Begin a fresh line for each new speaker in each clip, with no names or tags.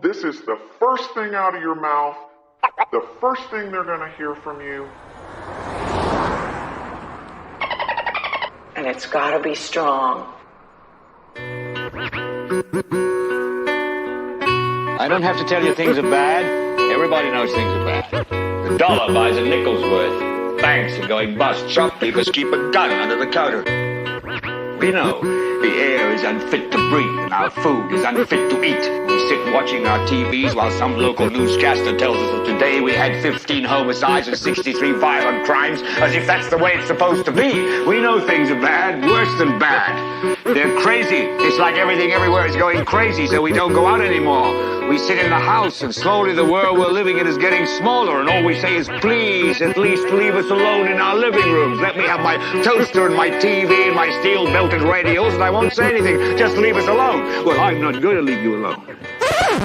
This is the first thing out of your mouth, the first thing they're going to hear from you.
And it's got to be strong.
I don't have to tell you things are bad. Everybody knows things are bad. The dollar buys a nickel's worth. Banks are going bust. Shopkeepers keep a gun under the counter. We know the air is unfit to breathe and our food is unfit to eat. We sit watching our TVs while some local newscaster tells us that today we had 15 homicides and 63 violent crimes, as if that's the way it's supposed to be. We know things are bad, worse than bad. They're crazy. It's like everything everywhere is going crazy, so we don't go out anymore. We sit in the house, and slowly the world we're living in is getting smaller, and all we say is, please, at least leave us alone in our living rooms. Let me have my toaster and my TV and my steel-belted radios, and I won't say anything. Just leave us alone. Well, I'm not going to leave you alone.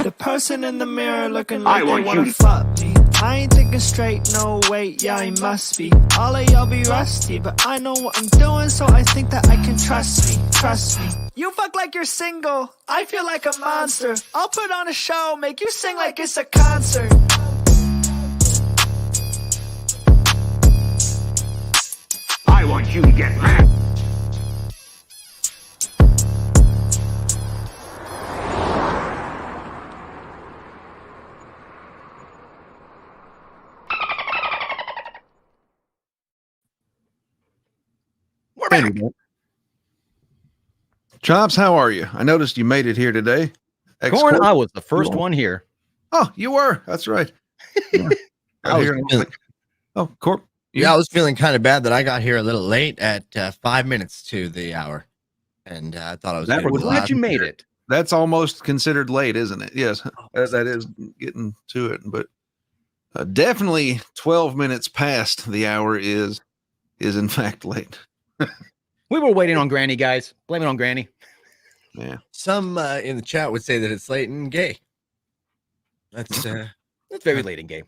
The person in the mirror looking like
I
they
want
wanna
you.
fuck me. I ain't thinking straight, no wait, yeah, I must be. All of y'all be rusty, but I know what I'm doing, so I think that I can trust me, trust me. You fuck like you're single, I feel like a monster. I'll put on a show, make you sing like it's a concert.
I want you to get mad.
We're back. Chops, how are you? I noticed you made it here today.
Corn, I was the first one here.
Oh, you were. That's right. Yeah.
I was
Here and
feeling-
oh, Corp.
Yeah, I was feeling kind of bad that I got here a little late at 5 minutes to the hour, and I thought I was.
That
gonna
was
be
Glad
loud.
you made it.
That's almost considered late, isn't it? Yes, that is getting to it, but definitely 12 minutes past the hour is in fact late.
We were waiting on Granny, guys. Blame it on Granny.
Yeah.
Some in the chat would say that it's late and gay. That's
It's very late in game.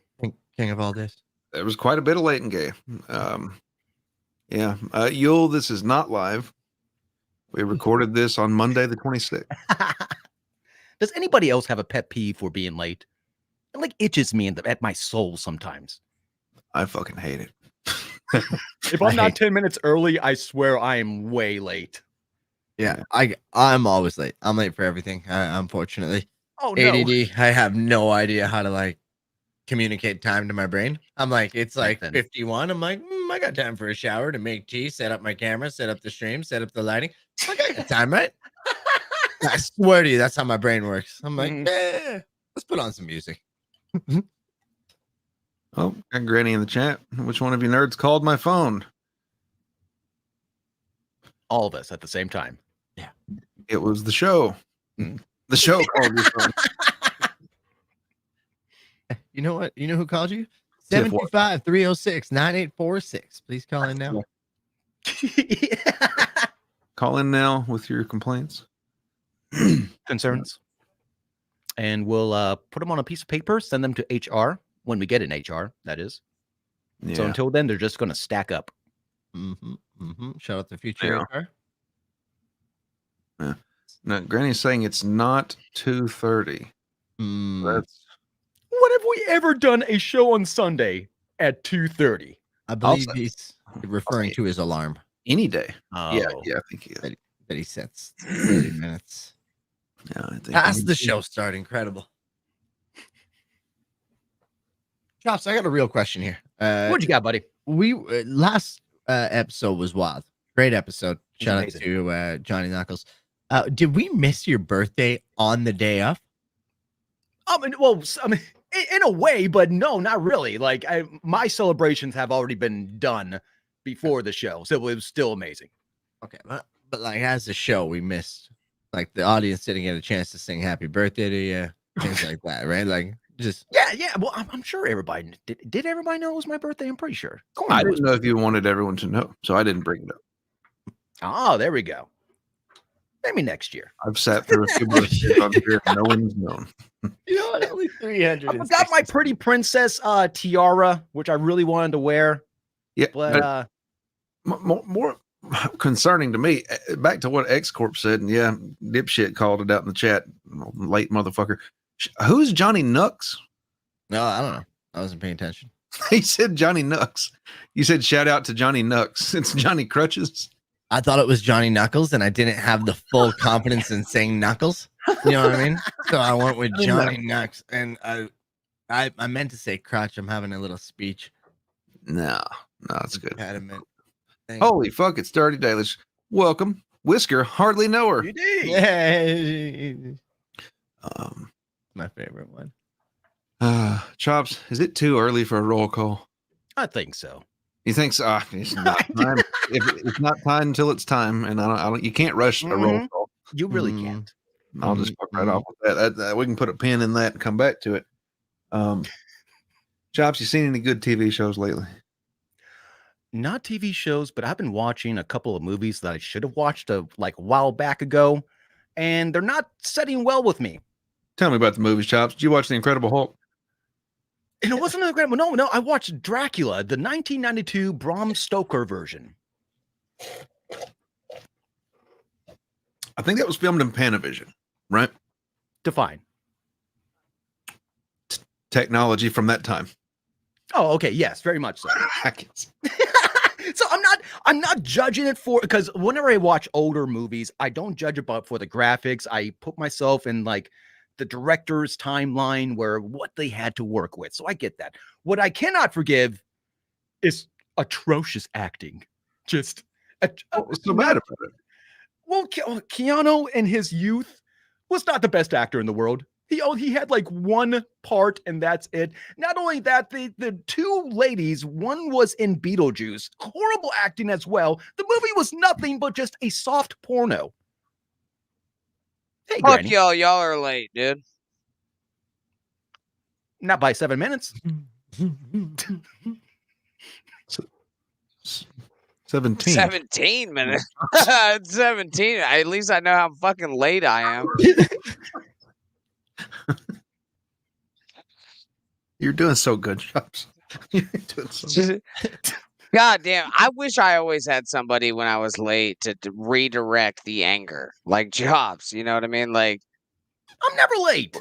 king of all this.
There was quite a bit of late and gay. Yeah. Yule, this is not live. We recorded this on Monday, the 26th.
Does anybody else have a pet peeve for being late? It like itches me at my soul sometimes.
I fucking hate it.
If I'm not 10 minutes early, I swear I am way late.
Yeah, I'm always late. I'm late for everything. Unfortunately,
Oh, no.
ADD. I have no idea how to like communicate time to my brain. I'm like, it's like
Nothing.
51. I'm like, I got time for a shower to make tea, set up my camera, set up the stream, set up the lighting. I got time, right? I swear to you, that's how my brain works. I'm like, let's put on some music.
Oh, got Granny in the chat. Which one of you nerds called my phone?
All of us at the same time.
It was the show. The show called your phone.
You know what? You know who called you?
Tiff what?
725-306-9846. Please call in now.
Call in now with your complaints.
Concerns. And we'll put them on a piece of paper, send them to HR when we get in HR, that is.
Yeah.
So until then, they're just going to stack up.
Shout out the future.
Yeah. Now, Granny's saying it's not 2:30. That's
When have we ever done a show on Sunday at 2:30?
I believe
Also-
he's referring to his alarm
any day. Yeah,
Oh.
I think he is.
that he sets 30 minutes.
Yeah, I think
Past the show start. Incredible. Chops, I got a real question here.
What you got, buddy?
We last episode was wild. Great episode. Shout out
amazing.
to Johnny Knuckles. Did we miss your birthday on the day of?
In a way, but no, not really. Like my celebrations have already been done before the show, so it was still amazing.
Okay, but like as a show, we missed like the audience didn't get a chance to sing happy birthday to you, things like that, right? Like just
Yeah. Well, I'm sure everybody did. Everybody know it was my birthday? I'm pretty sure.
I didn't know if you wanted everyone to know, so I didn't bring it up.
Oh, there we go. Maybe next year.
I've sat through a few birthdays on here, and no one's known.
you know what? Only 300.
I forgot my pretty princess tiara, which I really wanted to wear.
Yeah,
But
more concerning to me. Back to what X Corp said, and yeah, dipshit called it out in the chat. Late motherfucker. Who's Johnny Nooks?
No, I don't know. I wasn't paying attention.
He said Johnny Nooks. You said shout out to Johnny Nooks. It's Johnny Crutches.
I thought it was Johnny Knuckles, and I didn't have the full confidence in saying Knuckles. You know what I mean? So I went with Johnny Knucks, and I meant to say crutch. I'm having a little speech.
No, it's good.
Impediment.
Holy fuck, it's Dirty Dailish. Welcome, Whisker. Hardly know her.
Yeah. My favorite one.
Chops, is it too early for a roll call?
I think so.
You think so? It's not time. It's not time until it's time, and I don't. You can't rush a roll call.
You really can't.
I'll just fuck right off with that. We can put a pin in that and come back to it. Chops, you seen any good TV shows lately?
Not TV shows, but I've been watching a couple of movies that I should have watched a while back ago, and they're not setting well with me.
Tell me about the movies, Chops. Did you watch The Incredible Hulk?
And it wasn't a no. I watched Dracula, the 1992 Bram Stoker version.
I think that was filmed in Panavision, right?
Define.
Technology from that time.
Oh, okay. Yes, very much so.
I guess.
So I'm not judging it for, because whenever I watch older movies, I don't judge it for the graphics. I put myself in the director's timeline where what they had to work with. So I get that. What I cannot forgive is atrocious acting. Just
what's so bad about it?
Well, Keanu in his youth was not the best actor in the world. He had one part and that's it. Not only that, the two ladies, one was in Beetlejuice, horrible acting as well. The movie was nothing but just a soft porno. Hey,
Fuck
Granny.
y'all are late, dude.
Not by 7 minutes.
17.
17 minutes. 17. At least I know how fucking late I am.
You're doing so good, Chops. You're doing so good.
God damn. I wish I always had somebody when I was late to redirect the anger. Like Jobs, you know what I mean? Like,
I'm never late.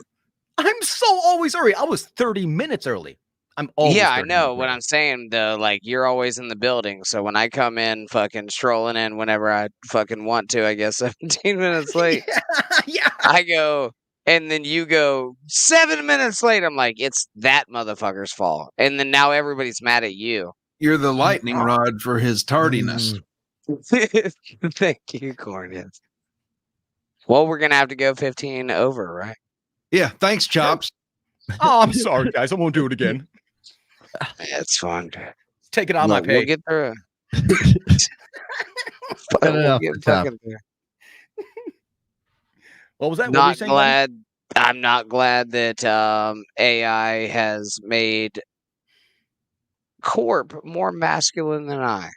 I'm so always early. I was 30 minutes early. I'm always
yeah, I
30
know
minutes
what
early.
I'm saying though. Like, you're always in the building. So when I come in fucking strolling in whenever I fucking want to, I guess 17 minutes late,
Yeah.
I go, and then you go 7 minutes late. I'm like, it's that motherfucker's fault. And then now everybody's mad at you.
You're the lightning rod for his tardiness.
Thank you, Cornets. Well, we're gonna have to go 15 over, right?
Yeah, thanks, Chops.
Oh, I'm sorry, guys. I won't do it again.
It's fun.
Take it on my
Look,
pay.
we'll get through it.
Cut it
We'll
off
get
the top.
fucking through it.
What was that? What were you
Not
saying, Glenn?
glad. I'm not glad that AI has made Corp more masculine than I.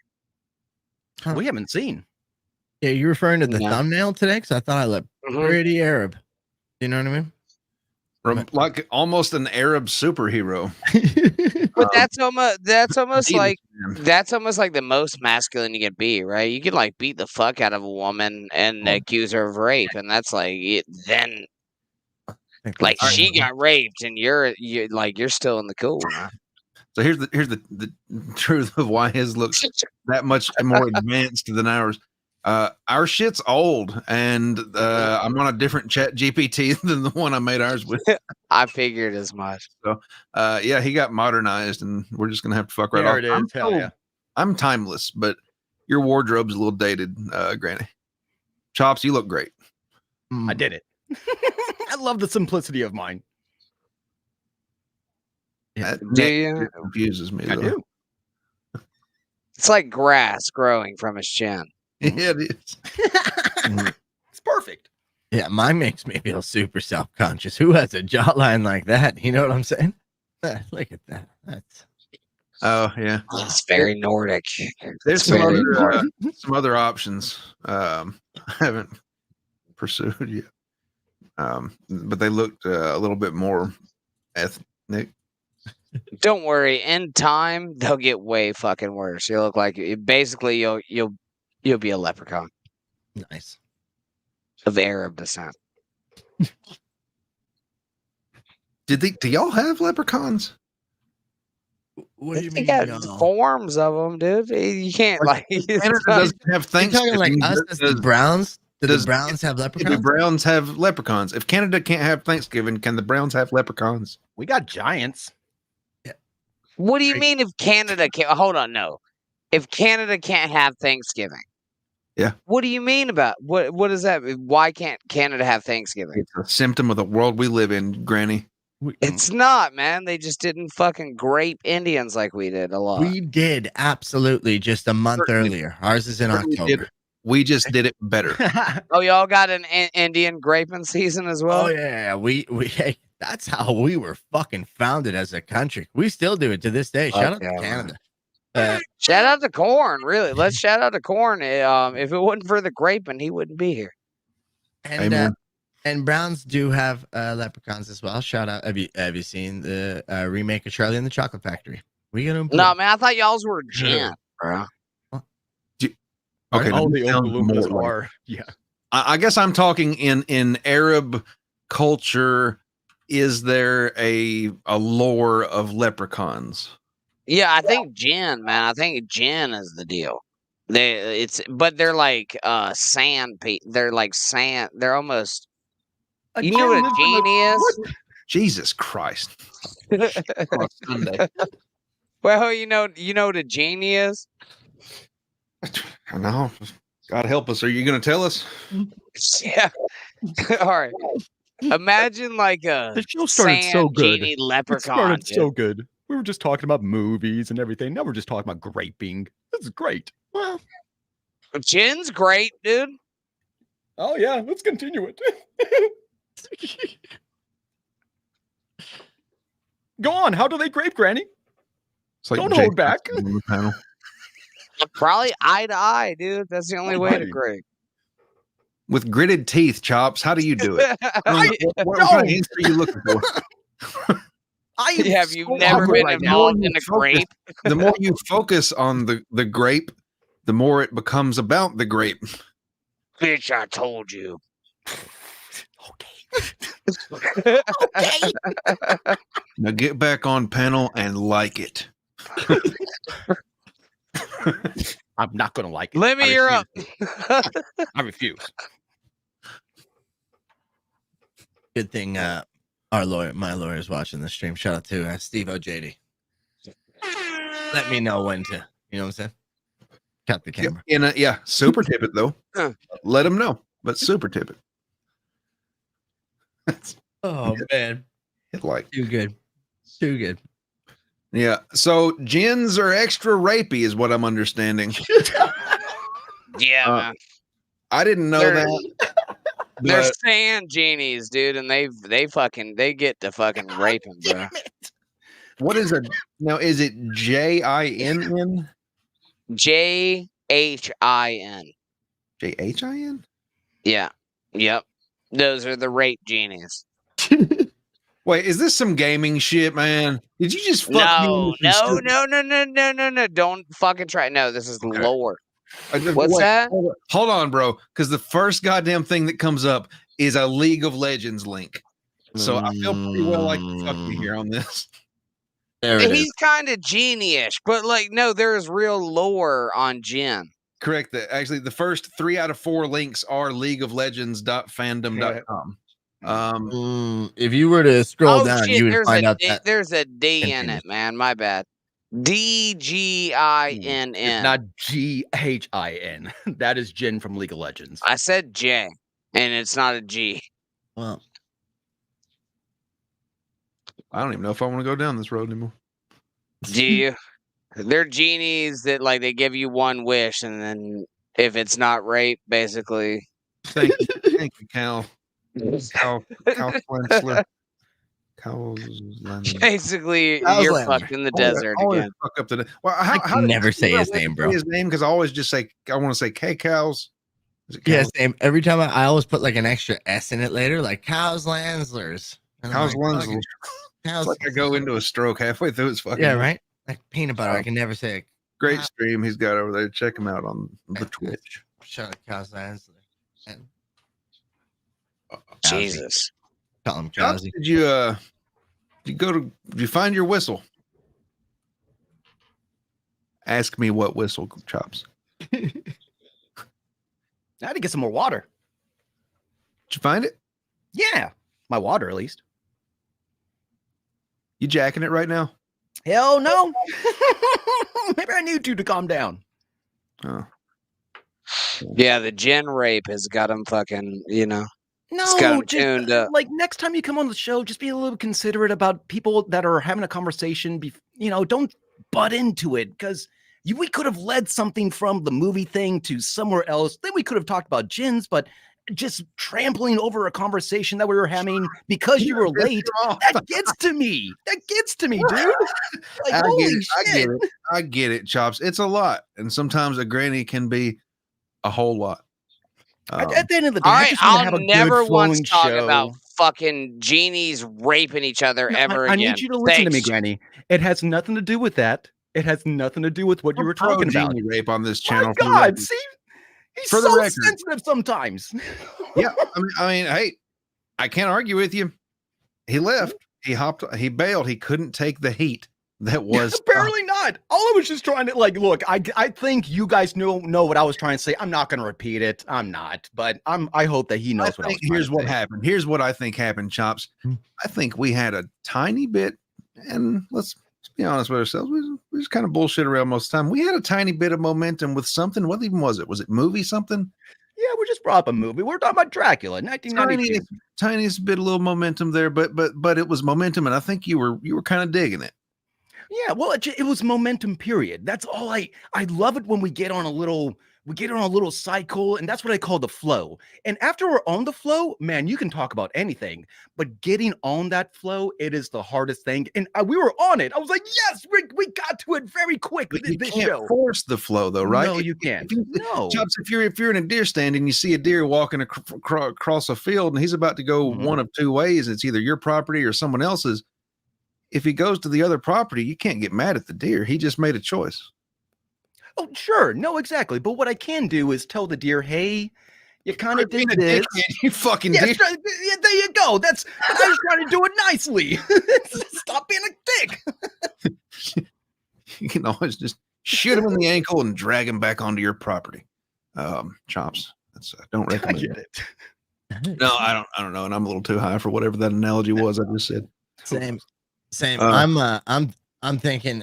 We haven't seen.
Yeah, you referring to the
No.
thumbnail today? Because I thought I looked pretty Arab. You know what I mean?
Like almost an Arab superhero.
But that's almost
Adidas,
like
man.
that's almost like the most masculine you can be, right? You can like beat the fuck out of a woman and accuse her of rape, and that's like then like she got raped, and you're still in the cool. Huh?
So here's the truth of why his looks that much more advanced than ours. Our shit's old, and I'm on a different chat GPT than the one I made ours with.
I figured as much.
So, yeah, he got modernized, and we're just gonna have to fuck right
There
off.
it is.
I'm,
Hell yeah.
I'm timeless, but your wardrobe's a little dated, Granny. Chops, you look great.
I did it. I love the simplicity of mine.
That
Do
neck
you?
shit confuses me.
I
though.
do.
It's like grass growing from his chin.
Yeah, it is.
It's perfect.
Yeah, mine makes me feel super self-conscious. Who has a jawline like that? You know what I'm saying? Look at that. That's
Oh yeah.
It's very Nordic.
There's
It's very
some other options I haven't pursued yet. But they looked a little bit more ethnic.
Don't worry. In time, they'll get way fucking worse. You look like basically you'll be a leprechaun
nice.
of Arab descent.
Do y'all have leprechauns?
What do you
They
mean?
got
No?
forms of them, dude. You can't like.
Canada
It's not-
doesn't have
You talking
Thanksgiving.
like us as the Browns? Do the Browns have
Do the
leprechauns?
Browns have leprechauns? If Canada can't have Thanksgiving, can the Browns have leprechauns?
We got giants.
What do you mean if Canada can't? Hold on, no. If Canada can't have Thanksgiving,
Yeah.
What do you mean about what does that mean? Why can't Canada have Thanksgiving?
It's a symptom of the world we live in, Granny.
It's not, man. They just didn't fucking grape Indians like we did a lot.
We did absolutely just a month earlier. Ours is in October.
We just did it better.
Oh, y'all got an Indian graping season as well?
Oh yeah, hey, that's how we were fucking founded as a country. We still do it to this day. Shout out to Canada.
Shout out to Corn, really. Let's shout out to Corn. If it wasn't for the graping, he wouldn't be here.
And Browns do have leprechauns as well. Shout out. Have you seen the remake of Charlie and the Chocolate Factory? We gonna
No, man. I thought y'all's were gin, bro.
Okay,
all
that
the
sounds
Oompa-Loompas
more like-
are. Yeah.
I guess I'm talking in Arab culture. Is there a lore of leprechauns?
Yeah, I think gin, man. I think gin is the deal. But they're like sand. They're like sand. They're almost. You know what a genie is?
Jesus Christ! On a Sunday.
Well, you know what a genie is.
I know. God help us. Are you going to tell us?
Yeah. All right. Imagine like a
The show started
sand
so good.
genie
It
leprechaun.
started so
dude.
good. We were just talking about movies and everything. Now we're just talking about graping. This is great.
well.
Gin's great, dude.
Oh yeah, let's continue it. Go on. How do they grape, Granny?
It's like
Don't
Jake
hold back.
on the panel.
Probably eye to eye, dude. That's the only way to
Right.
grape.
With gritted teeth, Chops. How do you do it? What
No.
kind of answer are you looking for?
Have you
so
never
awkward
been
right now.
involved in a
Focus.
grape?
The more you focus on the grape, the more it becomes about the grape.
Bitch, I told you.
Okay.
Okay.
Now get back on panel and like it.
I'm not gonna like it.
Let me
I
hear up.
refuse. I refuse.
Good thing my lawyer is watching the stream. Shout out to Steve OJD. Let me know when to, you know what I'm saying? Cut the camera.
Super tip it though.
Huh.
Let them know, but super tip it.
Oh man,
Like,
too good, too good.
yeah. So gins are extra rapey, is what I'm understanding.
Yeah,
Uh,
man.
I didn't know
They're-
that.
They're
but
sand genies, dude, and they get to fucking raping, bro.
what is it now? Is it JINN?
JHIN.
JHIN?
Yeah. Yep. Those are the rape genies.
Wait, is this some gaming shit, man? Did you just fuck me
No,
into some
no. Don't fucking try. No, this is
Okay.
lore.
stupid-
What's
Wait,
that?
Hold on, bro. Because the first goddamn thing that comes up is a League of Legends link. So I feel pretty well like fuck me here on this.
There it is.
He's kind of genie-ish, but like, no, there's real lore on Jin.
Correct. Actually, the first 3 out of 4 links are leagueoflegends.fandom.com.
If you were to scroll
Oh
down,
shit,
you would find out that
there's a D in
Continue.
it, man. My bad. DGINN.
It's not GHIN. That is Jin from League of Legends.
I said J, and it's not a G.
well,
I don't even know if I want to go down this road anymore.
Do you? They're genies that like they give you one wish, and then if it's not rape, basically.
Thank you, Cal. Cal Slensler.
Basically,
How's
you're
Landry?
fucked in the desert
Always
again.
fuck up the. Well,
I can never say his name, bro.
His name because I always just say I want to say K cows. Is it
yeah,
cows?
same. Every time I always put like an extra S in it later, like Cows Landslers. And I'm
Cows
like,
Lensler.
fucking Cows.
It's like I go into a stroke halfway through his fucking.
Yeah, right. Like peanut butter. I can never say it.
Great stream he's got over there. Check him out on the Twitch.
Shout out Cows Landsley. And
Jesus.
call him
How
Cowsy.
did you you find your whistle. Ask me what whistle, Chops.
I had to get some more water.
Did you find it?
Yeah, my water at least.
You jacking it right now?
Hell no. Maybe I need you to calm down.
Oh.
Yeah, the gin rape has got him fucking, it's got
No,
him tuned up.
like next time you come on the show, just be a little considerate about people that are having a conversation. Don't butt into it because we could have led something from the movie thing to somewhere else. Then we could have talked about gins, but just trampling over a conversation that we were having because you were late, that gets to me. That gets to me, dude. Like,
I get it, Chops. It's a lot. And sometimes a granny can be a whole lot.
At the end of the day,
All
I
right,
just want to have
I'll
a
never
good
once
flowing
talk
show.
about fucking genies raping each other ever
I
again.
need you to listen to me,
Thanks.
Granny. It has nothing to do with that. It has nothing to do with what you were talking about.
Genie rape on this channel.
My God, see, he's
For the
so
record.
sensitive sometimes.
Yeah, I mean, hey, I can't argue with you. He left. He bailed. He couldn't take the heat that was
apparently not. All I was just trying to look. I think you guys know what I was trying to say. I'm not going to repeat it. I'm not, but I hope that he knows what I was trying
Here's
to
what
say.
happened. Here's what I think happened, Chops. I think we had a tiny bit, and let's be honest with ourselves. We just kind of bullshit around most of the time. We had a tiny bit of momentum with something. What even was it? Was it movie something?
Yeah, we just brought up a movie. We're talking about Dracula, 1992.
Tiniest bit, a little momentum there, but it was momentum, and I think you were kind of digging it.
Yeah, well, it was momentum. Period. That's all. I love it when we get on a little cycle, and that's what I call the flow. And after we're on the flow, man, you can talk about anything, but getting on that flow, it is the hardest thing. And we were on it. I was like, yes, we got to it very quick.
But you
this
can't
show.
force the flow, though, right?
No, you can't. No.
Chops, if you're in a deer stand and you see a deer walking across a field and he's about to go one of two ways, it's either your property or someone else's. If he goes to the other property, you can't get mad at the deer. He just made a choice.
Oh, sure. No, exactly. But what I can do is tell the deer, hey, you kind of did this.
You fucking
yes,
did.
There you go. I was trying to do it nicely. Stop being a dick.
You can always just shoot him in the ankle and drag him back onto your property. Chops. That's don't recommend
I get it.
No, I don't know. And I'm a little too high for whatever that analogy was I just said.
Same. I'm thinking,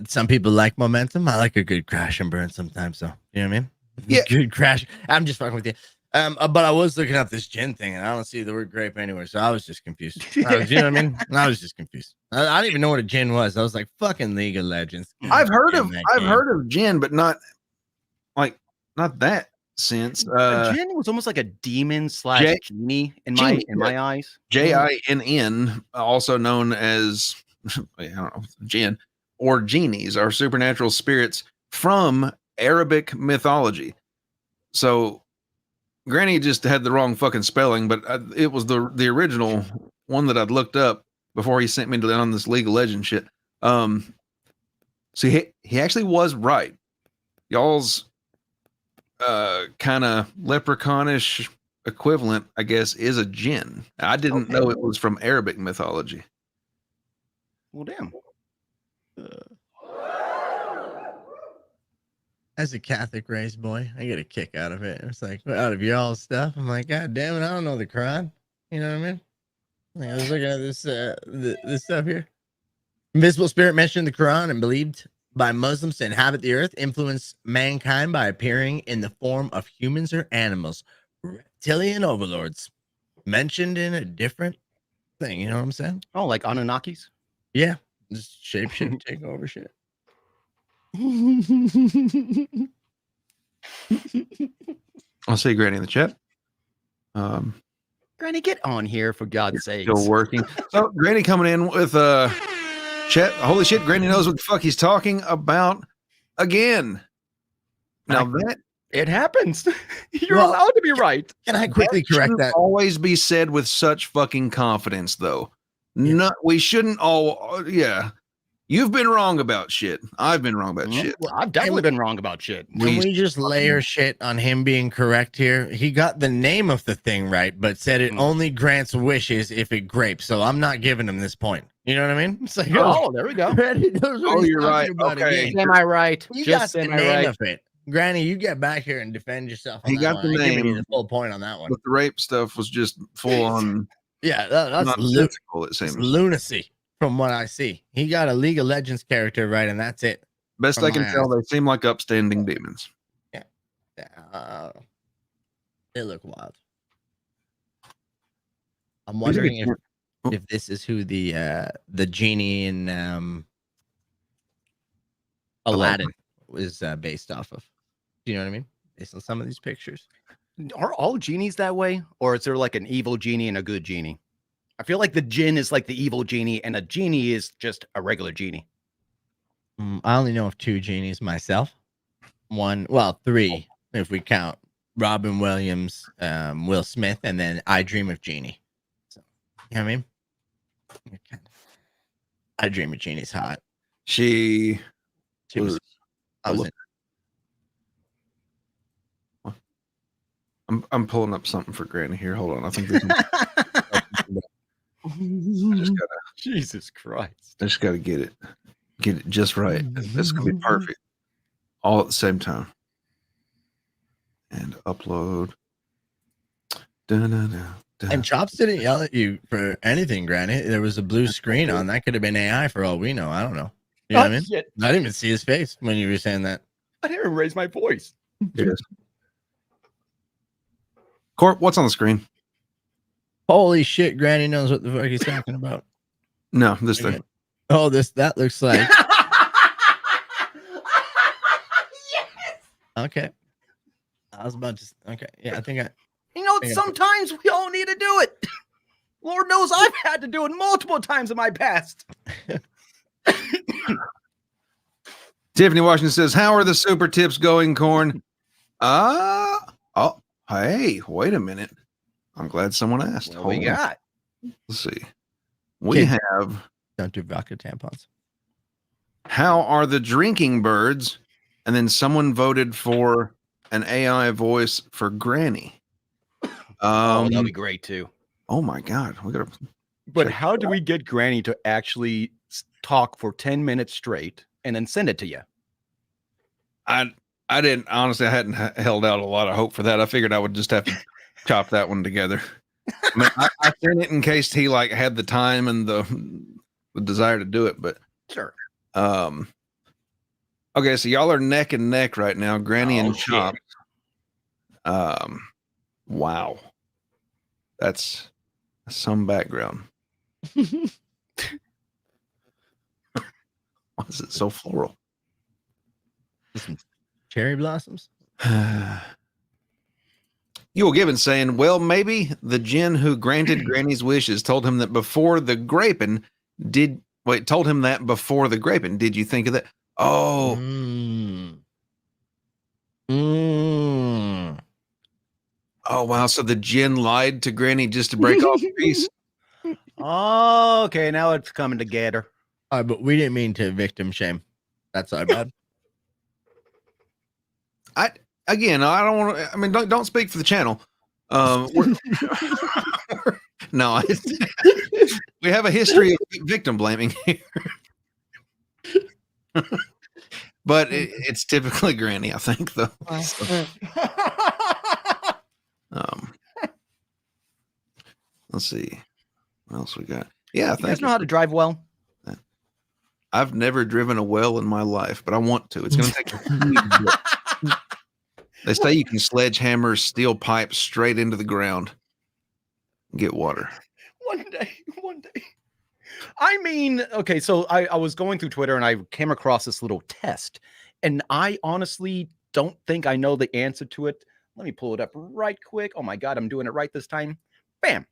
some people like momentum. I like a good crash and burn sometimes, though. You know what I mean?
Yeah.
Good crash. I'm just fucking with you. But I was looking up this gin thing, and I don't see the word grape anywhere, so I was just confused. You know what I mean? I was just confused. I didn't even know what a gin was. I was like, "Fucking League of Legends."
I've heard of gin, but not that sense.
Jinn was almost like a demon / genie in my eyes.
Jinn, also known as I don't know, jinn or genies, are supernatural spirits from Arabic mythology. So Granny just had the wrong fucking spelling, but it was the original one that I'd looked up before he sent me on this League of Legends shit. So he actually was right. Y'all's kind of leprechaunish equivalent, I guess, is a jinn. I didn't know it was from Arabic mythology.
Well, damn.
As a Catholic raised boy, I get a kick out of it. It's like, out of y'all's stuff. I'm like, God damn it, I don't know the Quran. You know what I mean? Like, I was looking at this this stuff here. Invisible spirit mentioned in the Quran and believed by Muslims to inhabit the earth, influence mankind by appearing in the form of humans or animals. Reptilian overlords mentioned in a different thing. You know what I'm saying?
Oh, like Anunnakis?
Yeah. Just shape, take over shit.
I'll see Granny in the chat.
Granny, get on here for God's sake.
Still working. So Granny coming in with chat. Holy shit, Granny knows what the fuck he's talking about again. Now that
it happens. You're allowed to be right.
Can I quickly correct that?
Always be said with such fucking confidence, though. Yeah. No, we shouldn't all. Yeah, You've been wrong about shit. I've been wrong about shit.
Well, I've definitely been wrong about shit.
Can we just layer shit on him being correct here? He got the name of the thing right, but said it only grants wishes if it grapes. So I'm not giving him this point. You know what I mean? It's like,
Oh, there we go.
You're right. Okay.
Am I right?
You
Just
got the
am I
name
right?
of it. Granny, you get back here and defend yourself. On
He
that
got
one.
the
I'm giving you
name.
the full point on that one.
But the rape stuff was just full on.
Yeah, that's
nonsensical, it
it's
seems.
lunacy from what I see. He got a League of Legends character right, and that's it.
Best
From
I can
my
tell,
eyes.
they seem like upstanding demons.
They look wild. I'm wondering if this is who the genie in Aladdin was based off of. Do you know what I mean? Based on some of these pictures.
Are all genies that way, or is there like an evil genie and a good genie? I feel like the jinn is like the evil genie, and a genie is just a regular genie.
I only know of 2 genies myself. Three if we count Robin Williams, Will Smith, and then I Dream of Jeannie. So, you know what I mean? I Dream of Jeannie's hot.
She
was. I was.
I'm pulling up something for Granny here. Hold on. I think this
Jesus Christ.
I just gotta get it just right. This is gonna be perfect. All at the same time. And upload.
And Chops didn't yell at you for anything, Granny. There was a blue screen on. That could have been AI for all we know. I don't know. You know what I mean?
Shit.
I didn't even see his face when you were saying that.
I didn't even raise my voice.
Yes. Corp, what's on the screen?
Holy shit, Granny knows what the fuck he's talking about.
No, this thing.
Oh, that looks like. Okay. I was about to. Okay. Yeah, I think I.
You know,
Yeah.
sometimes we all need to do it. Lord knows I've had to do it multiple times in my past.
Tiffany Washington says, "How are the super tips going, Corn?" Hey, wait a minute. I'm glad someone asked.
What we got?
Let's see. We
Kid-
have.
Don't do vodka tampons.
How are the drinking birds? And then someone voted for an AI voice for Granny.
That'd be great too.
Oh my God, we gotta.
But
check
how do we get Granny to actually talk for 10 minutes straight and then send it to you?
I didn't honestly. I hadn't held out a lot of hope for that. I figured I would just have to chop that one together. I mean, I sent it in case he like had the time and the desire to do it, but
Sure.
Okay, so y'all are neck and neck right now, Granny and Chop. Wow, that's some background. Why is it so floral?
Cherry blossoms.
You were given saying, well, maybe the djinn who granted Granny's wishes told him that before the graping told him that before the graping. Did you think of that? Oh, oh, wow. So the djinn lied to Granny just to break off the peace.
Oh, okay. Now it's coming together.
All right, but we didn't mean to victim shame. That's our bad.
I don't want to. I mean, don't speak for the channel. No, we have a history of victim blaming here, but it's typically Granny, I think, though. Let's see what else we got. Yeah,
You guys know how to drive well?
I've never driven a well in my life, but I want to. It's going to take a huge bit. They say you can sledgehammer steel pipes straight into the ground and get water.
One day. I mean, okay, so I was going through Twitter and I came across this little test, and I honestly don't think I know the answer to it. Let me pull it up right quick. Oh my God, I'm doing it right this time. Bam.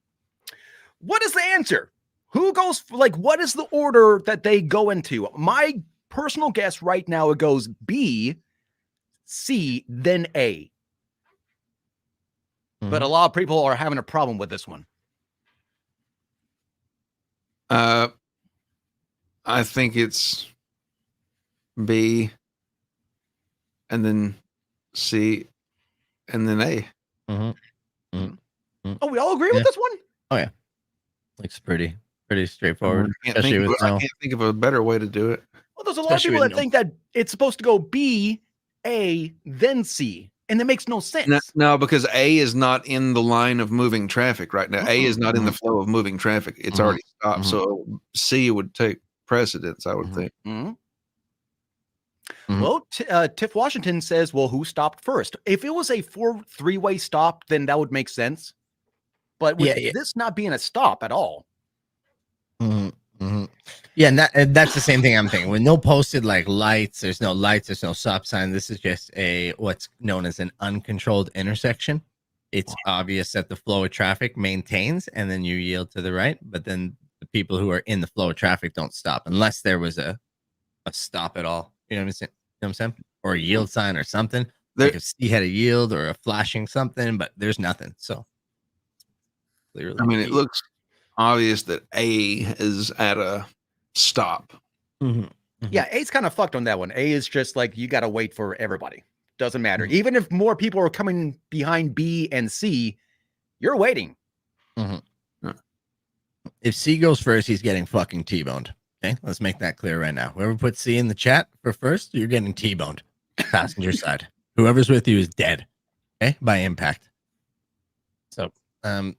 What is the answer? Who goes, what is the order that they go into? My personal guess right now, it goes B, C, then A. But a lot of people are having a problem with this one.
I think it's B, and then C, and then A.
Oh, we all agree with this one?
Oh yeah, looks pretty straightforward.
I
Especially with
can't think of a better way to do it.
Well, there's a lot of people that think that it's supposed to go B, A, then C, and it makes no sense.
No, because A is not in the line of moving traffic right now. A is not in the flow of moving traffic. It's already stopped. So C would take precedence, I would think.
Well, Tiff Washington says, well, who stopped first? If it was a 4-3-way stop, then that would make sense. But with this not being a stop at all.
Yeah, and that's the same thing I'm thinking. With no posted like lights, there's no stop sign. This is just what's known as an uncontrolled intersection. It's obvious that the flow of traffic maintains, and then you yield to the right. But then the people who are in the flow of traffic don't stop unless there was a stop at all. You know what I'm saying? Or a yield sign or something. Like if C had a yield or a flashing something, but there's nothing. So clearly,
I mean, it looks obvious that A is at a stop.
Yeah, A's kind of fucked on that one. A is just like, you got to wait for everybody. Doesn't matter. Even if more people are coming behind B and C, you're waiting.
If C goes first, he's getting fucking T-boned. Okay, let's make that clear right now. Whoever puts C in the chat for first, you're getting T-boned. Passenger side. Whoever's with you is dead. Okay, by impact. So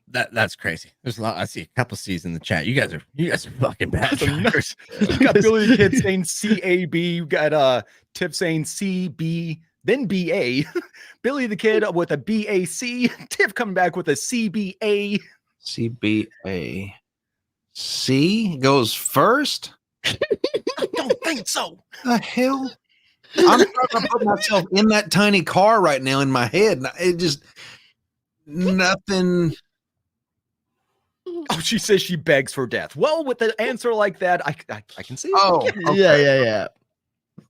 that's crazy. There's a lot. I see a couple C's in the chat. You guys are fucking bad.
You got Billy the Kid saying CAB. You got Tip saying CB, then BA. Billy the Kid with a BAC. Tip coming back with a CBA.
CBA. C goes first?
I don't think so.
The hell? I'm trying to put myself in that tiny car right now in my head. It just nothing.
Oh, she says she begs for death. Well, with the answer like that, I can see.
Oh,
okay. Yeah.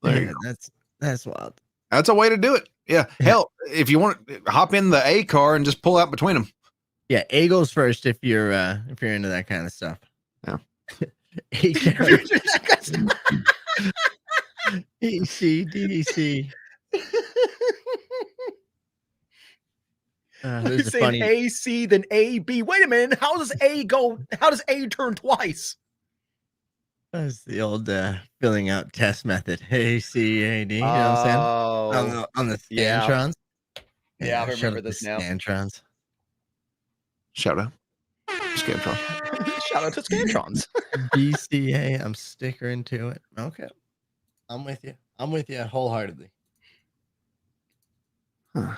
There you
go. That's wild.
That's a way to do it. Yeah. Hell, if you want to hop in the A car and just pull out between them.
Yeah, A goes first if you're into that kind of stuff.
Yeah.
ECDC.
You're saying A, C, then A, B. Wait a minute. How does A go? How does A turn twice?
That's the old filling out test method. A, C, A, D. You know what I'm saying? On the Scantrons.
Yeah, I remember this now.
Scantrons.
Shout out. Scantron.
Shout out to Scantrons.
BCA. I'm stickering to it. Okay. I'm with you. I'm with you wholeheartedly.
Huh.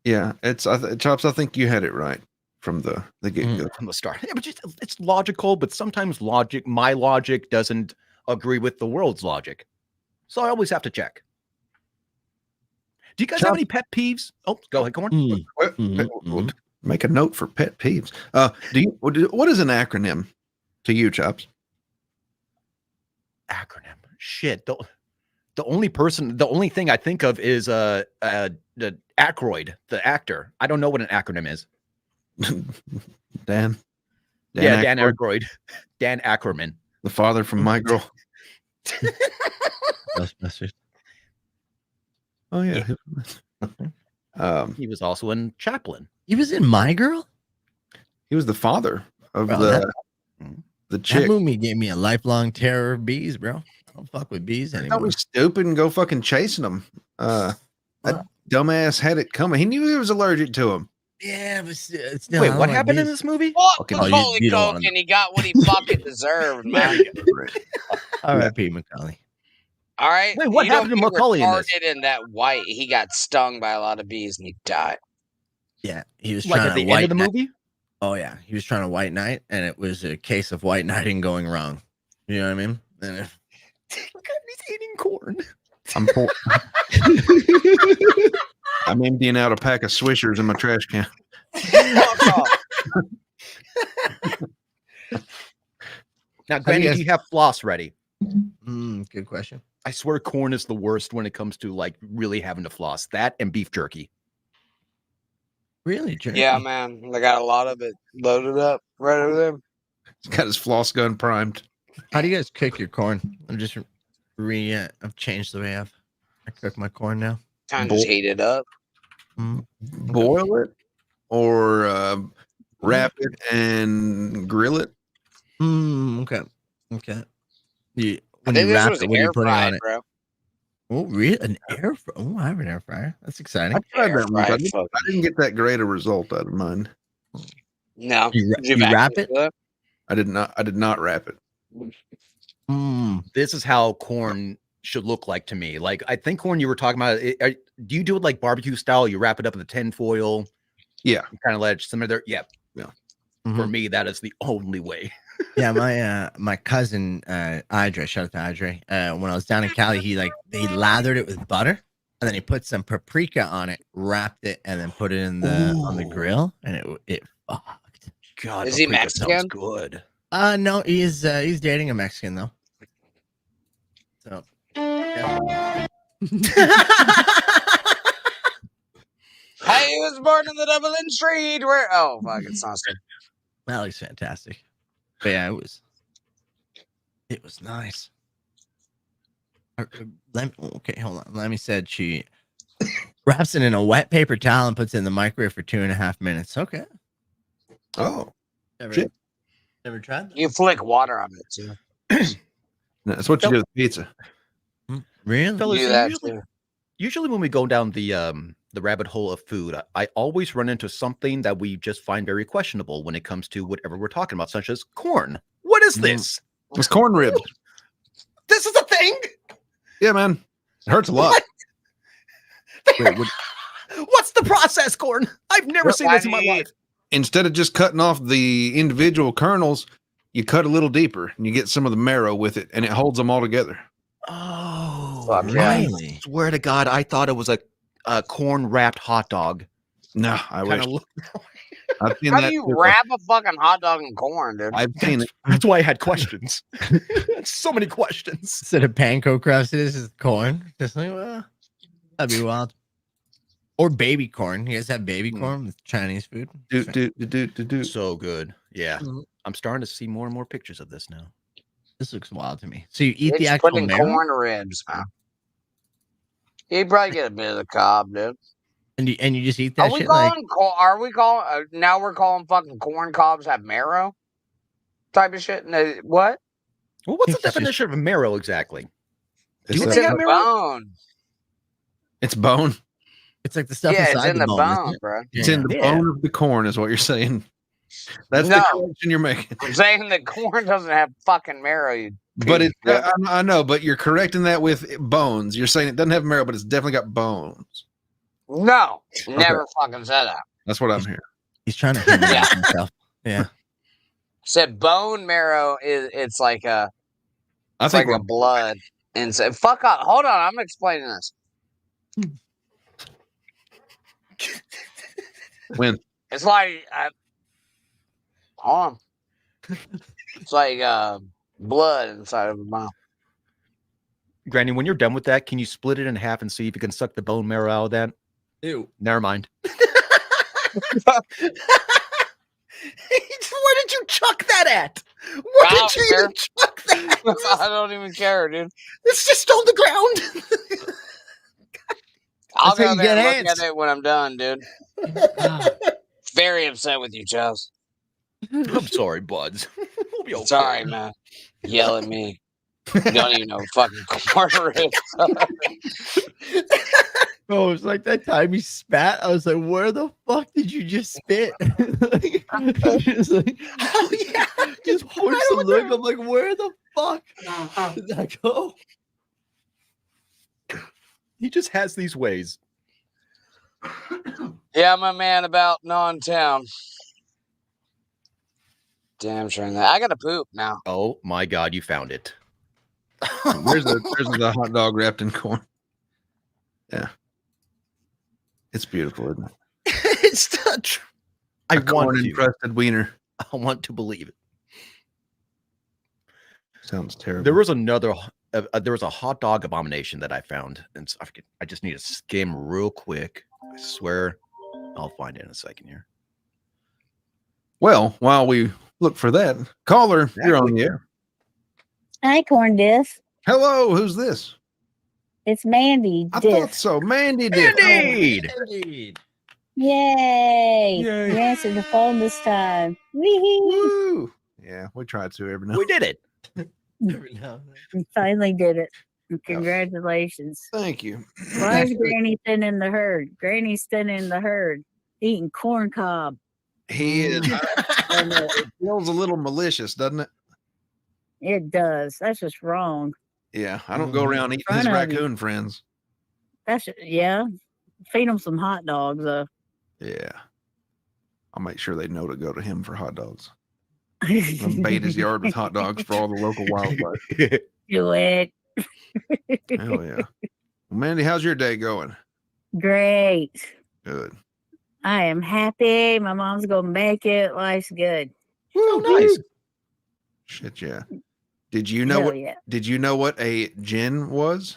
Yeah, it's Chops. I think you had it right from the get-go.
From the start. Yeah, but it's logical, but sometimes my logic doesn't agree with the world's logic. So I always have to check. Do you guys have any pet peeves? Oh, go ahead, Corn.
We'll make a note for pet peeves. What is an acronym to you, Chops?
Acronym. Shit. The only thing I think of is the Aykroyd, the actor. I don't know what an acronym is.
Dan
Aykroyd. Dan Ackerman.
The father from My Girl.
Ghostbusters.
Oh yeah.
He was also in Chaplin.
He was in My Girl?
He was the father of the chick.
That movie gave me a lifelong terror of bees, bro. I don't fuck with bees anymore.
I was stupid and go fucking chasing them. That dumbass had it coming. He knew he was allergic to him.
Yeah, but
wait, what happened in this movie?
What? Macaulay Culkin, he got what he fucking deserved, man.
R.I.P. Macaulay.
All right.
Wait, what happened to Macaulay in this?
In that white, he got stung by a lot of bees and he died.
Yeah, he was
like
trying
at the
to
end of the movie.
Oh yeah, he was trying to white knight, and it was a case of white knighting going wrong. You know what I mean? And
he's eating corn.
I'm poor. I'm emptying out a pack of Swishers in my trash can.
Now, Granny, do you have floss ready?
Good question.
I swear corn is the worst when it comes to like really having to floss. That and beef jerky.
Really? Jerky?
Yeah, man. I got a lot of it loaded up right over there.
He's got his floss gun primed.
How do you guys cook your corn? I'm just I've changed the way I cook my corn now.
Kind of just heat it up.
Boil it or wrap it and grill it.
Okay. When
I
you
think this
wrap
was
it, what are
air
you putting on
fried,
it?
bro.
Oh, really? An air fryer? Oh, I have an air fryer. That's exciting.
I tried that once.
Air-fried
I didn't get that great a result out of mine.
No.
You
vacuum
wrap it?
seal
I did not wrap it.
This is how corn should look like to me. Like, I think corn you were talking about, do you do it like barbecue style? You wrap it up in the tin foil?
Yeah.
Kind of let it simmer there? Yeah. For
Mhm.
me, that is the only way.
Yeah, my cousin Idre, shout out to Idre. When I was down in Cali, he lathered it with butter and then he put some paprika on it, wrapped it, and then put it in on the grill, and it fucked.
God,
Is he
paprika
Mexican?
sounds good.
No, he's dating a Mexican though. So yeah.
Hey, he was born in the Dublin Street. Where? Oh, fuck, it's not.
Well, he's fantastic. But yeah, it was nice. Okay, hold on. Lemmy said she wraps it in a wet paper towel and puts it in the microwave for 2.5 minutes. Okay.
Oh,
Never tried that?
You flick water on it too.
that's what you do with pizza.
Really?
Fellas,
Do that
usually,
too.
usually when we go down the rabbit hole of food, I always run into something that we just find very questionable when it comes to whatever we're talking about, such as corn. What is this?
It's corn ribs.
This is a thing?
Yeah, man. It hurts a lot.
What's the process, corn? I've never seen this in my life.
Instead of just cutting off the individual kernels, you cut a little deeper and you get some of the marrow with it, and it holds them all together.
Oh,
Fuck yeah.
Really?
swear to God, I thought it was a corn wrapped hot dog.
No, I wish.
Kinda look-
I've seen
How
that
do you
too.
wrap a fucking hot dog in corn, dude?
I've seen it.
That's why I had questions. So many questions.
Instead of panko crust, this is corn. Just like, well, that'd be wild. Or baby corn. You guys have baby corn with Chinese food?
Do.
So good. Yeah.
Mhm.
I'm starting to see more and more pictures of this now.
This looks wild to me. So you eat the
It's
actual
putting
marrow?
corn ribs, man. You probably get a bit of the cob, dude.
And you just eat that
Are we
shit
calling? Are we calling? Now we're calling fucking corn cobs have marrow, type of shit. No, what?
Well, what's the
It's just-
definition of marrow exactly?
It's,
you
It's
think
in
that
the
marrow?
bone.
it's bone.
it's like the stuff
Yeah, it's
inside
in the
bone, isn't
bone,
it?
bro.
It's in the
Yeah.
bone of the corn, is what you're saying. That's
No.
the correction you're making.
I'm saying that corn doesn't have fucking marrow. You
But
piece
it,
of shit.
I know, but you're correcting that with bones. You're saying it doesn't have marrow, but it's definitely got bones.
No, never fucking said that.
That's what I'm hearing.
He's trying to humanize himself. Yeah.
Said bone marrow is it's like a
I
it's
think
like a blood. And said fuck up. Hold on, I'm explaining this.
when
It's like hold on. It's like blood inside of a mouth.
Granny, when you're done with that, can you split it in half and see if you can suck the bone marrow out of that?
Ew.
Never mind. Where did you chuck that at? Where
I don't
did you
care.
even chuck that?
I don't even care, dude.
It's just on the ground.
I'll
That's how
go
you
there
get
and look
ants.
at it when I'm done, dude. Very upset with you, Charles.
I'm sorry, buds. We'll be okay.
Sorry, man. Yell at me. You don't even know fucking corn is.
Oh, it's like that time he spat. I was like, where the fuck did you just spit? Just like,
Oh, yeah.
just hoarse a look. I'm like, where the fuck did that go?
He just has these ways.
Yeah, I'm a man about non-town. Damn sure that. I gotta poop now.
Oh my God, you found it.
there's the hot dog wrapped in corn. Yeah, it's beautiful, isn't it?
It's not true. I
A corn
want to.
encrusted wiener.
I want to believe it.
Sounds terrible.
There was another. There was a hot dog abomination that I found, and so I just need to skim real quick. I swear, I'll find it in a second here.
Well, while we look for that, caller, you're on the air.
Hi, Corn Diff.
Hello, who's this?
It's Mandy
I
Diff.
thought so. Mandy Diff.
Indeed.
Indeed.
Yay!
Yay.
You answered the phone this time. Wee-hee.
Woo. Yeah, we try to every now.
We did it.
Every now and then.
You finally did it. Congratulations.
Thank you.
Why is Granny thinning the herd? Granny's thinning the herd, eating corn cob.
He is. I don't know, it feels a little malicious, doesn't it?
It does. That's just wrong.
Yeah, I don't go around eating his
Front of you.
raccoon friends.
Yeah. Feed them some hot dogs.
Yeah, I'll make sure they know to go to him for hot dogs. I'll bait his yard with hot dogs for all the local wildlife.
Do it.
Hell yeah. Well, Mandy, how's your day going?
Great.
Good.
I am happy. My mom's gonna make it. Life's good.
Oh, nice.
Shit, yeah. Did you know
Hell
what?
yeah.
Did you know what a gin was?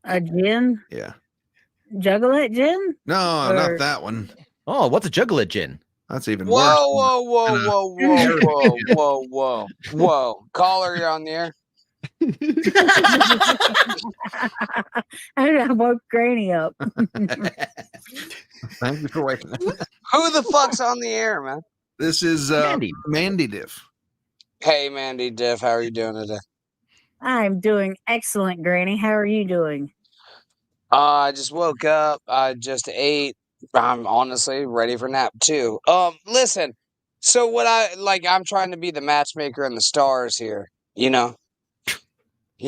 A gin?
Yeah.
Juggalette gin?
No,
Or-
not that one.
Oh, what's a juggalette gin?
That's even
Whoa,
worse.
whoa, whoa, whoa, whoa, whoa, whoa, whoa, whoa. Caller, you're on the air.
I woke Granny up.
Thank you for waking up.
Who the fuck's on the air, man?
This is Mandy Diff.
Hey, Mandy Diff, how are you doing today?
I'm doing excellent, Granny. How are you doing?
I just woke up. I just ate. I'm honestly ready for nap too. Listen. So I'm trying to be the matchmaker and the stars here. You know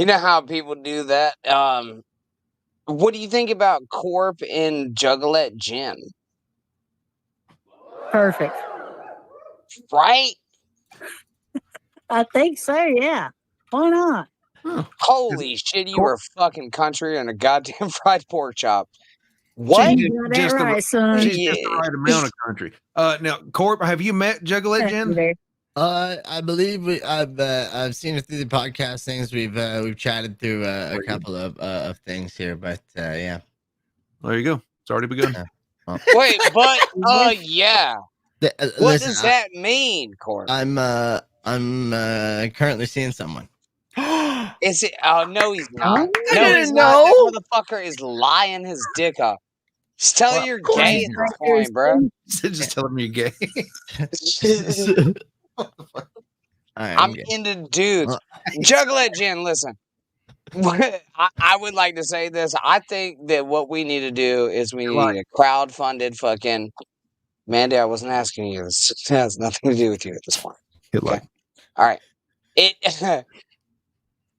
how people do that. What do you think about Corp and Juggalette gin?
Perfect.
Right?
I think so, yeah. Why not?
Holy shit! You were fucking country and a goddamn fried pork chop. What?
She's
You got that
just the-
right, son.
She's just the right amount of country. Now, Corp, have you met Juggalette Jen?
I believe I've seen it through the podcast things. We've chatted through a couple of things here, but yeah.
There you go. It's already begun.
Wait, but yeah. What
Listen,
does that mean, Corp?
I'm currently seeing someone.
Is it? Oh no, he's not.
I
No,
didn't
he's not.
know.
That motherfucker is lying his dick up. Just tell
Well,
you're
of course
gay
he's
at
not.
this point, bro.
Just tell him you're gay.
I'm into dudes. Juggalette Jen, listen. I would like to say this. I think that what we need to do is we need a crowd-funded fucking. Mandy, I wasn't asking you. This has nothing to do with you at this point.
Okay.
All right.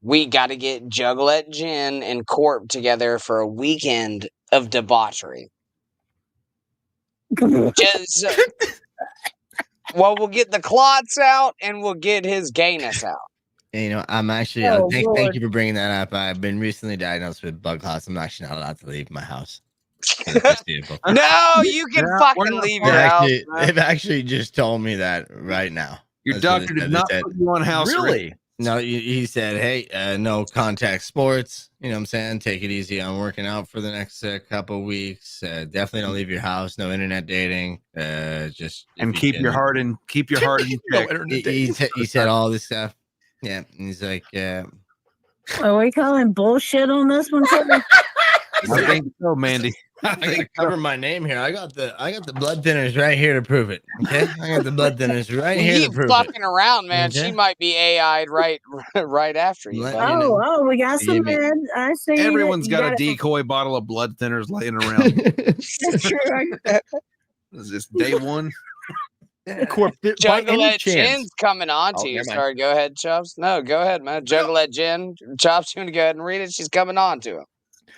We got to get Juggalette Jen and Corp together for a weekend of debauchery. Just, we'll get the clots out and we'll get his gayness out.
You know, I'm actually. Thank you for bringing that up. I've been recently diagnosed with blood clots. I'm actually not allowed to leave my house.
No, you can fucking leave your house.
They've actually just told me that right now.
Your doctor did not put you on house arrest.
Really?
No, he said, hey, no contact sports. You know what I'm saying? Take it easy. I'm working out for the next couple weeks. Definitely don't leave your house. No internet dating. Just
and keep your heart in check.
He said all this stuff. Yeah. And he's like,
Are we calling bullshit on this one?
I think so, Mandy.
I gotta cover my name here. I got the blood thinners right here to prove it. Okay, I got the blood thinners right here to
Keep
prove
fucking
it.
around, man.
Okay.
She might be AI'd right after you.
Let
buddy.
you know.
Oh, we got some
You mean-
meds. I see.
Everyone's
it.
got
You
a decoy bottle of blood thinners laying around.
That's right.
Is this day one?
Corp, by any
Juggalette
chance.
Jen's coming on to
Oh,
you.
never mind.
Sorry, go ahead, Chops. No, go ahead, man. Juggalette Jen. Chops, you want to go ahead and read it? She's coming on to him.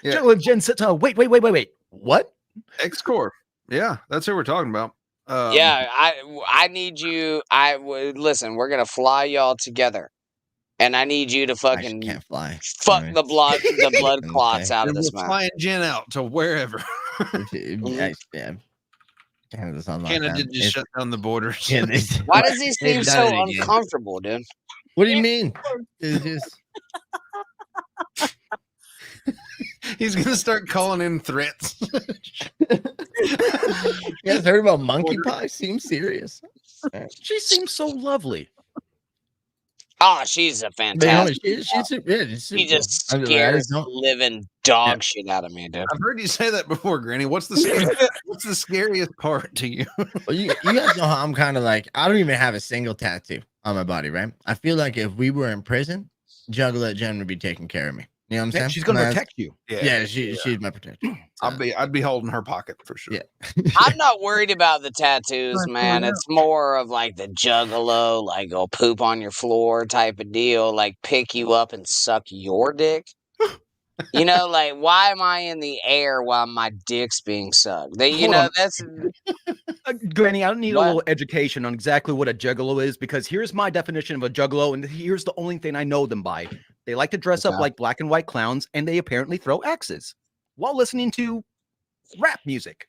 Yeah.
Juggalette Jen sits. Wait. What?
X-Corp. Yeah, that's who we're talking about.
Yeah, I need you. I would listen. We're gonna fly y'all together, and I need you to
I
fucking
can't fly.
fuck
Alright.
the blood clots
Okay.
out
And
of this
we're
man.
flying Jen out to wherever.
Yeah. Canada's on
Canada
lockdown.
just shut down the borders.
Yeah, they-
Why does he seem
They've
so
done it again.
uncomfortable, dude?
What do you mean? It's just
He's gonna start calling in threats.
you guys heard about monkeypox? Seems serious.
She seems so lovely.
Oh, she's a fantastic.
She's
She just scares the living dog shit out of me, dude.
I've heard you say that before, Granny. What's the scariest part to you?
Well, you guys know how I'm kind of like, I don't even have a single tattoo on my body, right? I feel like if we were in prison, Juggalo Jen would be taking care of me. You know what I'm saying?
She's gonna protect you.
Yeah, she's my protector.
I'd be holding her pocket for sure.
Yeah.
I'm not worried about the tattoos, man. It's more of like the Juggalo, like go poop on your floor type of deal, like pick you up and suck your dick. You know, like why am I in the air while my dick's being sucked? That's
Granny, I need a little education on exactly what a juggalo is, because here's my definition of a juggalo, and here's the only thing I know them by. They like to dress up like black and white clowns, and they apparently throw axes while listening to rap music.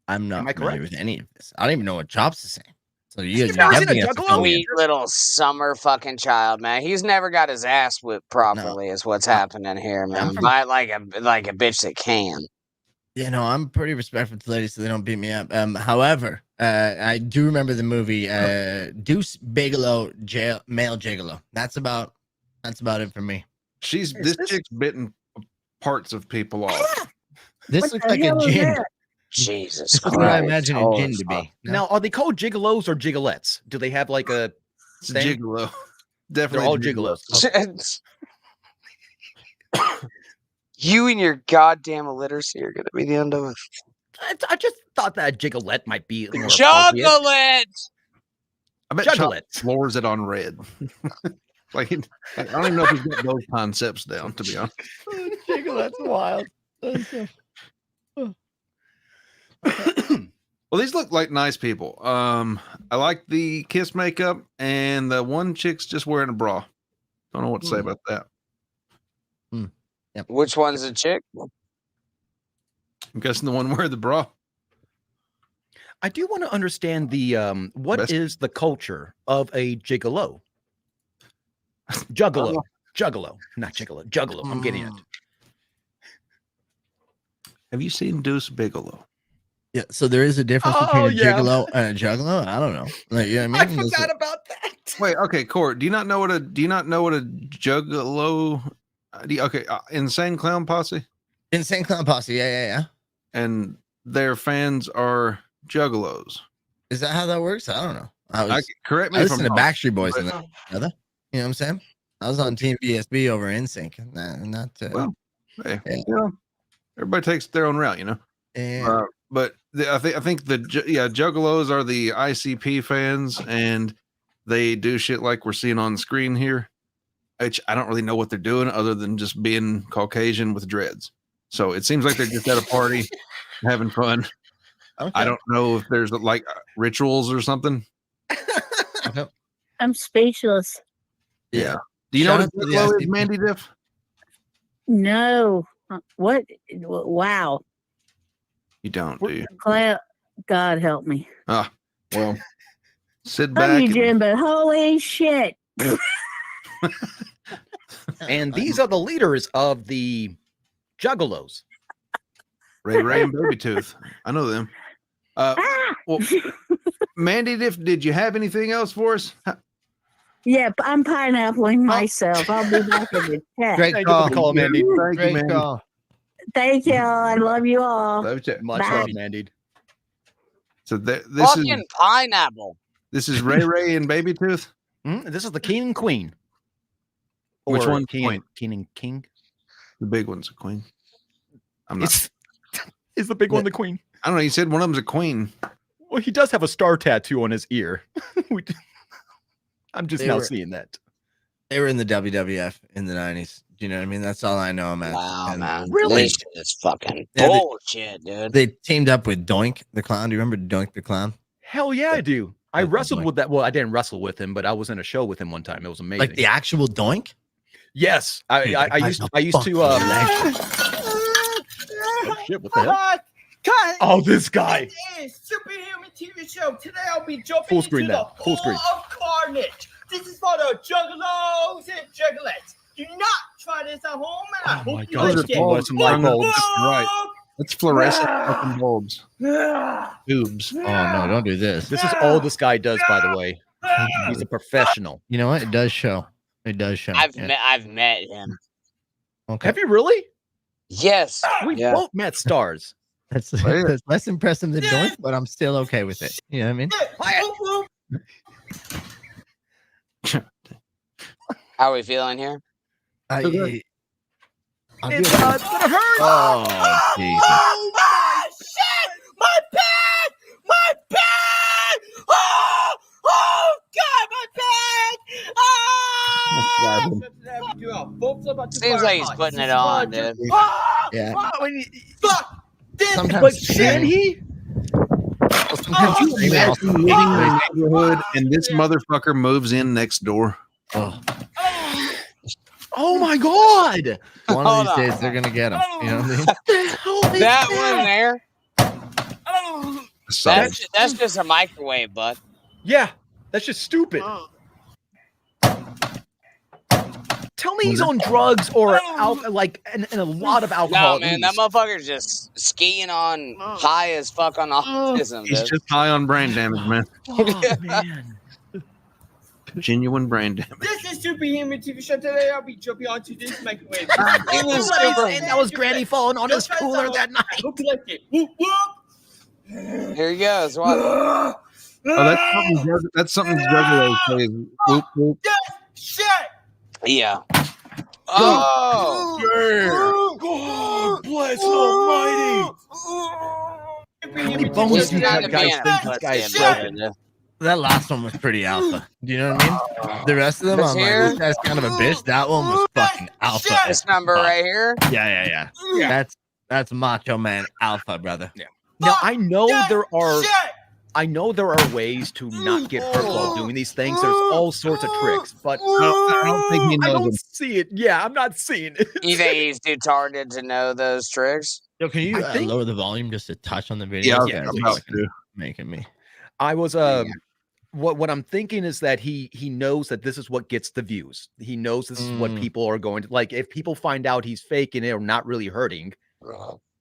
I'm not familiar with any of this. I don't even know what Chops is saying. So you
He's
guys
a sweet little summer fucking child, man. He's never got his ass whipped properly, is what's happening here, man. By like a bitch that can.
Yeah, no, I'm pretty respectful to ladies so they don't beat me up. However, I do remember the movie Deuce Bigelow, Male Gigolo. That's about it for me.
This chick's bitten parts of people off.
This looks like a gin.
Jesus
That's what I imagine a gin to be.
Now, are they called gigolos or gigolettes? Do they have like a
gigolo? Definitely,
they're all gigolos.
You and your goddamn illiteracy are going to be the end of it.
I just thought that gigolette might be more
Chocolate.
I bet Chocolate floors it on red. I don't even know if he's got those concepts down, to be honest.
Gigolette's wild.
Well, these look like nice people. I like the kiss makeup, and the one chick's just wearing a bra. Don't know what to say about that.
Yep. Which one's a chick?
I'm guessing the one wearing the bra.
I do want to understand the what is the culture of a gigolo? Juggalo, not gigolo, juggalo. I'm getting it.
Have you seen Deuce Bigelow?
Yeah, so there is a difference between a gigolo and a juggalo. I don't know. Like, you know what I mean?
I forgot about that.
Wait, okay, Court. Do you not know what a juggalo? Insane Clown Posse.
Insane Clown Posse. Yeah.
And their fans are juggalos.
Is that how that works? I don't know.
Correct me.
I listened to Backstreet Boys in that. You know what I'm saying? I was on Team BSB over NSYNC.
Everybody takes their own route, you know.
Yeah.
But I think the juggalos are the ICP fans, and they do shit like we're seeing on the screen here. Which I don't really know what they're doing other than just being Caucasian with dreads. So it seems like they're just at a party having fun. Okay. I don't know if there's like rituals or something.
I'm speechless.
Yeah. Do you know what a juggalo is, Mandy Diff?
No. What? Wow.
You don't, do you?
God help me.
Well, sit back.
Jim, but holy shit.
And these are the leaders of the juggalos.
Ray and Baby Tooth. I know them. Well, Mandy, did you have anything else for us?
Yep, I'm pineappling myself. I'll be back in the chat.
Great call, Mandy.
Great call.
Thank you. I love you all.
Love you.
Much love, Mandy.
So this is pineapple.
This is Ray and Baby Tooth.
This is the king and queen.
Which one?
King and king.
The big one's a queen. I'm not.
Is the big one the queen?
I don't know. You said one of them's a queen.
Well, he does have a star tattoo on his ear. I'm just seeing that.
They were in the WWF in the 90s. Do you know what I mean? That's all I know, man.
Wow, man.
Really?
This is fucking bullshit, dude.
They teamed up with Doink the Clown. Do you remember Doink the Clown?
Hell yeah, I do. I wrestled with that. Well, I didn't wrestle with him, but I was in a show with him one time. It was amazing.
Like the actual Doink?
Yes. I used to oh, shit, what the hell?
Cut.
Oh, this guy.
Superhuman TV show. Today I'll be jumping
Full screen
into
now.
the
Full screen.
pool of carnage. This is for the juggalos and juggalettes. Do not try this at home, and I hope you like it.
Fluorescent light bulbs. Right. That's fluorescent fucking bulbs. Boobs.
Oh no! Don't do this.
This is all this guy does, by the way. He's a professional.
You know what? It does show. It does show.
I've met him.
Okay.
Have you really?
Yes.
We
Yeah.
both met stars.
That's less impressive than Doink, but I'm still okay with it. You know what I mean?
How are we feeling here?
I'll be
It's
okay.
gonna hurt.
Oh, Jesus.
Oh my shit! My back! My back! Oh God, my back!
Seems like he's putting it on, dude.
Yeah.
Fuck! This
Sometimes
But can he?
sometimes
Could you
screaming also-
imagine living in a neighborhood and this motherfucker moves in next door?
Oh,
Oh my God!
one
Hold
of these
on.
days they're gonna get him. You know what I mean?
That one there,
So,
that's just a microwave, bud.
Yeah, that's just stupid. Tell me he's on drugs or and a lot of alcohol.
No,
at
man, that
least.
motherfucker's just skiing on high as fuck on autism,
he's
dude.
just high on brain damage, man.
Oh, man.
Genuine brain damage.
This is Superhuman TV show. Today I'll be jumping onto this microwave.
It was super-
And that was Granny falling on his cooler that night.
Hope you like it. Whoop, whoop.
Here he goes. What?
Oh, that's something Juggalo says. Whoop, whoop.
Shit!
Yeah. Oh,
God bless Almighty.
He's
Bones do
not
that
a
guy
man.
think this guy is
Shit.
broken.
That last one was pretty alpha. Do you know what I mean? The rest of them,
This
I'm like,
here?
this guy's kind of a bitch. That one was fucking alpha.
This number right here.
Yeah. That's Macho Man alpha, brother.
Yeah. Now I know
Yeah,
there are
shit.
ways to not get hurt while doing these things. There's all sorts of tricks, but
I don't think he
I
knows
don't
them.
see it. Yeah, I'm not seeing it.
You think he's too retarded to know those tricks?
Yo, can you
I think-
lower the volume just a touch on the video?
Yeah, I was
Yeah,
about to.
Making me.
I was what I'm thinking is that he knows that this is what gets the views. He knows this is what people are going to like. If people find out he's faking it or not really hurting,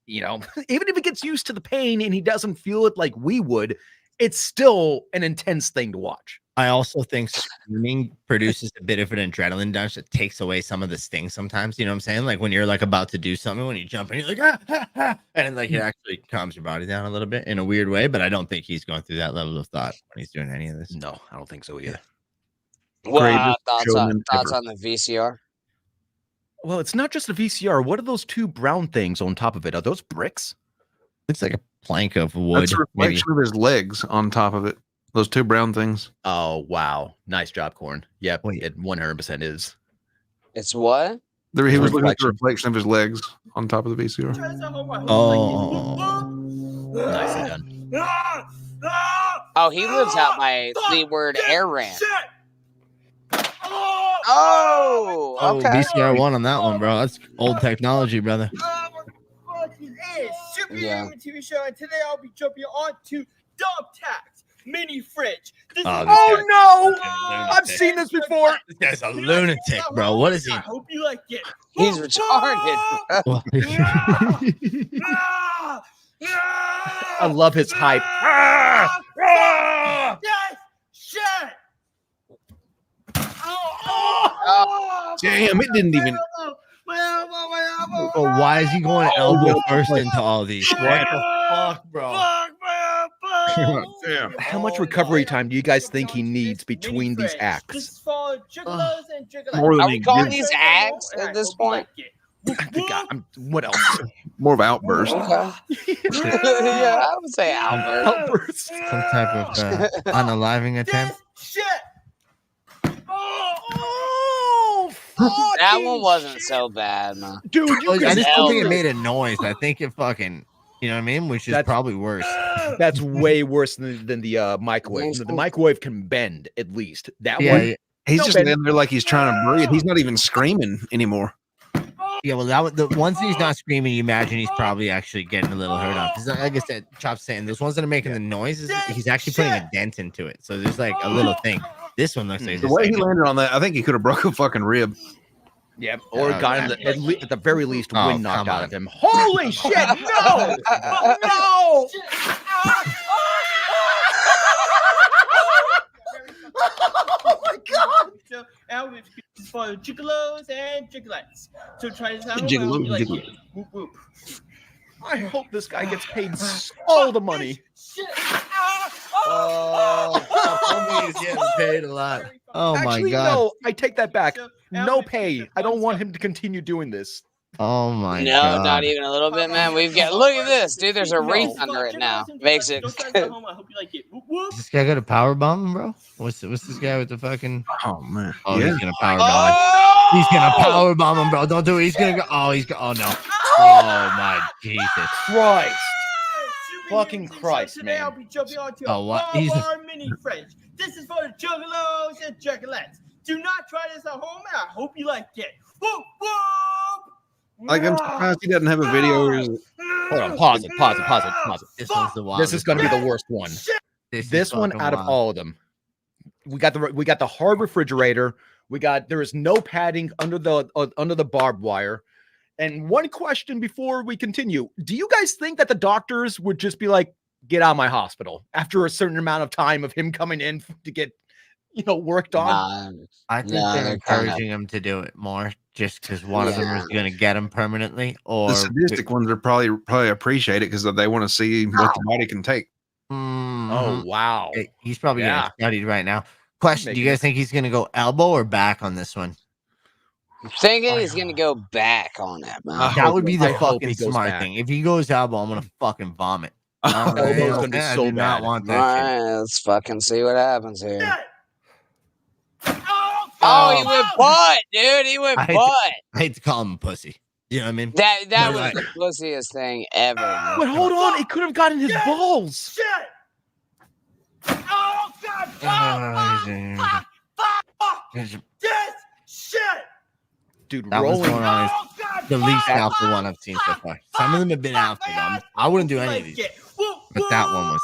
you know, even if he gets used to the pain and he doesn't feel it like we would, it's still an intense thing to watch.
I also think screaming produces a bit of an adrenaline rush that takes away some of the sting sometimes. You know what I'm saying? Like when you're like about to do something, when you jump and you're like, and like it actually calms your body down a little bit in a weird way. But I don't think he's going through that level of thought when he's doing any of this.
No, I don't think so either.
Well, thoughts
showman ever.
on the VCR?
Well, it's not just a VCR. What are those two brown things on top of it? Are those bricks?
Looks like a plank of wood.
That's a
maybe.
reflection of his legs on top of it. Those two brown things.
Oh, wow. Nice job, Corn. Yep,
Wait.
it 100% is.
It's what?
There, he
It's a
was looking at the
reflection.
reflection of his legs on top of the VCR.
Oh,
Nicely done.
Oh, he lives out my leeward air ramp. Oh,
oh,
okay.
VCR one on that one, bro. That's old technology, brother.
Superhuman TV show, and today I'll be jumping on to Dog Tax Mini Fridge. This
Oh,
is-
this guy-
no!
Lunatic.
I've seen this before.
This guy's a lunatic, bro. What is he?
I hope you like it.
He's retarded.
Well,
I love his hype.
Yes! Shit!
Damn, it didn't even.
oh, why is he going elbow first into all these? What the fuck, bro?
Damn.
How much recovery time do you guys think he needs between these acts?
This is for Juggalos and Juggalettes.
More than
Are
he
we calling
gives.
these acts at this point?
What else?
More of outburst.
Okay. Yeah, I would say Albert.
Outbursts.
Some type of unaliving attempt.
Shit!
Oh,
That one wasn't so bad, man.
dude, you
Well, I
can
just don't think it
Elder.
made a noise. I think it fucking, you know what I mean? Which is
That's-
probably worse.
That's way worse than the microwave. The microwave can bend at least. That
Yeah,
one.
yeah.
He's
No,
just
Ben.
in there like he's trying to breathe. He's not even screaming anymore.
Yeah, well, the ones he's not screaming, you imagine he's probably actually getting a little hurt on. Because, like I said, Chop's saying those ones that are making the noises, he's actually putting a dent into it. So there's like a little thing. This one looks like
The
just
way
like,
he landed on that, I think he could have broke a fucking rib.
Yeah, or got him at the very least
Oh,
wind knocked
come
out
on.
of him. Holy shit! No! No!
for gigolos and gigolettes. So try this out.
Gigolo,
I hope you like
gigolo.
it. Whoop, whoop.
I hope this guy gets paid all the money.
Shit.
Oh, he's getting paid a lot. Oh
Actually,
my god.
no, I take that back. No pay. I don't want him to continue doing this.
Oh my
No,
god.
not even a little bit, man. We've got look at this, dude. There's a wreath under it now. Makes it.
Don't try this at home. I hope you like it. Whoop, whoop.
Is this guy gonna power bomb him, bro? What's this guy with the fucking?
Oh man.
Oh,
yeah.
he's gonna power bomb him. He's gonna power bomb him, bro. Don't do it. He's gonna go. Oh, he's go. Oh no. Oh my Jesus.
Christ.
Super
Fucking
amazing. So
Christ,
today
man.
I'll be jumping onto
Oh, what?
a
He's-
bar mini fridge. This is for the juggalos and juggalettes. Do not try this at home, and I hope you like it. Whoop, whoop.
Like I'm surprised he doesn't have a video. Where he's-
Hold on, pause it.
This one's the wild.
This is gonna be the worst one. This one out of all of them. We got the hard refrigerator. There is no padding under the barbed wire. And one question before we continue: do you guys think that the doctors would just be like, "Get out of my hospital" after a certain amount of time of him coming in to get, worked on?
I think
No,
they're
they're kinda-
encouraging him to do it more, just because one of them is going to get him permanently, or
the sadistic ones are probably appreciate it because they want to see what the body can take.
Mhm.
Oh wow!
Hey, he's probably
Yeah.
getting studied right now. Question: do you
Making
guys think he's going to go elbow or back on this one?
I'm thinking he's gonna go back on that, man.
That would be
I
the
hope
fucking
he goes
smart
back.
thing. If he goes elbow, I'm gonna fucking vomit.
Elbow's gonna be
I
so
do not
bad.
want
All
that shit.
right, let's fucking see what happens here.
Oh,
Oh, he went butt, dude. He went
I hate
butt.
I hate to call him a pussy. You know what I mean?
That
No,
was
I-
the pussiest thing ever. man.
But hold on, it could have gotten his balls.
shit. Oh, God. This shit.
Dude,
That was
rolling.
going on is
Oh, God.
the least alpha one I've seen so far. Some of them have been alpha. I wouldn't do any of these, but that one was.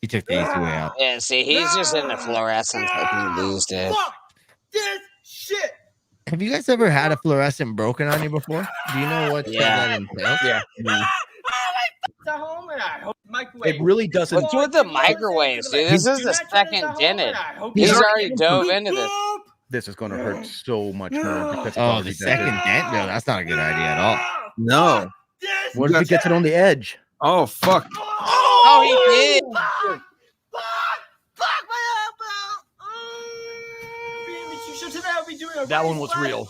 He took the easy way out.
Yeah, see, he's just into fluorescence fucking these days.
Fuck this shit.
Have you guys ever had a fluorescent broken on you before? Do you know what
Yeah.
that entails?
Yeah,
At home, and I hope microwave.
it really doesn't.
What's with the microwaves, dude? This is the second dented. He's already dove into this.
This is going to hurt so much more because it's
Oh,
already
the second
dented.
dent? No, that's not a good idea at all.
No.
What if he gets it on the edge?
Oh fuck.
Oh, he did.
That one was real.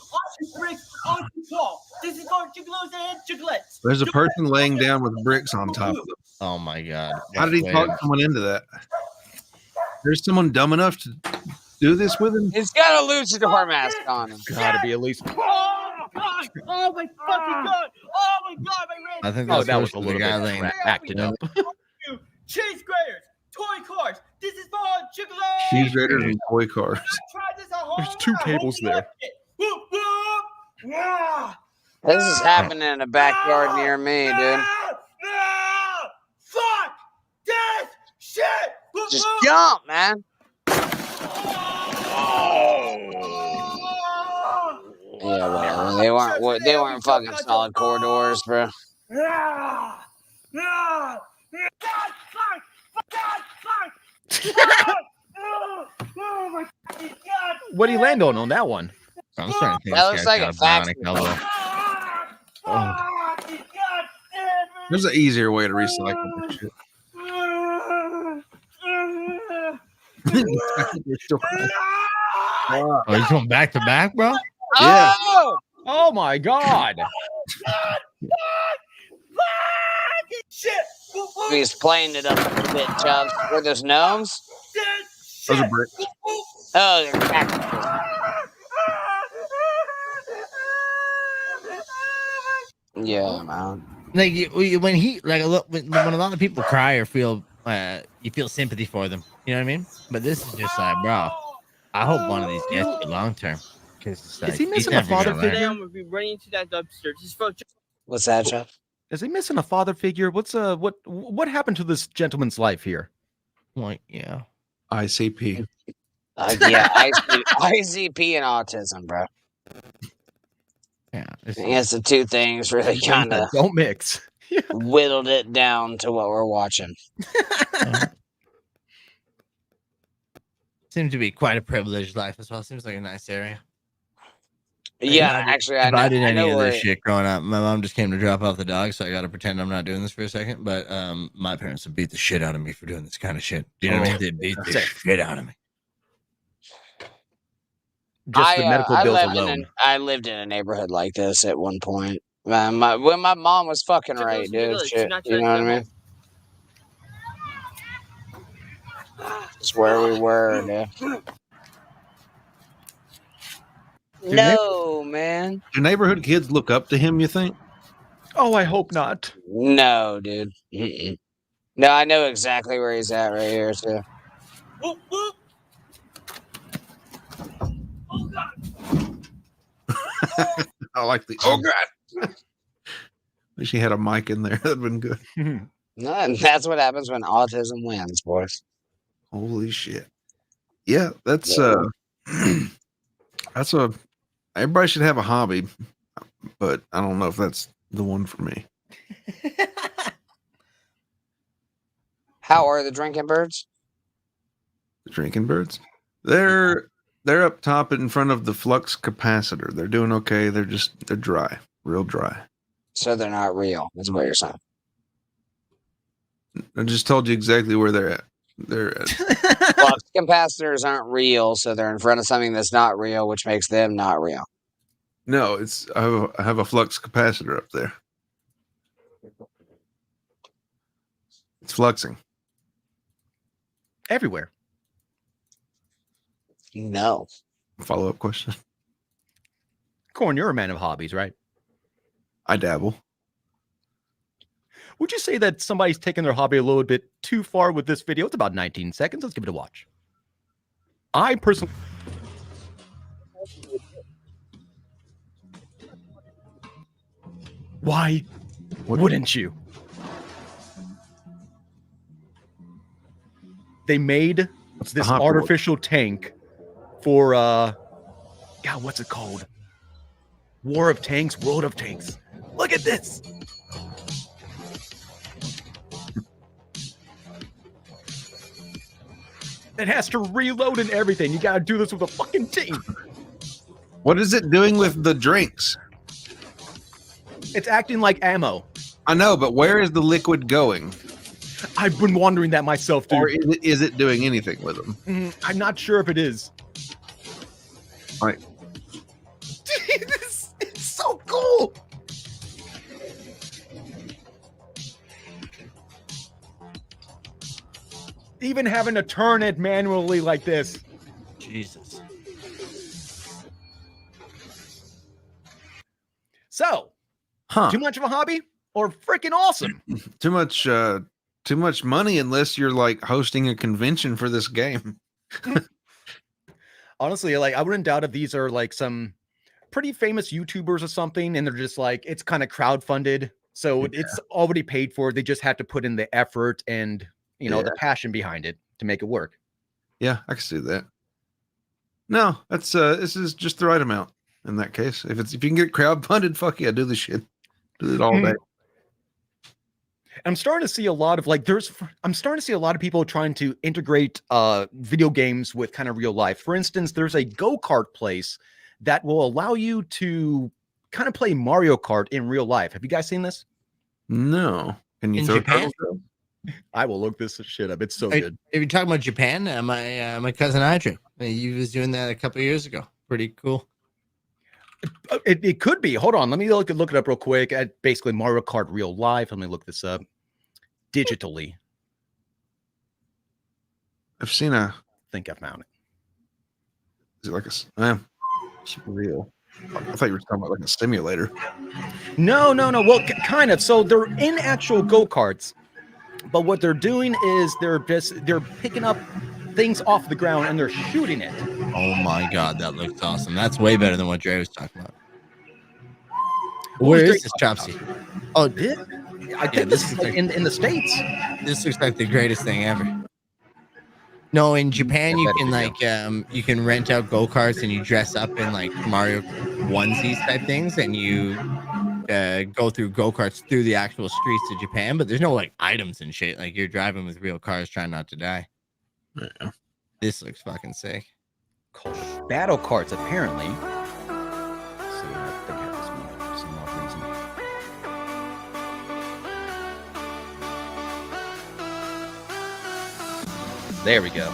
This is for gigolos and gigolettes.
There's a person laying down with bricks on top of them.
Oh my god.
How did he
Wait.
talk someone into that? There's someone dumb enough to do this with him?
He's got a luchador mask on him.
Gotta be at least.
Oh, God. Oh, my fucking God. Oh, my God. My red.
I think
Oh,
that's
that was a
the
little
guy
bit
laying.
acted up.
Cheese graters, toy cars. This is for gigolos.
Cheese graters and toy cars.
Try this at home.
There's two
I hope
tables
you
there.
like it. Whoop, whoop. Yeah.
This is happening in a backyard near me, dude.
No! Fuck this shit. Whoop,
Just
whoop.
jump, man. Yeah, whatever. They weren't fucking solid corridors, bro.
Yeah. Yeah. God, fuck. God. Oh, my fucking God.
What did he land on that one?
I'm starting to think
That
this
looks
guy's
like
got
a
bionic elbow.
Fucking God damn it.
There's an easier way to recycle this shit. They're still-
Oh, he's going back to back, bro?
Yeah.
Oh!
Oh my God!
Shit.
He's playing it up a bit, Chubbs. Were those gnomes?
Those are bricks.
Oh, they're cactuses. Yeah, man.
Like when he like when a lot of people cry or feel you feel sympathy for them. You know what I mean? But this is just like, bro, I hope one of these gets you long term.
Is he missing a father
Today
figure?
I'm gonna be running into that dumpster. Just for
What's that, Chubb?
Is he missing a father figure? What happened to this gentleman's life here?
Like, yeah.
ICP.
Yeah, ICP and autism, bro.
Yeah.
I guess the two things really kind of
Don't mix.
whittled it down to what we're watching.
Seems to be quite a privileged life as well. Seems like a nice area.
Yeah, actually, I
If I
know.
did
I
any
know
of
where.
this shit growing up, my mom just came to drop off the dog, so I got to pretend I'm not doing this for a second. But my parents would beat the shit out of me for doing this kind of shit. Do you know what I mean? They'd beat the shit out of me.
Just the medical bills alone.
I lived in a neighborhood like this at one point. When my mom was fucking
So
right,
those
dude.
niggas,
Shit,
not
you
trying
know
to
what I mean? That's where we were, dude. No, man.
Do neighborhood kids look up to him, you think?
Oh, I hope not.
No, dude. Mm-mm. No, I know exactly where he's at right here, too.
Whoop, whoop. Oh, God.
I like the oh god. Wish he had a mic in there. That'd been good.
No, and that's what happens when autism wins, boys.
Holy shit. Yeah, that's that's a everybody should have a hobby, but I don't know if that's the one for me.
How are the drinking birds?
The drinking birds. They're up top in front of the flux capacitor. They're doing okay. They're dry, real dry.
So they're not real, is what you're saying.
I just told you exactly where they're at. They're at.
Flux capacitors aren't real, so they're in front of something that's not real, which makes them not real.
No, it's I have a flux capacitor up there. It's fluxing.
Everywhere.
No.
Follow-up question.
Corn, you're a man of hobbies, right?
I dabble.
Would you say that somebody's taking their hobby a little bit too far with this video? It's about 19 seconds. Let's give it a watch. I personally... Why wouldn't you? They made this artificial tank for, God, what's it called? War of Tanks, World of Tanks. Look at this. It has to reload and everything. You got to do this with a fucking team.
What is it doing with the drinks?
It's acting like ammo.
I know, but where is the liquid going?
I've been wondering that myself, dude.
Or is it doing anything with them?
I'm not sure if it is.
Right.
This is so cool. Even having to turn it manually like this.
Jesus.
So, too much of a hobby or freaking awesome?
Too much money unless you're like hosting a convention for this game.
Honestly, like I wouldn't doubt if these are like some pretty famous YouTubers or something, and they're just like, it's kind of crowdfunded. So it's already paid for. They just have to put in the effort and, you know, the passion behind it to make it work.
Yeah, I can see that. No, that's this is just the right amount in that case. If you can get crowdfunded, fuck yeah, do the shit. Do it all day.
I'm starting to see a lot of I'm starting to see a lot of people trying to integrate video games with kind of real life. For instance, there's a go-kart place that will allow you to kind of play Mario Kart in real life. Have you guys seen this?
No. Can you
In
throw
Japan?
I will look this shit up. It's so good.
If you're talking about Japan, my cousin Adrian, he was doing that a couple of years ago. Pretty cool.
It could be. Hold on. Let me look it up real quick at basically Mario Kart real life. Let me look this up digitally.
I've seen a.
I think I found it.
Is it like a super real? I thought you were talking about like a simulator.
No. Well, kind of. So they're in actual go-karts, but what they're doing is they're picking up things off the ground and they're shooting it.
Oh my god, that looks awesome. That's way better than what Dre was talking about. Where is this Chopsy? Oh,
I think this is like in the States.
This looks like the greatest thing ever. No, in Japan you can like you can rent out go-karts and you dress up in like Mario onesies type things and you go through go-karts through the actual streets of Japan, but there's no like items and shit. Like you're driving with real cars trying not to die.
Yeah.
This looks fucking sick.
Battle carts, apparently. see. I think I have this one for some odd reason. There we go.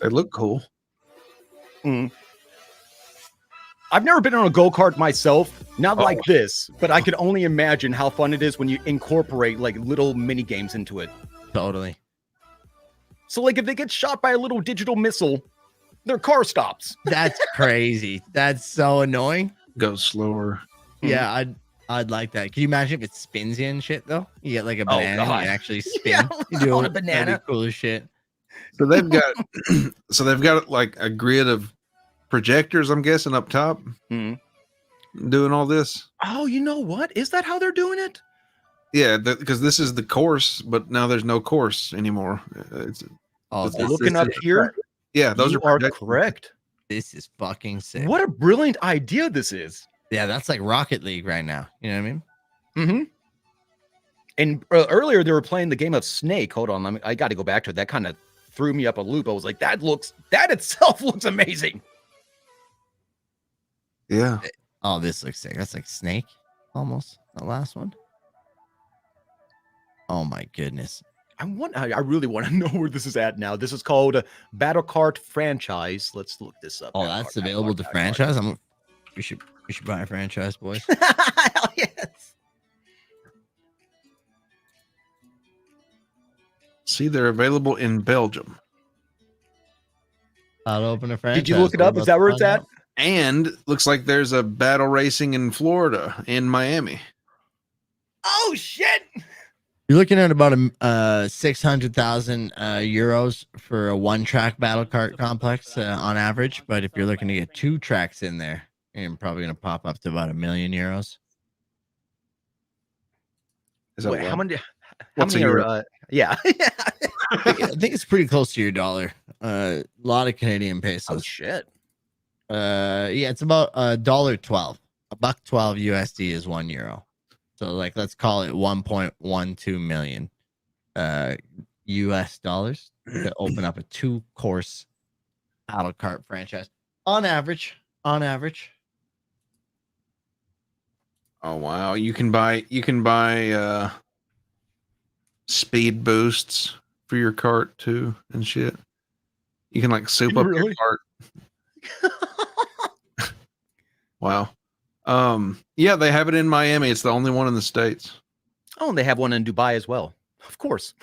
They look cool.
I've never been on a go-kart myself, not like this, but I could only imagine how fun it is when you incorporate like little mini games into it.
Totally.
So like if they get shot by a little digital missile, their car stops.
That's crazy. That's so annoying.
Go slower.
Yeah, I'd like that. Can you imagine if it spins you and shit though? You get like a banana and it actually spin. You do
a banana.
That'd be cool as shit.
So they've got like a grid of projectors, I'm guessing, up top, doing all this.
Oh, you know what? Is that how they're doing it?
Yeah, because this is the course, but now there's no course anymore. It's
Looking up here.
Yeah, those
you
are
correct.
This is fucking sick.
What a brilliant idea this is.
Yeah, that's like Rocket League right now. You know what I mean?
Mm-hmm. And earlier they were playing the game of Snake. Hold on, I got to go back to it. That kind of threw me up a loop. I was like, that itself looks amazing.
Yeah.
Oh, this looks sick. That's like Snake, almost the last one. Oh my goodness.
I really want to know where this is at now. This is called Battle Kart Franchise. Let's look this up.
Oh, that's available to franchise. We should buy a franchise, boys.
Hell yes.
See, they're available in Belgium.
I'll open a franchise.
Did you look it up? Is that where it's at?
And looks like there's a battle racing in Florida, in Miami.
Oh shit!
You're looking at about 600,000 euros for a one-track battle kart complex on average. But if you're looking to get 2 tracks in there, you're probably going to pop up to about €1 million.
Is that
Wait, how many? How
What's
many
a
are?
euro?
Yeah.
I think it's pretty close to your dollar. A lot of Canadian pesos.
Oh shit!
Yeah, it's about $1.12. $1.12 USD is €1. So like, let's call it 1.12 million US dollars to open up a 2-course battle kart franchise on average.
Oh wow! You can buy speed boosts for your cart too and shit. You can like soup up your cart. Wow. Yeah, they have it in Miami. It's the only one in the States.
Oh, and they have one in Dubai as well. Of course.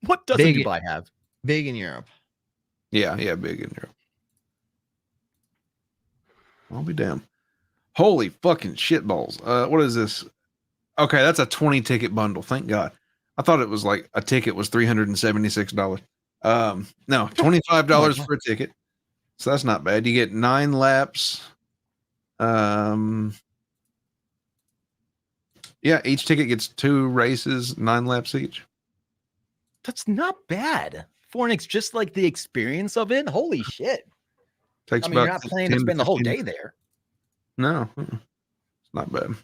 What doesn't Dubai have?
Big in Europe.
Yeah, big in Europe. I'll be damned. Holy fucking shitballs. What is this? Okay, that's a 20 ticket bundle. Thank God. I thought it was like a ticket was $376. No, $25 for a ticket. So that's not bad. You get 9 laps. Yeah, each ticket gets 2 races, 9 laps each.
That's not bad. Fornix, just like the experience of it. Holy shit.
Takes
you're not planning to spend the whole day there.
No, it's not bad.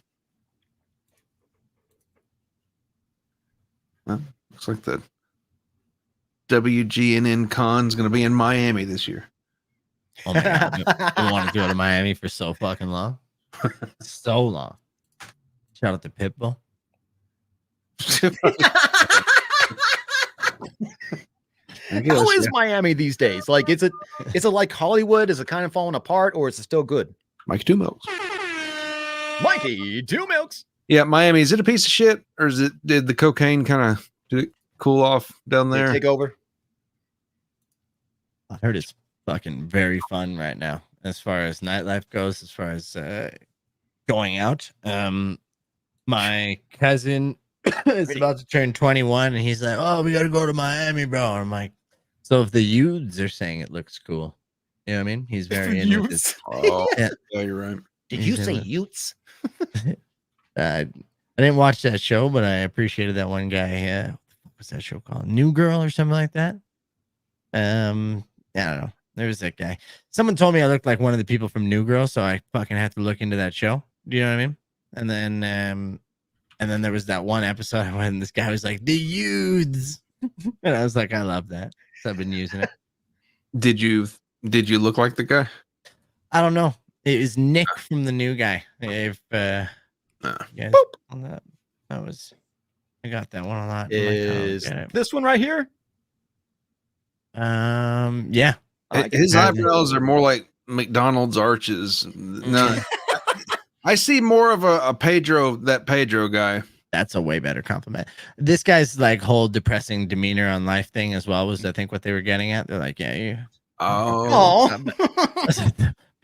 Well, looks like the WGNN con's going to be in Miami this year.
Oh my God. I want to go to Miami for so fucking long. So long. Shout out to Pitbull.
How is Miami these days? Like, is it like Hollywood? Is it kind of falling apart, or is it still good?
Mikey Two Milks.
Mikey Two Milks.
Yeah, Miami. Is it a piece of shit, or did the cocaine kind of cool off down there?
Take over.
I heard it's fucking very fun right now, as far as nightlife goes, as far as going out. My cousin is about to turn 21, and he's like, "Oh, we got to go to Miami, bro." And I'm like, "So if the youths are saying it looks cool, you know what I mean?" He's very into this.
Oh, yeah, you're right.
Did you say youths?
I didn't watch that show, but I appreciated that one guy. What's that show called? New Girl or something like that. I don't know. There was that guy. Someone told me I looked like one of the people from New Girl, so I fucking had to look into that show. Do you know what I mean? And then there was that one episode when this guy was like, "The youths." And I was like, I love that. So I've been using it.
Did you look like the guy?
I don't know. It was Nick from the new guy. If yes, that was I got that one a lot.
Is this one right here?
Yeah.
His eyebrows are more like McDonald's arches. No, I see more of a Pedro guy.
That's a way better compliment. This guy's like whole depressing demeanor on life thing as well was I think what they were getting at. They're like, yeah, you.
Oh,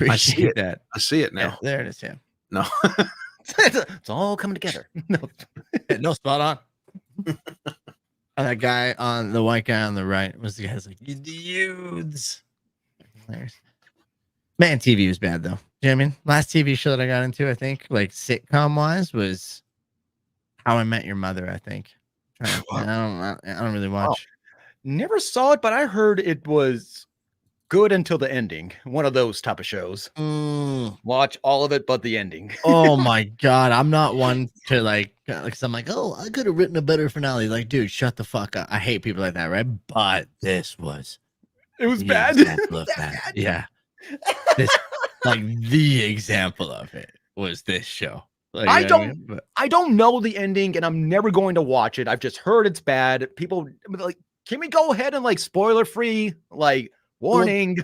Appreciate that.
I see it now.
Yeah, there it is. Yeah.
No,
it's all coming together.
No, spot on. And that guy on the white guy on the right was the guy's like, you dudes. Hilarious. Man, TV was bad though. You know what I mean? Last TV show that I got into, I think, like sitcom wise, was How I Met Your Mother. I think. I don't really watch.
Never saw it, but I heard it was good until the ending. One of those type of shows. Watch all of it, but the ending.
Oh my god, I'm not one to like, cause I'm like, oh, I could have written a better finale. Like, dude, shut the fuck up. I hate people like that, right? But this was,
it was bad.
Bad. Yeah, this like the example of it was this show. Like,
I don't know the ending, and I'm never going to watch it. I've just heard it's bad. People like, can we go ahead and like spoiler free, like warning?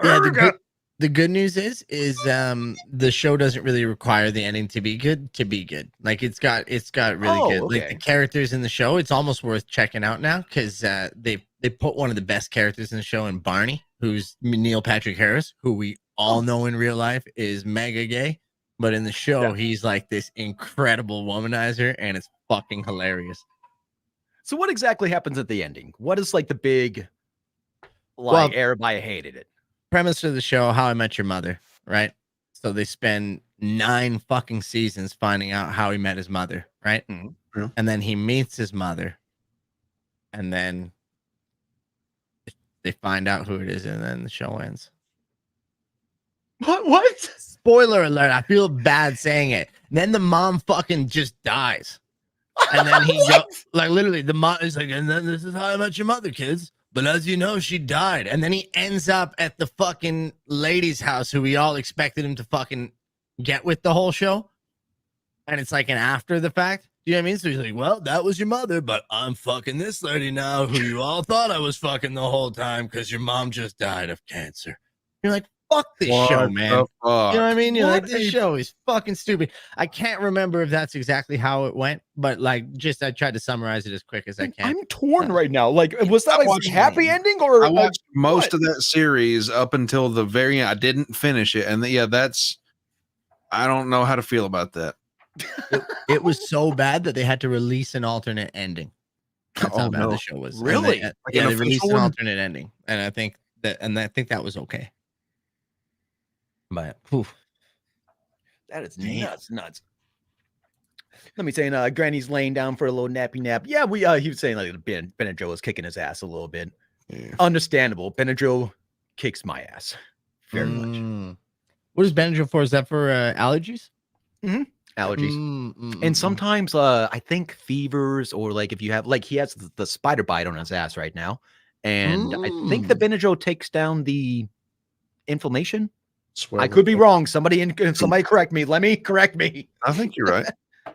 Yeah, the good news is the show doesn't really require the ending to be good. Like it's got really good.
Okay.
Like the characters in the show, it's almost worth checking out now because they put one of the best characters in the show in Barney, who's Neil Patrick Harris, who we all know in real life is mega gay. But in the show, he's like this incredible womanizer, and it's fucking hilarious.
So what exactly happens at the ending? What is like the big, like, everybody hated it?
Premise of the show, How I Met Your Mother, right? So they spend 9 fucking seasons finding out how he met his mother, right?
Mm-hmm. Yeah.
And then he meets his mother, and then they find out who it is, and then the show ends.
What?
Spoiler alert, I feel bad saying it. And then the mom fucking just dies. And then he like literally the mom is like, and then this is how I met your mother, kids. But as you know, she died. And then he ends up at the fucking lady's house who we all expected him to fucking get with the whole show. And it's like an after the fact. You know what I mean? So he's like, well, that was your mother, but I'm fucking this lady now who you all thought I was fucking the whole time because your mom just died of cancer. You're like, fuck this show, man. You know what I mean? You're like, this show is fucking stupid. I can't remember if that's exactly how it went, but like, I tried to summarize it as quick as I can.
I'm torn right now. Like, was that like a happy ending or?
I watched most of that series up until the very end. I didn't finish it, and I don't know how to feel about that.
It was so bad that they had to release an alternate ending. That's how bad the show was.
Really?
They released an alternate ending, and I think that was okay. But
that is nuts. Let me say, Granny's laying down for a little nappy nap. Yeah, he was saying like Benadryl was kicking his ass a little bit. Yeah. Understandable. Benadryl kicks my ass very much.
What is Benadryl for? Is that for allergies?
Mm-hmm. Allergies. And sometimes I think fevers, or like if you have, like, he has the spider bite on his ass right now, and I think the Benadryl takes down the inflammation. I could be wrong. Somebody correct me. Let me correct me.
I think you're right. I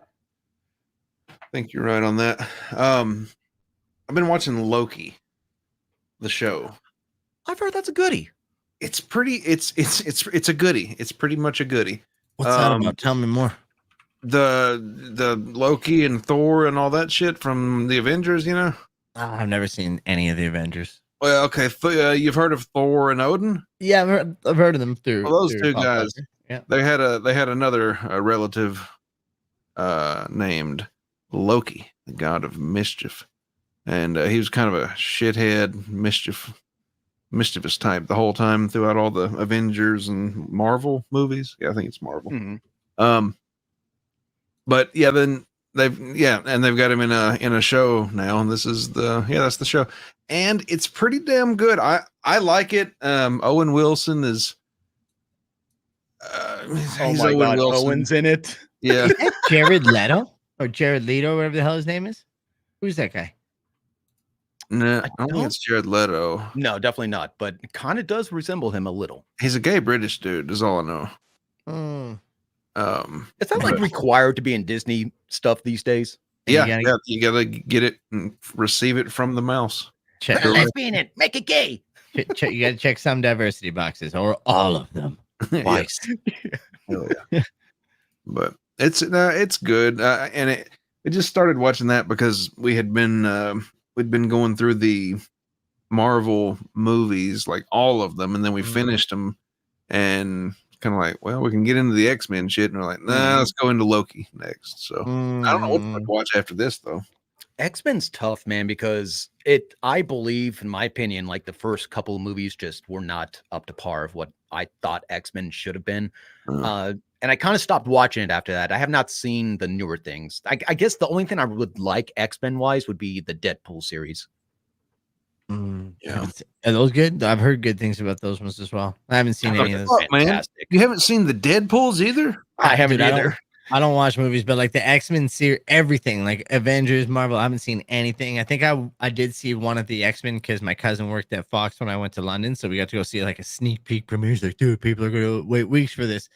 think you're right on that. I've been watching Loki, the show.
I've heard that's a goodie.
It's pretty. It's a goodie. It's pretty much a goodie.
What's that about? Tell me more.
The Loki and Thor and all that shit from the Avengers. You know,
I've never seen any of the Avengers.
Well, okay, you've heard of Thor and Odin?
Yeah, I've heard of them through.
Well, those two guys. Yeah, they had another relative named Loki, the god of mischief, and he was kind of a shithead, mischievous type the whole time throughout all the Avengers and Marvel movies. Yeah, I think it's Marvel.
Mm-hmm.
But yeah, then they've got him in a show now, and this is that's the show. And it's pretty damn good. I like it. Owen Wilson is.
He's Owen Wilson. Owen's in it.
Yeah.
Jared Leto, whatever the hell his name is. Who's that guy?
No, I don't think it's Jared Leto.
No, definitely not. But it kind of does resemble him a little.
He's a gay British dude. Is all I know.
It's not like required to be in Disney stuff these days.
Yeah, you gotta get it and receive it from the mouse.
Check.
Put a lesbian in, make it gay.
You got to check some diversity boxes or all of them twice.
Yeah. But it's good, and it just started watching that because we'd been going through the Marvel movies, like all of them, and then we finished them, and kind of like, well, we can get into the X-Men shit, and we're like, nah, let's go into Loki next. So I don't know what to watch after this though.
X-Men's tough, man, because I believe, in my opinion, like the first couple of movies just were not up to par of what I thought X-Men should have been. And I kind of stopped watching it after that. I have not seen the newer things. I guess the only thing I would like X-Men wise would be the Deadpool series.
Yeah. Are those good? I've heard good things about those ones as well. I haven't seen any of those.
Man, you haven't seen the Deadpools either?
I haven't either.
I don't watch movies, but like the X-Men series, everything like Avengers, Marvel, I haven't seen anything. I think I did see one of the X-Men because my cousin worked at Fox when I went to London. So we got to go see like a sneak peek premiere. He's like, dude, people are going to wait weeks for this.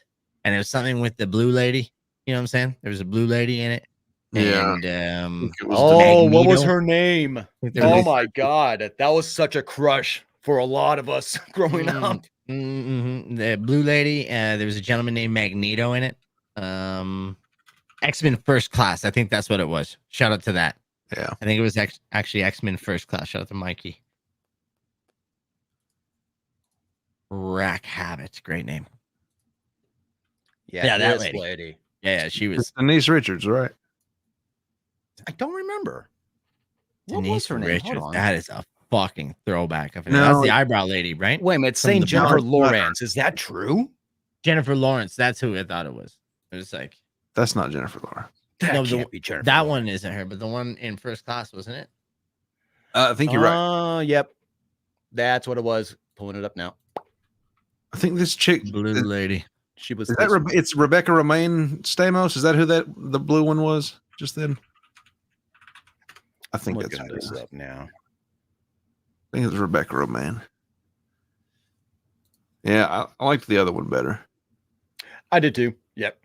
And it was something with the blue lady. You know what I'm saying? There was a blue lady in it.
Yeah.
And
what was her name? Oh my God. That was such a crush for a lot of us growing up.
The blue lady. There was a gentleman named Magneto in it. X-Men First Class. I think that's what it was. Shout out to that.
Yeah.
I think it was actually X-Men First Class. Shout out to Mikey. Rack Habit. Great name. Yeah, that lady. Yeah, she was.
It's Denise Richards, right?
I don't remember.
Denise Richards. That is a fucking throwback.
No,
that's the eyebrow lady, right?
Wait a minute. Saying Jennifer Lawrence. Is that true?
Jennifer Lawrence. That's who I thought it was. It was like.
That's not Jennifer Lawrence.
That can't be Jennifer.
That one isn't her, but the one in First Class, wasn't it?
I think you're right.
Yep. That's what it was. Pulling it up now.
I think this chick,
blue lady.
She was.
It's Rebecca Romaine Stamos. Is that who the blue one was just then? I think that's
this up now.
I think it was Rebecca Romaine. Yeah, I liked the other one better.
I did too. Yep.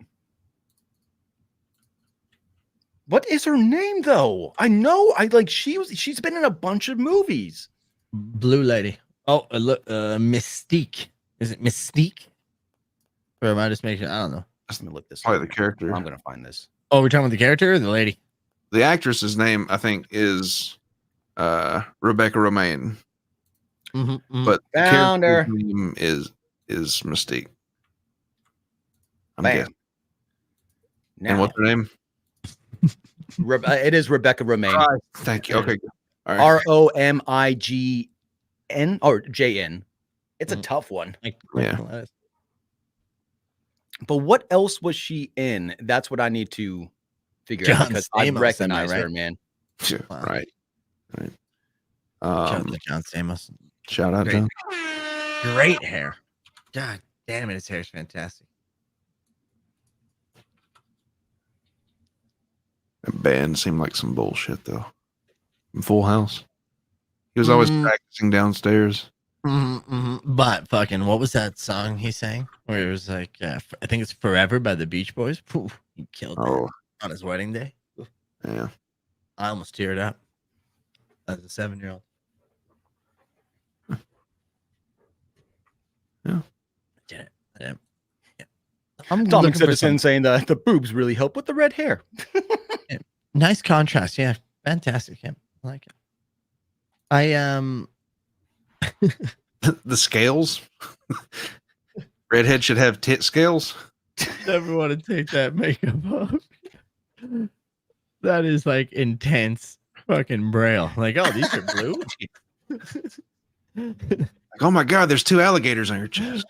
What is her name though? I know. She's been in a bunch of movies.
Blue lady. Oh, Mystique. Is it Mystique? Or am I just making? I don't know.
Let me look this.
Probably the character.
I'm gonna find this.
Oh, we're talking about the character or the lady?
The actress's name, I think, is Rebecca Romaine. But
found her.
Name is Mystique. I'm
Bam.
guessing. And what's her name?
It is Rebecca Romaine.
Thank you. Okay. All
right. ROMIGN or JN. It's a tough one.
Yeah.
But what else was she in? That's what I need to figure out because I recognize her, man.
Sure.
Wow.
Right.
Shout out to John Stamos.
Shout out to him.
Great hair. God damn it, his hair is fantastic.
That band seemed like some bullshit though. In Full House. He was always practicing downstairs.
But fucking, what was that song he sang? Where it was like, I think it's "Forever" by the Beach Boys. Poof, he killed that on his wedding day.
Yeah,
I almost teared up as a 7-year-old.
Yeah,
I did it. Yeah.
I'm Dominic Citizen saying that the boobs really help with the red hair.
Yeah. Nice contrast. Yeah, fantastic. Yeah, I like it.
The scales. Redhead should have tit scales.
Never want to take that makeup off. That is like intense fucking braille. Like, oh, these are blue.
Like, oh my God, there's 2 alligators on your chest.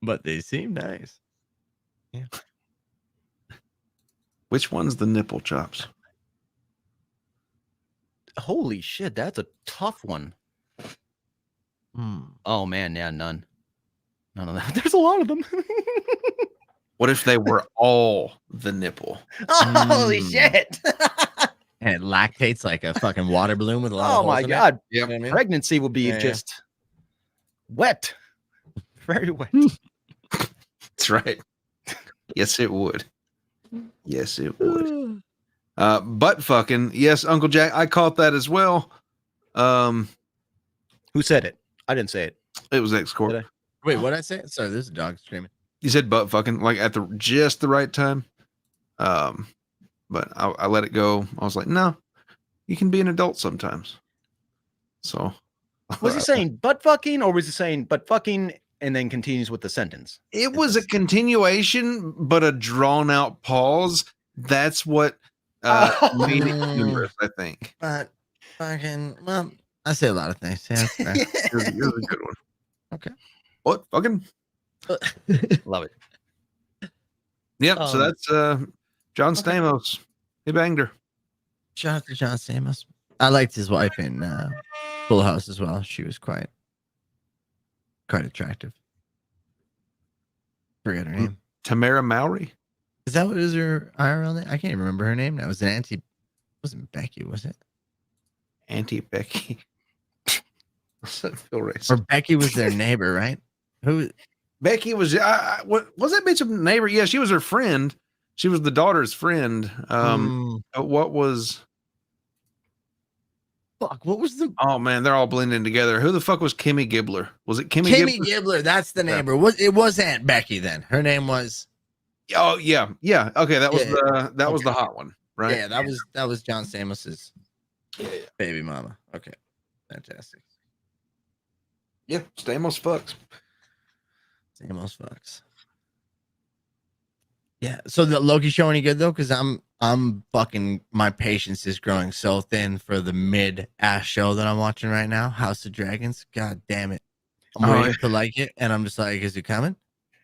But they seem nice. Yeah.
Which one's the nipple chops?
Holy shit, that's a tough one. Oh man, yeah, none of that. There's a lot of them.
What if they were all the nipple?
Holy shit.
And it lactates like a fucking water balloon with a lot of
Oh
holes
my
in
God.
it. You know what I mean?
Pregnancy will be
Yeah, yeah.
just wet. Very wet.
That's right. Yes, it would. Yes, it would. Butt fucking. Yes, Uncle Jack. I caught that as well.
Who said it? I didn't say it.
It was X-Corp.
Did I?
Wait, what did I say? Sorry, there's a dog screaming.
You said butt fucking like at the just the right time. But I let it go. I was like, no, you can be an adult sometimes. So
Was he saying butt fucking, or was he saying butt fucking and then continues with the sentence?
it was a continuation, but a drawn out pause. That's what made it humorous, I think.
But fucking, well, I say a lot of things. Yeah, that's fair.
It was a good one.
Okay.
What fucking?
Love it.
Yep. So that's John Stamos. He banged her.
Shout out to John Stamos. I liked his wife in Full House as well. She was quite attractive. Forget her name.
Tamara Mowry.
Is that what is her IRL name? I can't even remember her name. That was an Auntie. It wasn't Becky, was it?
Auntie Becky. Phil Race.
Or Becky was their neighbor, right? Who?
Becky was what was that bitch a neighbor? Yeah, she was her friend. She was the daughter's friend. What was
Fuck, what was the
oh man, they're all blending together. Who the fuck was Kimmy Gibbler? Was it Kimmy
Gibbler? That's the neighbor. It was Aunt Becky then. Her name was
Oh yeah. Okay, that was was the hot one, right?
Yeah, that was John Samos's baby mama. Okay. Fantastic.
Yeah, Stamos fucks.
Stamos fucks. Yeah. So the Loki show any good though? Because I'm fucking my patience is growing so thin for the mid ass show that I'm watching right now, House of Dragons. God damn it. I'm waiting to like it, and I'm just like, is it coming?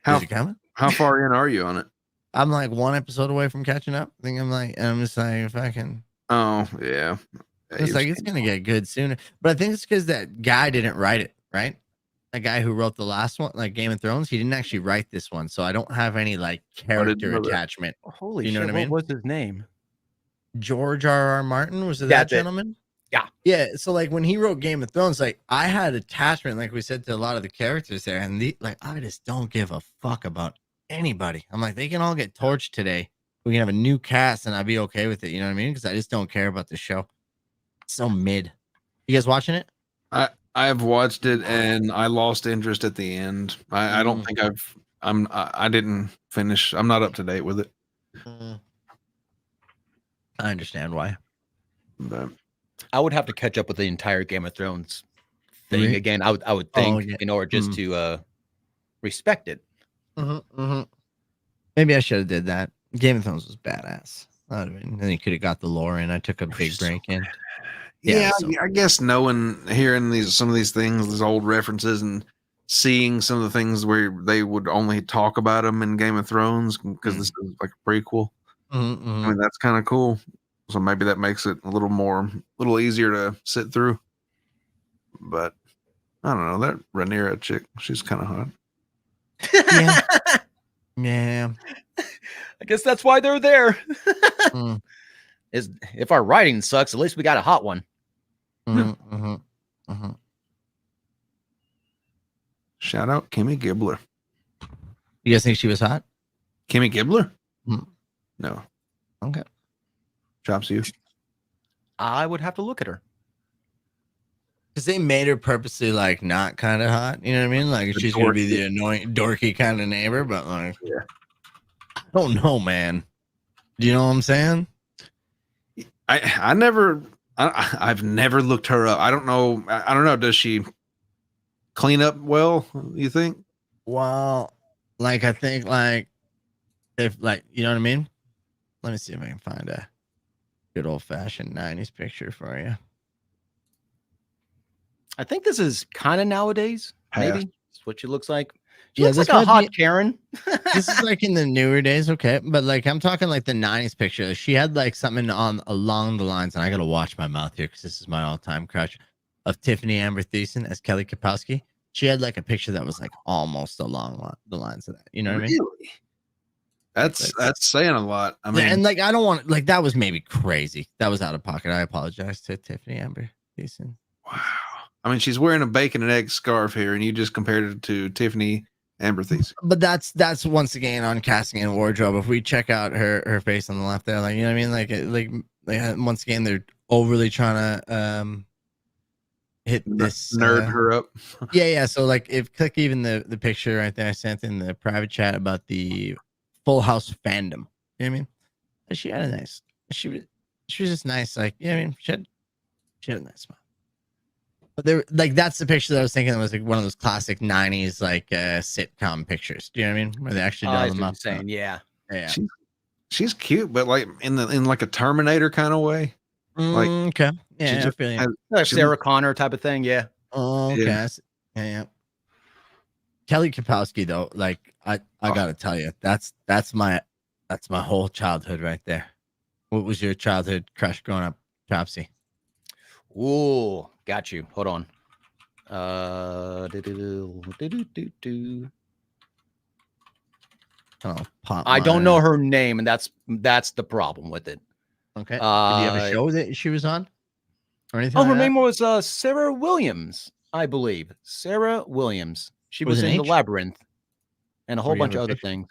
Is it coming?
How far in are you on it?
I'm like one episode away from catching up. I think I'm just like, if I can.
Oh yeah.
It's like it's gonna get good sooner. But I think it's because that guy didn't write it, right? That guy who wrote the last one, like Game of Thrones, he didn't actually write this one, so I don't have any like character attachment.
Holy
you know
shit,
what I mean?
What was his name?
George R.R. Martin, was it
That's
that
it.
gentleman?
Yeah.
Yeah. So like when he wrote Game of Thrones, like I had attachment, like we said, to a lot of the characters there, and I just don't give a fuck about anybody. I'm like, they can all get torched today. We can have a new cast, and I'd be okay with it. You know what I mean? Because I just don't care about the show. It's so mid. You guys watching it?
I've watched it and I lost interest at the end. I don't think I didn't finish. I'm not up to date with it.
I understand why.
But
I would have to catch up with the entire Game of Thrones thing again. I would think in order just to respect it.
Maybe I should have did that. Game of Thrones was badass. Then you could have got the lore in. I took a big break in.
Yeah, I guess hearing some of these things, these old references, and seeing some of the things where they would only talk about them in Game of Thrones because this is like a prequel. I mean, that's kind of cool. So maybe that makes it a little easier to sit through. But I don't know, that Rhaenyra chick, she's kind of hot.
Yeah.
I guess that's why they're there. Is if our writing sucks, at least we got a hot one.
Shout out Kimmy Gibbler.
You guys think she was hot?
Kimmy Gibbler? No.
Okay.
Chops you.
I would have to look at her.
Because they made her purposely like not kind of hot. You know what I mean? Like she's gonna be the annoying, dorky kind of neighbor, but like, I don't know, man. Do you know what I'm saying?
I've never looked her up. I don't know. Does she clean up well? You think?
Well, like I think like if like you know what I mean. Let me see if I can find a good old fashioned '90s picture for you.
I think this is kind of nowadays. Maybe that's what she looks like. She looks
this
like a
might
hot Karen.
This is like in the newer days, okay, but like I'm talking like the '90s picture. She had like something on along the lines, and I gotta watch my mouth here because this is my all-time crush of Tiffany Amber Thiessen as Kelly Kapowski. She had like a picture that was like almost along the lines of that. You know what I mean?
That's saying a lot. I mean,
and like I don't want like that was maybe crazy. That was out of pocket. I apologize to Tiffany Amber Thiessen.
wow. I mean, she's wearing a bacon and egg scarf here, and you just compared it to Tiffany Amber Thiessen.
But that's once again on casting and wardrobe. If we check out her face on the left there, like you know what I mean, like once again they're overly trying to hit this
nerd her up.
yeah. So like if click even the picture right there I sent in the private chat about the Full House fandom. You know what I mean? She had a nice. She was just nice. Like you know what I mean? She had a nice smile. But there, like that's the picture that I was thinking was like one of those classic '90s like sitcom pictures. Do you know what I mean? Where they actually
I
done
see
them
what
up.
you're saying, yeah.
She's cute, but like in like a Terminator kind of way. Like
okay, yeah,
just
I feel you.
has-
Like
she
Sarah
looks-
Connor type of thing, yeah.
Oh, okay.
Yeah.
Yeah. Kelly Kapowski though, like I gotta tell you, that's my whole childhood right there. What was your childhood crush growing up, Chopsy?
Ooh, got you. Hold on.
Oh, pop.
I don't know her name, and that's the problem with it.
Okay. Did you have a show that she was on, or anything?
Oh, her
like that?
name was Sarah Williams, I believe. Sarah Williams. She
With
was
an
in The
H?
Labyrinth and a whole
Or you
bunch
have
of
a
other
picture?
things.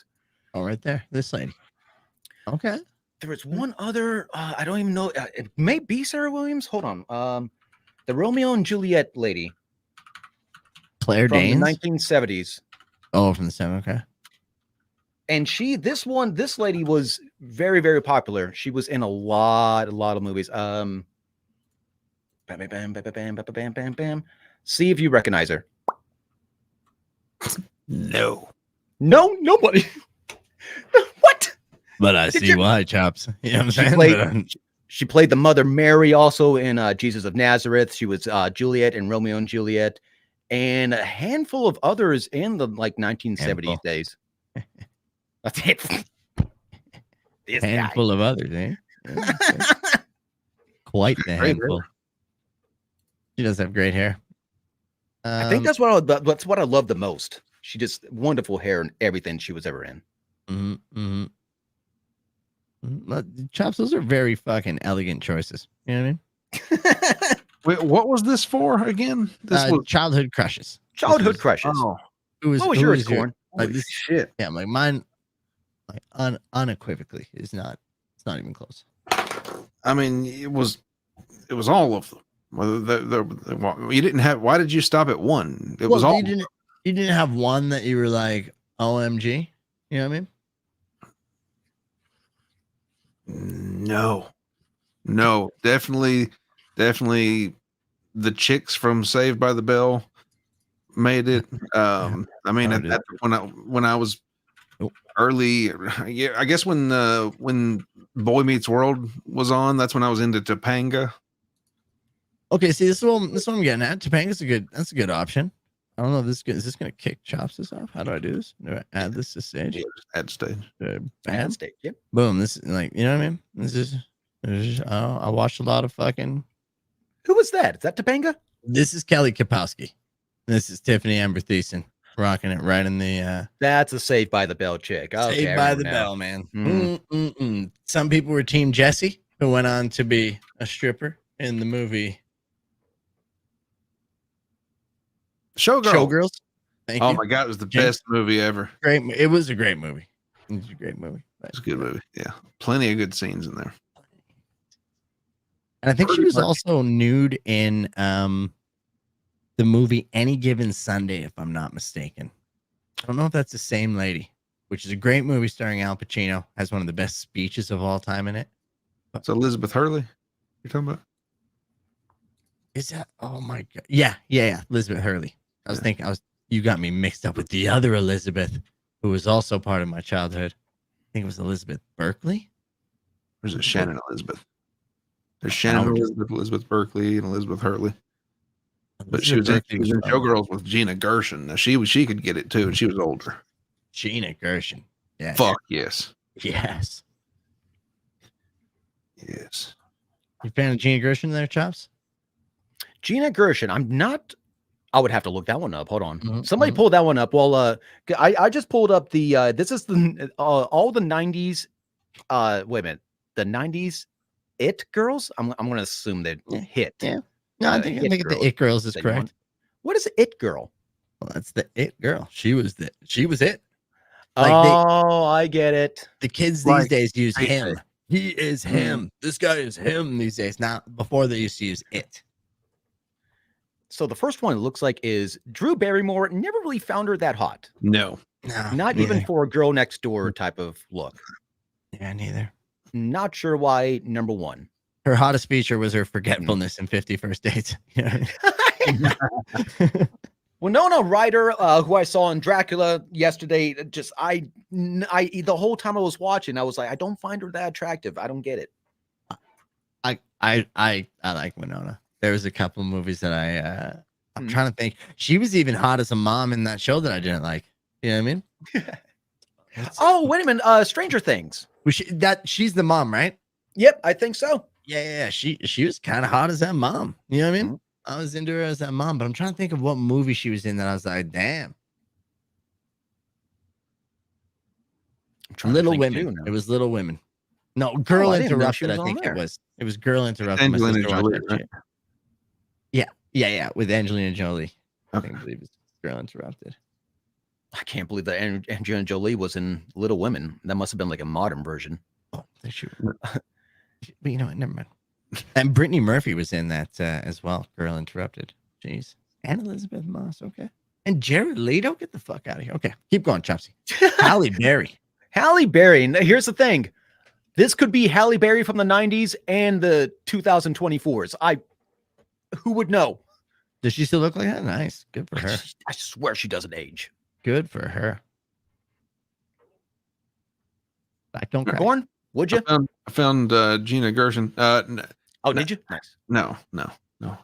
Oh, right there, this lady. Okay.
There was one other. I don't even know. It may be Sarah Williams. Hold on. The Romeo and Juliet lady
Claire
from
Danes.
the 1970s.
Oh, from the 7. Okay.
And this lady was very, very popular. She was in a lot of movies. Bam, bam, bam, bam, bam, bam, bam, bam, bam, bam. See if you recognize her.
No,
nobody. What?
But I
Did
see
you-
why, Chops. You know what I'm
She
saying?
played- She played the mother Mary also in Jesus of Nazareth. She was Juliet in Romeo and Juliet, and a handful of others in the like 1970s
Handful.
days. That's it. This guy.
Handful of others, eh? Yeah, okay. Quite the
Great
handful. She does have great hair.
I think that's what I love the most. She just wonderful hair and everything she was ever in.
Chops, those are very fucking elegant choices. You know what I mean?
wait, what was this for again? This was
childhood crushes.
Childhood crushes.
oh
What
was yours, Corn?
Like
holy
this,
shit.
yeah, like mine, like unequivocally is not. It's not even close.
I mean, it was all of them. Whether you didn't have, why did you stop at one? It was all.
You didn't have one that you were like, OMG. You know what I mean?
No, definitely the chicks from Saved by the Bell made it. I mean, when I was early, yeah, I guess when Boy Meets World was on, that's when I was into Topanga.
Okay, see, this is what I'm getting at. Topanga's that's a good option. I don't know if is this gonna kick Chops this off? How do I do this? Do I add this to stage?
Yeah, just add stage.
Bam.
State, yep.
Boom. This is like, you know what I mean? This is I watched a lot of fucking.
Who was that? Is that Topanga?
This is Kelly Kapowski. This is Tiffany Amber Thiessen rocking it right in the
That's a Saved by the Bell chick. Okay,
Saved
I
by
remember
the
now.
Bell, man.
Mm.
Some people were Team Jessie, who went on to be a stripper in the movie Showgirls. Thank
Oh
you.
my god, it was the
Jim?
best movie ever.
Great. It was a great movie. It was a great movie.
It's a good movie. Yeah, plenty of good scenes in there.
And I think she
Pretty
was
much.
also nude in the movie Any Given Sunday, if I'm not mistaken. I don't know if that's the same lady, which is a great movie starring Al Pacino. Has one of the best speeches of all time in it.
It's Elizabeth Hurley. You're talking about?
Is that? Oh my god! Yeah. Elizabeth Hurley. I was thinking. You got me mixed up with the other Elizabeth, who was also part of my childhood. I think it was Elizabeth Berkley.
Or is it Shannon Elizabeth? There's Shannon Elizabeth Berkley, and Elizabeth Hurley. But she was in Showgirls with Gina Gershon. Now she could get it too, and she was older.
Gina Gershon. Yeah.
Fuck yes.
Yes.
Yes.
You fan of Gina Gershon there, Chops?
Gina Gershon. I'm not I would have to look that one up. Hold on.
Mhm,
Somebody
mhm.
pull that one up. Well, I just pulled up the this is the all the 90s wait a minute. The 90s It girls? I'm gonna assume that
Yeah,
hit.
yeah. No, I think the
girls
It Girls is
that you want.
correct.
What is It Girl?
Well, that's the It Girl. She was it.
Oh, I get it.
The kids these
Like,
days use
hate
him.
it.
He is him. This guy is him these days. Now, before they used to use it.
So the first one it looks like is Drew Barrymore. Never really found her that hot.
No.
No,
Not even for a girl next door type of look.
Yeah, neither.
Not sure why. Number one.
Her hottest feature was her forgetfulness in 50 First Dates. Yeah.
Winona Ryder, who I saw in Dracula yesterday, just I the whole time I was watching, I was like, I don't find her that attractive. I don't get it.
I like Winona. There was a couple of movies that I'm trying to think. She was even hot as a mom in that show that I didn't like. You know what I mean?
Oh, wait a minute. Stranger Things.
She's the mom, right?
Yep, I think so.
Yeah. She was kind of hot as that mom. You know what I mean? I was into her as that mom, but I'm trying to think of what movie she was in that I was like, damn. Little Women. It was Little Women. No, Girl Interrupted. I think it was. It was Girl Interrupted. My
Angelina
sister watched
Jolie,
that
right?
shit. Yeah, with Angelina Jolie. I believe it's Girl Interrupted.
I can't believe that Angelina Jolie was in Little Women. That must have been like a modern version.
Oh, there she was. But you know what? Never mind. And Brittany Murphy was in that as well. Girl Interrupted. Jeez. And Elizabeth Moss. Okay. And Jared Leto. Get the fuck out of here. Okay. Keep going, Chopsy. Halle Berry.
Halle Berry. Now, here's the thing. This could be Halle Berry from the 90s and the 2024s. Who would know?
Does she still look like that? Nice. Good for her.
I swear she doesn't age.
Good for her. I don't cry.
Gorn, would you?
I found Gina Gershon.
Did you? Nice.
No.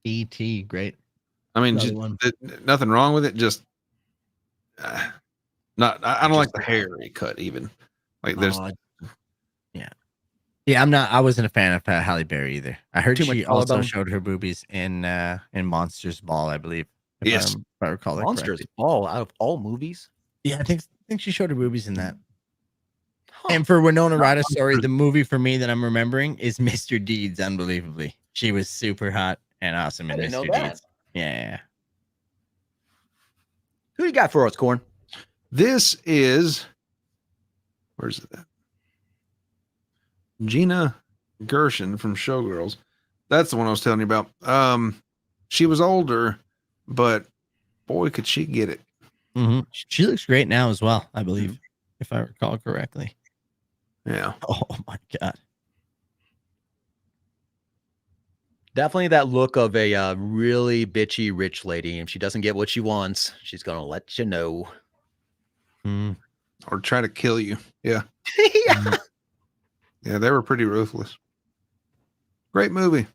E.T. Great.
I mean,
Another
nothing wrong with it. Just I don't like the hair he cut. Even like there's.
Yeah, I wasn't a fan of Halle Berry either. I heard
Too much
she also
collarbone.
showed her boobies in Monsters Ball, I believe.
Yes.
If I recall that
Monsters
correctly.
Ball out of all movies.
Yeah, I think she showed her boobies in that. And for Winona Ryder, sorry, the movie for me that I'm remembering is Mr. Deeds. Unbelievably, she was super hot and awesome in
I didn't know
Mr.
that.
Deeds. Yeah.
Who you got for us, Corn?
This is where's it at? Gina Gershon from Showgirls. That's the one I was telling you about. She was older, but boy, could she get it.
Mm-hmm. She looks great now as well, I believe, if I recall correctly.
Yeah.
Oh my God.
Definitely that look of a really bitchy rich lady. If she doesn't get what she wants, she's gonna let you know.
Or try to kill you. Yeah.
Yeah.
Yeah, they were pretty ruthless. Great movie.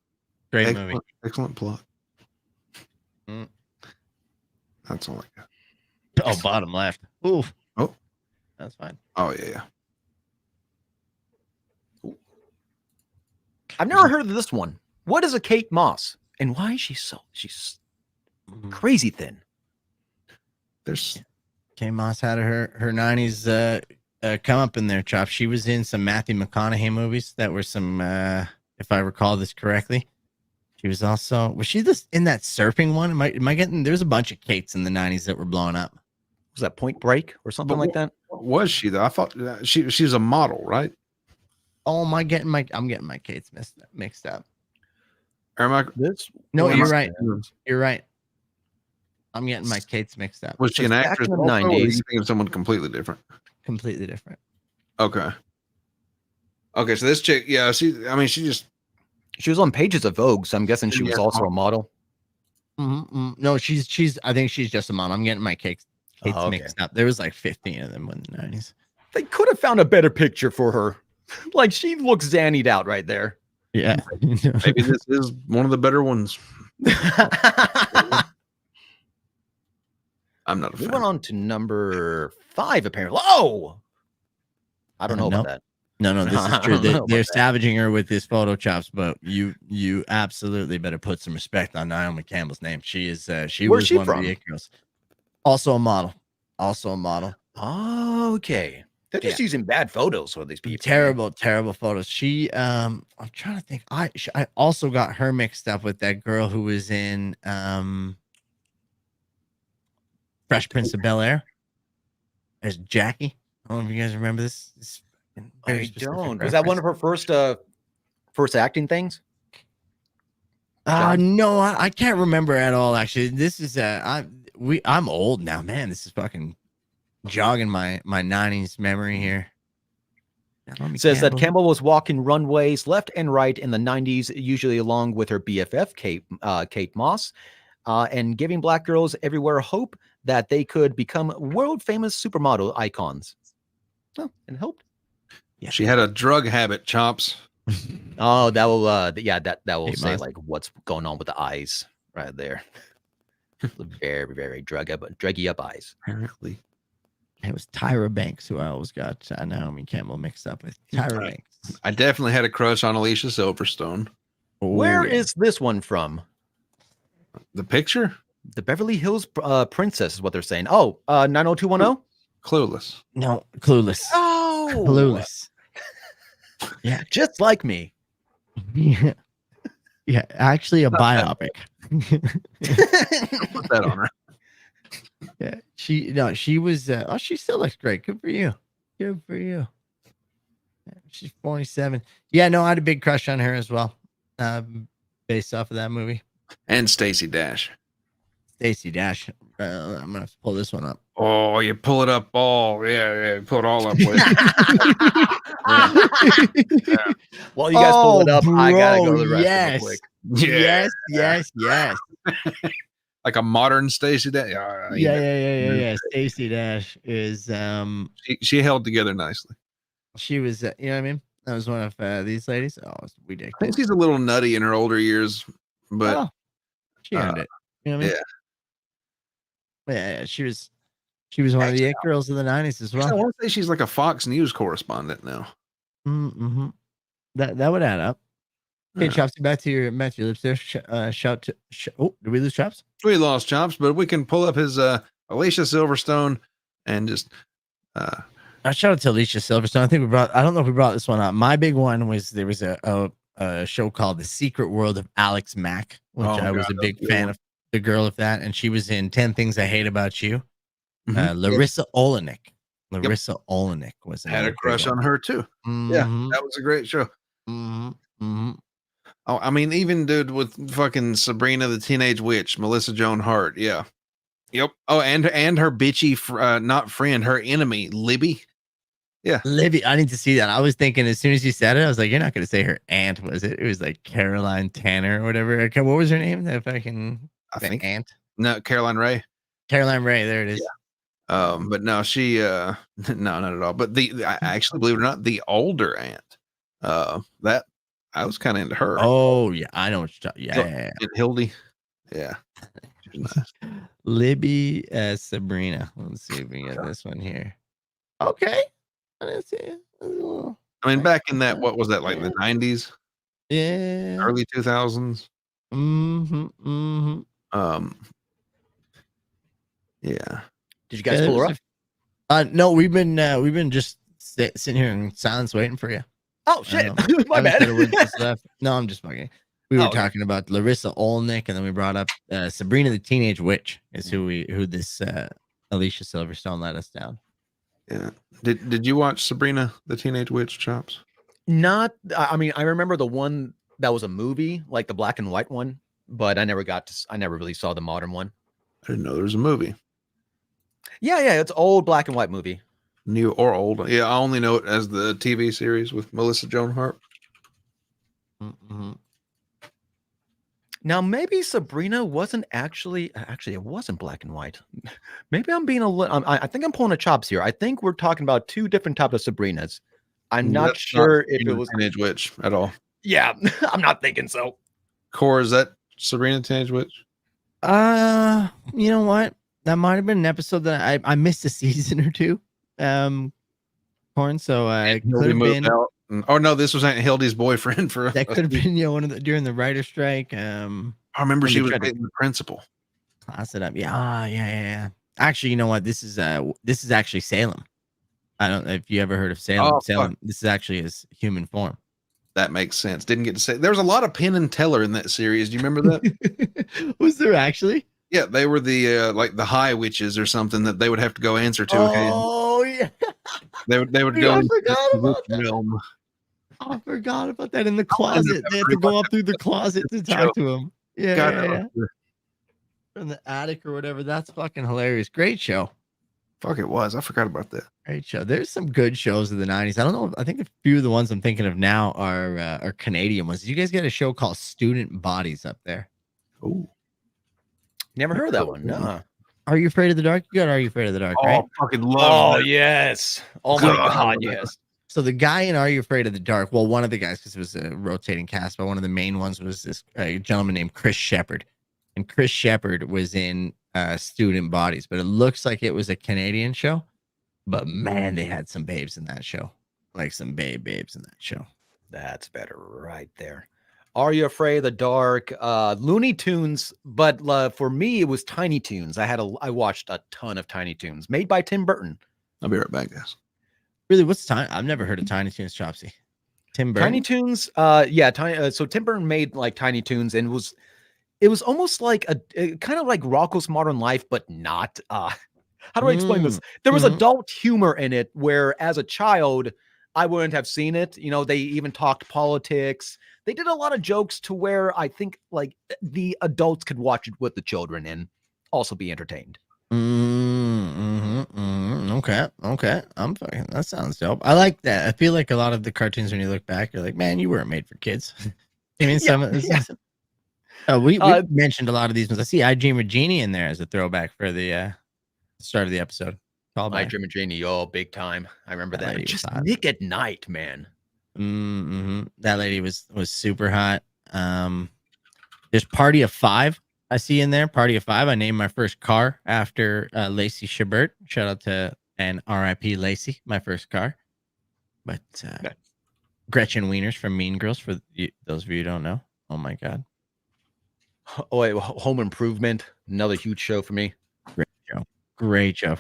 Great
Excellent,
movie.
excellent plot. That's all I got.
Oh, bottom left. Ooh.
Oh.
That's fine.
Oh yeah.
I've never heard of this one. What is a Kate Moss? And why is she's crazy thin?
There's
Kate Moss had her 90s come up in there, Chop. She was in some Matthew McConaughey movies that were some if I recall this correctly. She was also in that surfing one? Am I getting there's a bunch of Kates in the 90s that were blowing up.
Was that Point Break or something like that?
What was she though? I thought she was a model, right?
Oh, I'm getting my Kates mixed up.
Or am I,
No,
am
you're
I-
right. You're right. I'm getting my Kates mixed up.
Was she an
Back
actress
in the
also, or are you
90s.
thinking of someone completely different?
Completely different.
Okay. Okay, so this chick, yeah, she
was on pages of Vogue, so I'm guessing she was
Yeah.
also a model.
No, she's. I think she's just a mom. I'm getting my Kates
okay.
mixed up. There was like 15 of them in the 90s.
They could have found a better picture for her. Like she looks zannied out right there.
Yeah.
maybe this is one of the better ones. I'm not a
We
fan.
went on to number 5, apparently. Oh, I don't know about
Nope.
that.
No, this is
I
true.
don't know
They're
about that.
savaging her with this photo chops, but you absolutely better put some respect on Naomi Campbell's name. She is she
Where's
was
she
one
from?
of the it girls. Also a model. Also a model.
Oh, okay. They're just using bad photos for these people.
Terrible photos. She I'm trying to think. I also got her mixed up with that girl who was in Fresh Prince of Bel-Air as Jackie. I don't know if you guys remember this very
I
specific
don't. Was that one of her first acting things?
No, I can't remember at all. Actually, this is I'm old now, man. This is fucking jogging my 90s memory here.
Says that Campbell was walking runways left and right in the 90s, usually along with her BFF, Kate Moss, and giving black girls everywhere hope that they could become world famous supermodel icons. Oh, and helped.
Yeah. She had a drug habit, Chops.
Oh, that will that will
Kate
say
Moss.
like what's going on with the eyes right there. Very, very druggy up eyes.
Apparently.
It was Tyra Banks who I always got Naomi Campbell mixed up with. Tyra Banks.
I definitely had a crush on Alicia Silverstone.
Where is this one from?
The picture?
The Beverly Hills Princess is what they're saying. Oh, 90210?
Clueless.
No, Clueless.
Oh,
Clueless. Yeah,
just like me.
Yeah, actually a biopic.
Put that on her.
Yeah, she was. She still looks great. Good for you. Good for you. She's 47. Yeah, no, I had a big crush on her as well, based off of that movie.
And Stacey Dash.
Stacey Dash. I'm gonna have to pull this one up.
Oh, you pull it up all. Yeah, pull it all up. With.
Yeah. Well, you guys pull it up. I gotta go to the restroom
yes.
real quick.
Yes.
Like a modern Stacey Dash.
Yeah. Stacey Dash is
she held together nicely.
She was, you know what I mean? That was one of these ladies. Oh, it's
I think
ridiculous.
she's a little nutty in her older years, but
she earned it. You know what I mean?
Yeah.
Yeah, she was one of the it girls of the 90s as well.
I want to say she's like a Fox News correspondent now.
Mm-hmm. That would add up. Okay, Chopsy, back to your lips there. Oh, did we lose Chops?
We lost Chops, but we can pull up his Alicia Silverstone and just
I shout out to Alicia Silverstone. I don't know if we brought this one up. My big one was there was a show called The Secret World of Alex Mack, which I was a big fan of the girl of that, and she was in 10 Things I Hate About You. Larissa Olenek. Larissa Olenek was
had a crush on her too. Yeah, that was a great show. Oh, I mean, even dude with fucking Sabrina the Teenage Witch, Melissa Joan Hart. Yeah. Yep. Oh, and her bitchy, not friend, her enemy, Libby. Yeah.
Libby. I need to see that. I was thinking as soon as you said it, I was like, you're not going to say her aunt, was it? It was like Caroline Tanner or whatever. Okay, what was her name? If I think aunt.
No, Caroline Ray.
Caroline Ray. There it is.
Yeah. But no, she, no, not at all. But I actually, believe it or not, the older aunt, that I was kind of into her.
Oh yeah, I know. Yeah.
And Hildy. Yeah. Nice.
Libby Sabrina. Let's see if we get this one here. Okay. Let's see.
I mean, back in that, what was that, like the 90s?
Yeah.
Early 2000s? Yeah.
Did you guys pull her up?
No, we've been just sitting here in silence waiting for you.
Oh shit. My bad.
No, I'm just fucking. We were talking about Larissa Olenek, and then we brought up Sabrina the Teenage Witch is who this Alicia Silverstone let us down.
Yeah. Did you watch Sabrina the Teenage Witch, Chops?
Not. I mean, I remember the one that was a movie, like the black and white one, but I never really saw the modern one.
I didn't know there was a movie.
Yeah, it's old black and white movie.
New or old. Yeah, I only know it as the TV series with Melissa Joan Hart.
Now, maybe Sabrina wasn't actually it wasn't black and white. Maybe I'm being a little, I think I'm pulling a chops here. I think we're talking about two different types of Sabrinas. I'm not sure if it was
Teenage Witch at all.
Yeah, I'm not thinking so.
Core, is that Sabrina Teenage Witch?
You know what? That might have been an episode that I missed a season or two. porn. So it could
Hildy
have
moved
been.
out. Oh no, this was Aunt Hildy's boyfriend for.
That could have been, one of the during the writer strike.
I remember
when
she
they
was
tried to
dating the principal.
class it up. Yeah. Actually, you know what? This is actually Salem. I don't know if you ever heard of Salem.
Oh,
Salem.
fuck.
This is actually his human form.
That makes sense. Didn't get to say. There was a lot of Penn and Teller in that series. Do you remember that?
Was there actually?
Yeah, they were the like the high witches or something that they would have to go answer to.
Oh yeah.
They would
Dude,
go
I
into
forgot
the
about
witch
that.
realm.
I forgot about that in the closet. They had to go up through the closet to talk to him. Yeah. From the attic or whatever. That's fucking hilarious. Great show.
Fuck, it was. I forgot about that.
Great show. There's some good shows of the 90s. I don't know. I think a few of the ones I'm thinking of now are Canadian ones. Did you guys get a show called Student Bodies up there?
Oh,
Never heard of that one. No.
Are You Afraid of the Dark? You got Are You Afraid of the Dark, right?
Oh, fucking love.
Yes. Oh my God, yes.
So the guy in Are You Afraid of the Dark? Well, one of the guys, because it was a rotating cast, but one of the main ones was this gentleman named Chris Shepard. And Chris Shepard was in Student Bodies, but it looks like it was a Canadian show. But man, they had some babes in that show. Like some babes in that show.
That's better right there. Are You Afraid of the Dark? Looney Tunes, but for me, it was Tiny Toons. I watched a ton of Tiny Toons made by Tim Burton.
I'll be right back, guys.
Really, what's Tiny? I've never heard of Tiny Toons, Chopsy. Tim Burton.
Tiny Toons, so Tim Burton made like Tiny Toons, and it was almost like a kind of like Rocko's Modern Life, but not. How do I explain this? There was adult humor in it, where as a child, I wouldn't have seen it. They even talked politics. They did a lot of jokes to where I think like the adults could watch it with the children and also be entertained.
Okay. That sounds dope. I like that. I feel like a lot of the cartoons, when you look back, you're like, man, you weren't made for kids. I mean, we mentioned a lot of these ones. I see I Dream of Jeannie in there as a throwback for the start of the episode.
I Dream of Jeannie, big time. I remember that. Just
hot.
Nick at Night, man.
That lady was super hot. There's Party of Five. I see in there Party of Five. I named my first car after Lacey Chabert. Shout out to and R.I.P. Lacey, my first car. But Gretchen Wieners from Mean Girls, for those of you who don't know. Oh my God.
Oh, wait, Home Improvement, another huge show for me.
Great show.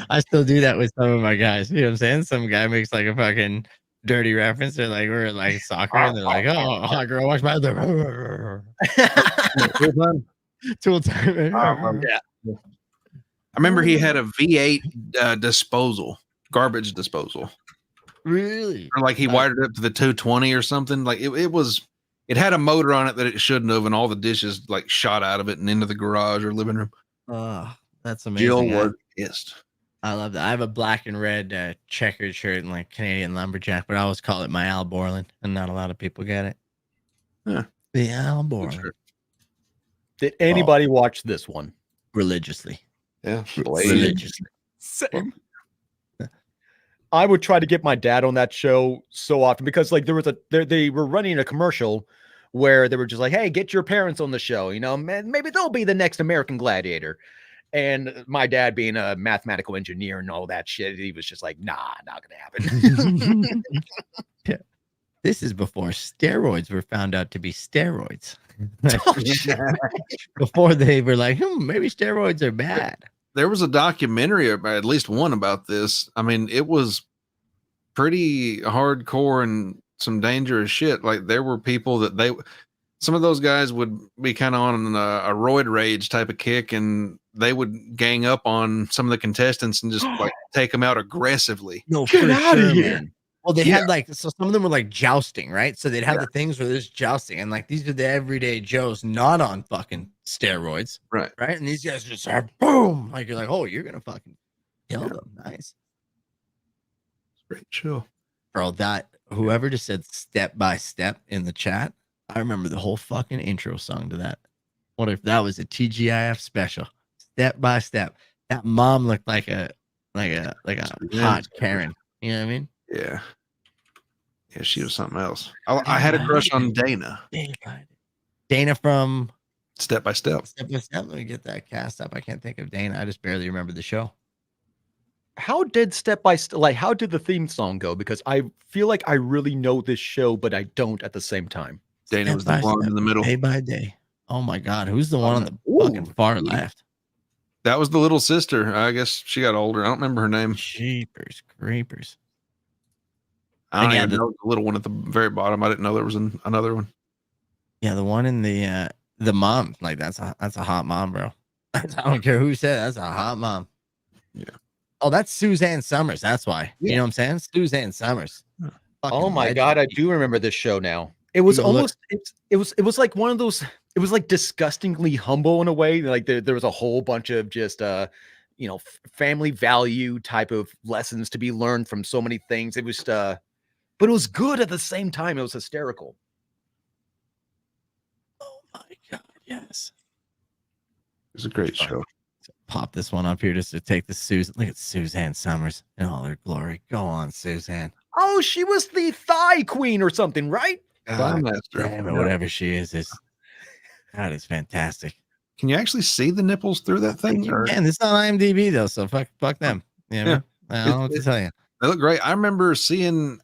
I still do that with some of my guys. You know what I'm saying? Some guy makes like a fucking dirty reference. They're like, we're like soccer, and they're like, oh, hot girl, watch my Tool time.
Yeah. I remember he had a V8 garbage disposal.
Really?
Or like he wired it up to the 220 or something. Like it had a motor on it that it shouldn't have, and all the dishes like shot out of it and into the garage or living room.
Oh, that's amazing.
Jill was pissed.
I love that. I have a black and red checkered shirt and like Canadian lumberjack, but I always call it my Al Borland, and not a lot of people get it.
Yeah.
The Al Borland.
Did anybody watch this one?
Religiously.
Yeah.
Religiously.
Same. I would try to get my dad on that show so often because like they were running a commercial where they were just like, hey, get your parents on the show. Man, maybe they'll be the next American Gladiator. And my dad being a mathematical engineer and all that shit, he was just like, nah, not going to happen.
Yeah. This is before steroids were found out to be steroids. Before they were like, maybe steroids are bad.
There was a documentary, or at least one, about this. I mean, it was pretty hardcore and some dangerous shit. Like there were people that some of those guys would be kind of on a roid rage type of kick, and they would gang up on some of the contestants and just like take them out aggressively.
No, get out of here, man. Well, they had like, so some of them were like jousting, right? So they'd have the things where there's jousting, and like these are the everyday Joes, not on fucking steroids,
right?
And these guys just are boom, like you're like, oh, you're gonna fucking kill them. Nice,
great show,
bro. That whoever just said step by step in the chat, I remember the whole fucking intro song to that. What if that was a TGIF special? Step by step. That mom looked like a hot Karen. You know what I mean?
Yeah. Yeah, she was something else. I had a crush on Dana.
Dana from
Step by Step.
Step by Step. Let me get that cast up. I can't think of Dana. I just barely remember the show.
How did Step by Step, like, how did the theme song go? Because I feel like I really know this show, but I don't at the same time.
Dana was the blonde in the middle.
Day by day. Oh my God, who's the one on the
Ooh.
fucking far left?
That was the little sister. I guess she got older. I don't remember her name.
Jeepers creepers.
I don't
Yeah,
even know the little one at the very bottom. I didn't know there was another one.
Yeah, the one in the mom. Like that's a hot mom, bro. I don't care who said it, that's a hot mom.
Yeah.
Oh, that's Suzanne Summers. That's why.
Yeah.
You know what I'm saying? Suzanne Summers.
Oh my God, I do remember this show now. It was almost it was like one of those, it was like disgustingly humble in a way. Like there was a whole bunch of just family value type of lessons to be learned from so many things. It was but it was good at the same time. It was hysterical.
Oh my God, yes.
It was a great show.
Pop this one up here just to take the Susan. Look at Suzanne Summers in all her glory. Go on, Suzanne.
Oh, she was the thigh queen or something, right?
Damn it, whatever she is that is fantastic.
Can you actually see the nipples through that thing?
Man, it's not IMDb though, so fuck them. You know? I don't know what to tell you.
They look great. I remember seeing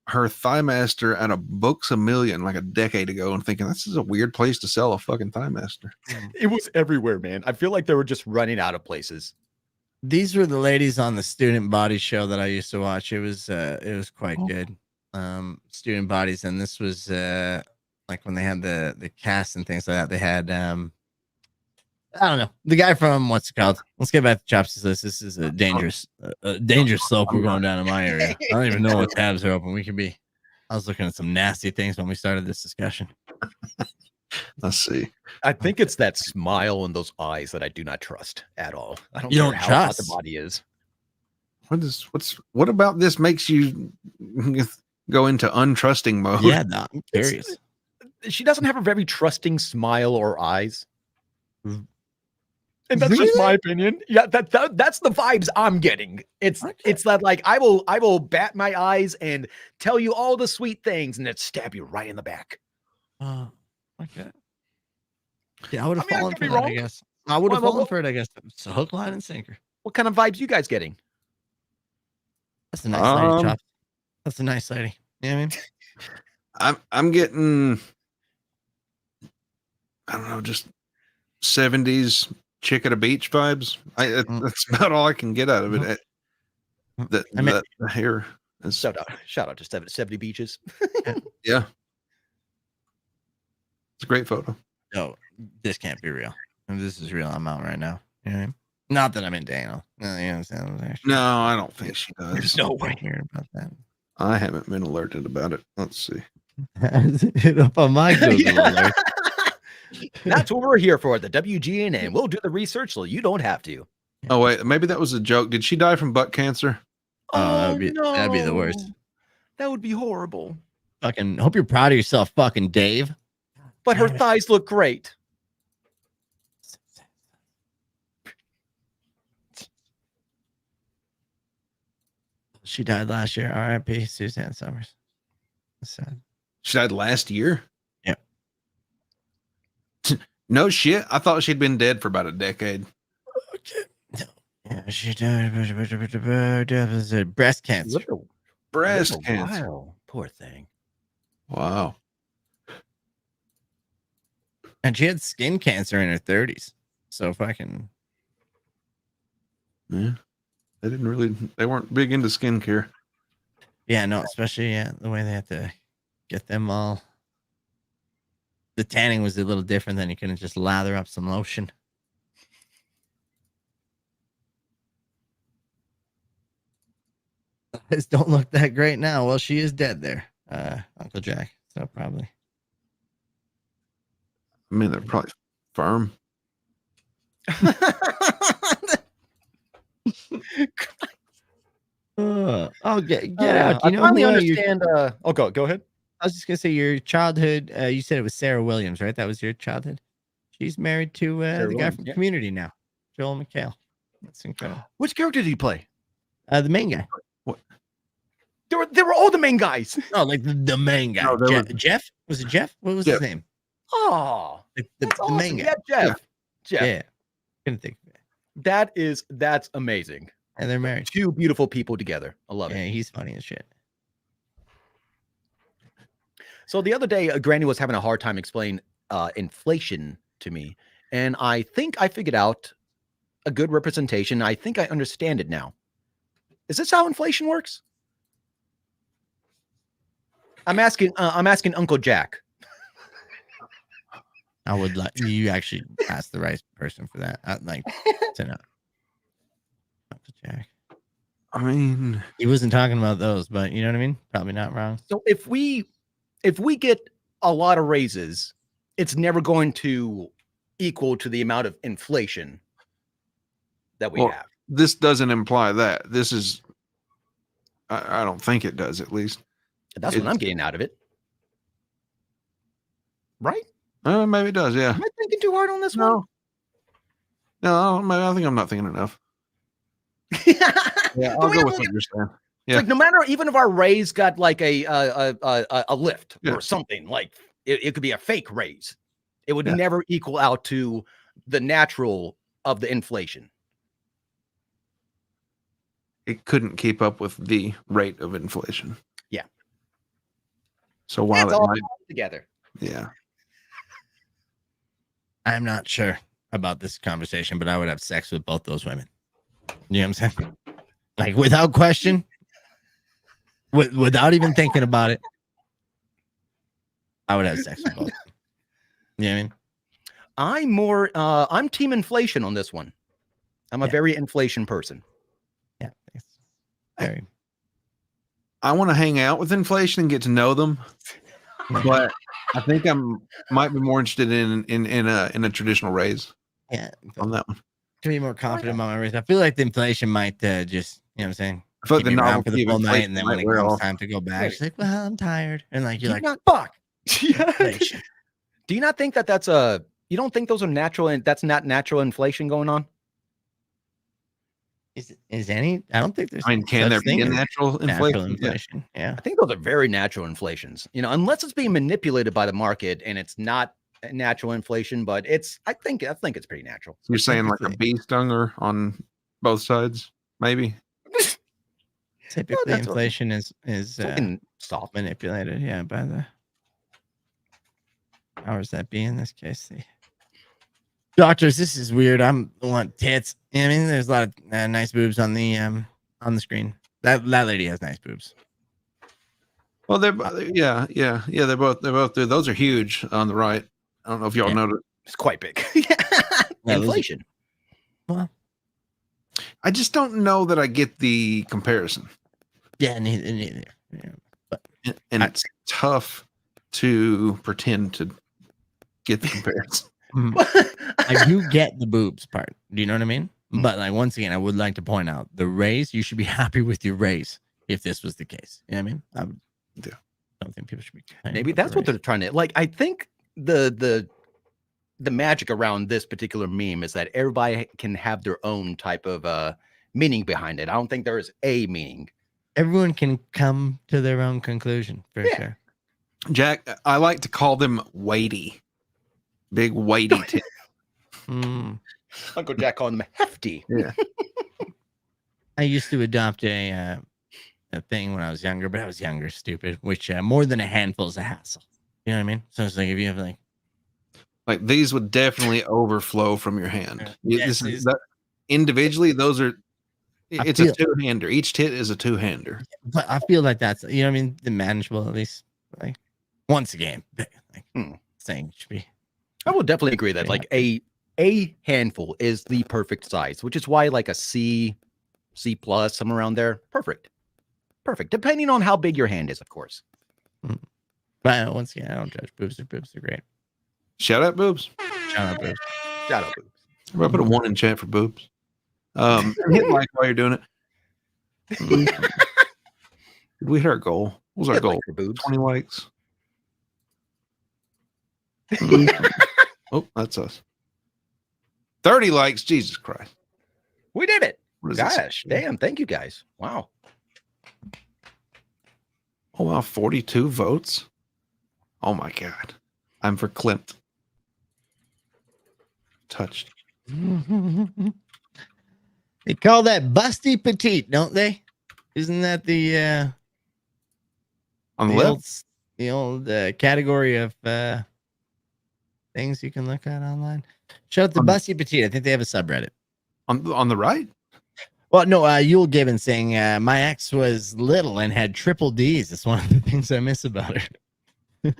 her thigh master at a Books A Million like a decade ago and thinking this is a weird place to sell a fucking thigh master.
It was everywhere, man. I feel like they were just running out of places.
These were the ladies on the Student Body show that I used to watch. It was quite good. Student Bodies, and this was like when they had the cast and things like that. They had I don't know, the guy from what's it called? Let's get back to Chopsticks list. This is a dangerous slope we're going down in my area. I don't even know what tabs are open. I was looking at some nasty things when we started this discussion.
Let's see.
I think it's that smile and those eyes that I do not trust at all. I don't
You
care
don't
how hot
trust?
the body is.
What about this makes you go into untrusting mode?
Yeah, no, I'm curious.
She doesn't have a very trusting smile or eyes. And that's just my opinion. Yeah, that's the vibes I'm getting. It's that like I will bat my eyes and tell you all the sweet things and then stab you right in the back.
Okay. Yeah, I would have
I
fallen
could be
for that, I
wrong.
guess. I would have
Well,
fallen for it, I guess. It's a hook, line, and sinker.
What kind of vibes you guys getting?
That's a nice lady, Chop. That's a nice lady. You know what I mean?
I'm getting, I don't know, just 70s chick at a beach vibes. That's about all I can get out of it. The hair is
shout out to 70 beaches.
Yeah. It's a great photo.
No, this can't be real. If this is real, I'm out right now. You know what I mean? Not that I'm in Daniel. No, you know what I'm saying?
No, I don't think she does.
There's no way.
Hear about that.
I haven't been alerted about it. Let's see.
Hit up on my Google alert.
That's what we're here for. The WGNN. We'll do the research so you don't have to.
Oh wait, maybe that was a joke. Did she die from butt cancer?
That'd be the worst.
That would be horrible.
Fucking hope you're proud of yourself, fucking Dave.
But her thighs look great.
She died last year. R.I.P. Suzanne Summers. That's sad.
She died last year?
Yeah.
No shit. I thought she'd been dead for about a decade.
Okay. Yeah, she died of breast cancer.
Breast cancer.
Wow. Poor thing.
Wow.
And she had skin cancer in her 30s. So fucking.
Yeah. They weren't big into skincare.
Yeah, no, especially the way they had to get them all. The tanning was a little different than you couldn't just lather up some lotion. Eyes don't look that great now. Well, she is dead there, Uncle Jack. So probably.
I mean, they're probably firm.
Get out.
I
You know
finally
who
understand. Go ahead.
I was just gonna say your childhood. You said it was Sarah Williams, right? That was your childhood. She's married to the guy from Community now, Joel McHale. That's incredible.
Which character did he play?
The main guy.
What?
They were all the main guys.
Oh, like the main guy.
No,
Jeff? Was it Jeff? What was his name?
Oh,
The main guy.
Yeah, Jeff.
Yeah. Couldn't think of it.
That's amazing.
And they're married.
Two beautiful people together. I love
Yeah,
it.
he's funny as shit.
So the other day, Granny was having a hard time explaining inflation to me. And I think I figured out a good representation. I think I understand it now. Is this how inflation works? I'm asking Uncle Jack.
I would like you actually ask the right person for that. I'd like to know. Uncle Jack.
I mean,
He wasn't talking about those, but you know what I mean? Probably not wrong.
So if we get a lot of raises, it's never going to equal to the amount of inflation that we have.
This doesn't imply that. This is, I don't think it does, at least.
That's what I'm getting out of it. Right?
Maybe it does, yeah.
Am I thinking too hard on this one?
No, maybe I think I'm not thinking enough. Yeah, I'll go with what you're saying. Yeah.
Like no matter, even if our raise got like a lift
Yeah.
or something, like it could be a fake raise, it would
Yeah.
never equal out to the natural of the inflation.
It couldn't keep up with the rate of inflation.
Yeah.
So while
It's
it
all
might,
together.
yeah.
I'm not sure about this conversation, but I would have sex with both those women. You know what I'm saying? Like without question, without even thinking about it, I would have sex with both. You know what I mean?
I'm team inflation on this one. I'm a very inflation person.
Yeah. It's very.
I want to hang out with inflation and get to know them, but I think might be more interested in a traditional raise.
Yeah,
on that one.
To be more confident about my race, I feel like the inflation might just, you know what I'm saying?
I feel like
keep
the
me around for
novelty
the
of
full night,
inflation
and then
might
when it
wear
comes
off.
time to go back, she's like, "Well, I'm tired," and like you're like,
"Fuck." Do you not think that that's you don't think those are natural and that's not natural inflation going on?
Is any? I don't think there's.
I mean, can
such
there be
thing
a
as
natural inflation?
Yeah.
I think those are very natural inflations. You know, unless it's being manipulated by the market and it's not natural inflation, but I think it's pretty natural.
You're saying like a bee stinger on both sides, maybe?
Typically, inflation is
soft
manipulated, yeah, by the powers that be. In this case, the doctors. This is weird. I want tits. You know what I mean, there's a lot of nice boobs on the screen. That lady has nice boobs.
Well, they're they're both there. Those are huge on the right. I don't know if y'all noticed.
It's quite big. Inflation.
Well,
I just don't know that I get the comparison.
Yeah, neither. Yeah, but
and it's tough to pretend to get the comparison.
I do get the boobs part. Do you know what I mean? But like once again, I would like to point out the raise. You should be happy with your raise if this was the case. You know what I mean? I would.
Yeah.
Don't think people should be.
Maybe that's what they're trying to like. I think the magic around this particular meme is that everybody can have their own type of meaning behind it. I don't think there is a meaning.
Everyone can come to their own conclusion for sure.
Jack, I like to call them weighty, big weighty tits.
Uncle Jack calling them hefty.
Yeah.
I used to adopt a thing when I was younger, but I was younger, stupid. Which more than a handful is a hassle. You know what I mean? So it's like if you have like
these would definitely overflow from your hand.
Yes,
That individually, those are. It's a two-hander. Each tit is a two-hander.
But I feel like that's, you know what I mean, the manageable at least. Like once again, like saying it should be.
I will definitely agree that like a handful is the perfect size, which is why like a C plus, somewhere around there, perfect, depending on how big your hand is, of course.
But once again, I don't judge boobs. Boobs are great.
Shout out boobs.
Shout out boobs.
Shout out boobs.
I'll put a 1 in chat for boobs. Hit like while you're doing it. Did we hit our goal? What was our
Hit
goal?
like for boobs.
20 likes. Oh, that's us. 30 likes. Jesus Christ.
We did it.
What is this?
Gosh, damn. Thank you guys. Wow.
Oh, wow. 42 votes. Oh, my God. I'm for Klimt. Touched.
They call that busty petite, don't they? Isn't that the
On the left?
old category of things you can look at online? Shout out to busty petite. I think they have a subreddit.
On the right?
Well, no, Yule Gibbon saying my ex was little and had triple D's. It's one of the things I miss about her. Yeah,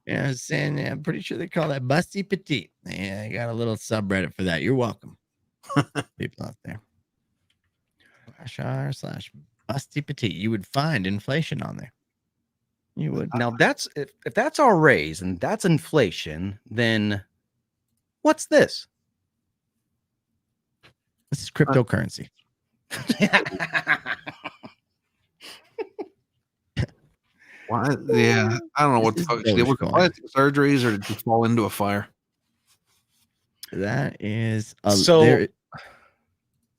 I was saying, yeah, I'm pretty sure they call that busty petite. Yeah, I got a little subreddit for that. You're welcome. People out there. /r/busty petite. You would find inflation on there. You would.
Now that's if that's our raise and that's inflation, then what's this?
This is cryptocurrency.
Why? Yeah, I don't know what the fuck. Did it plastic surgeries or did it fall into a fire?
That is
it's an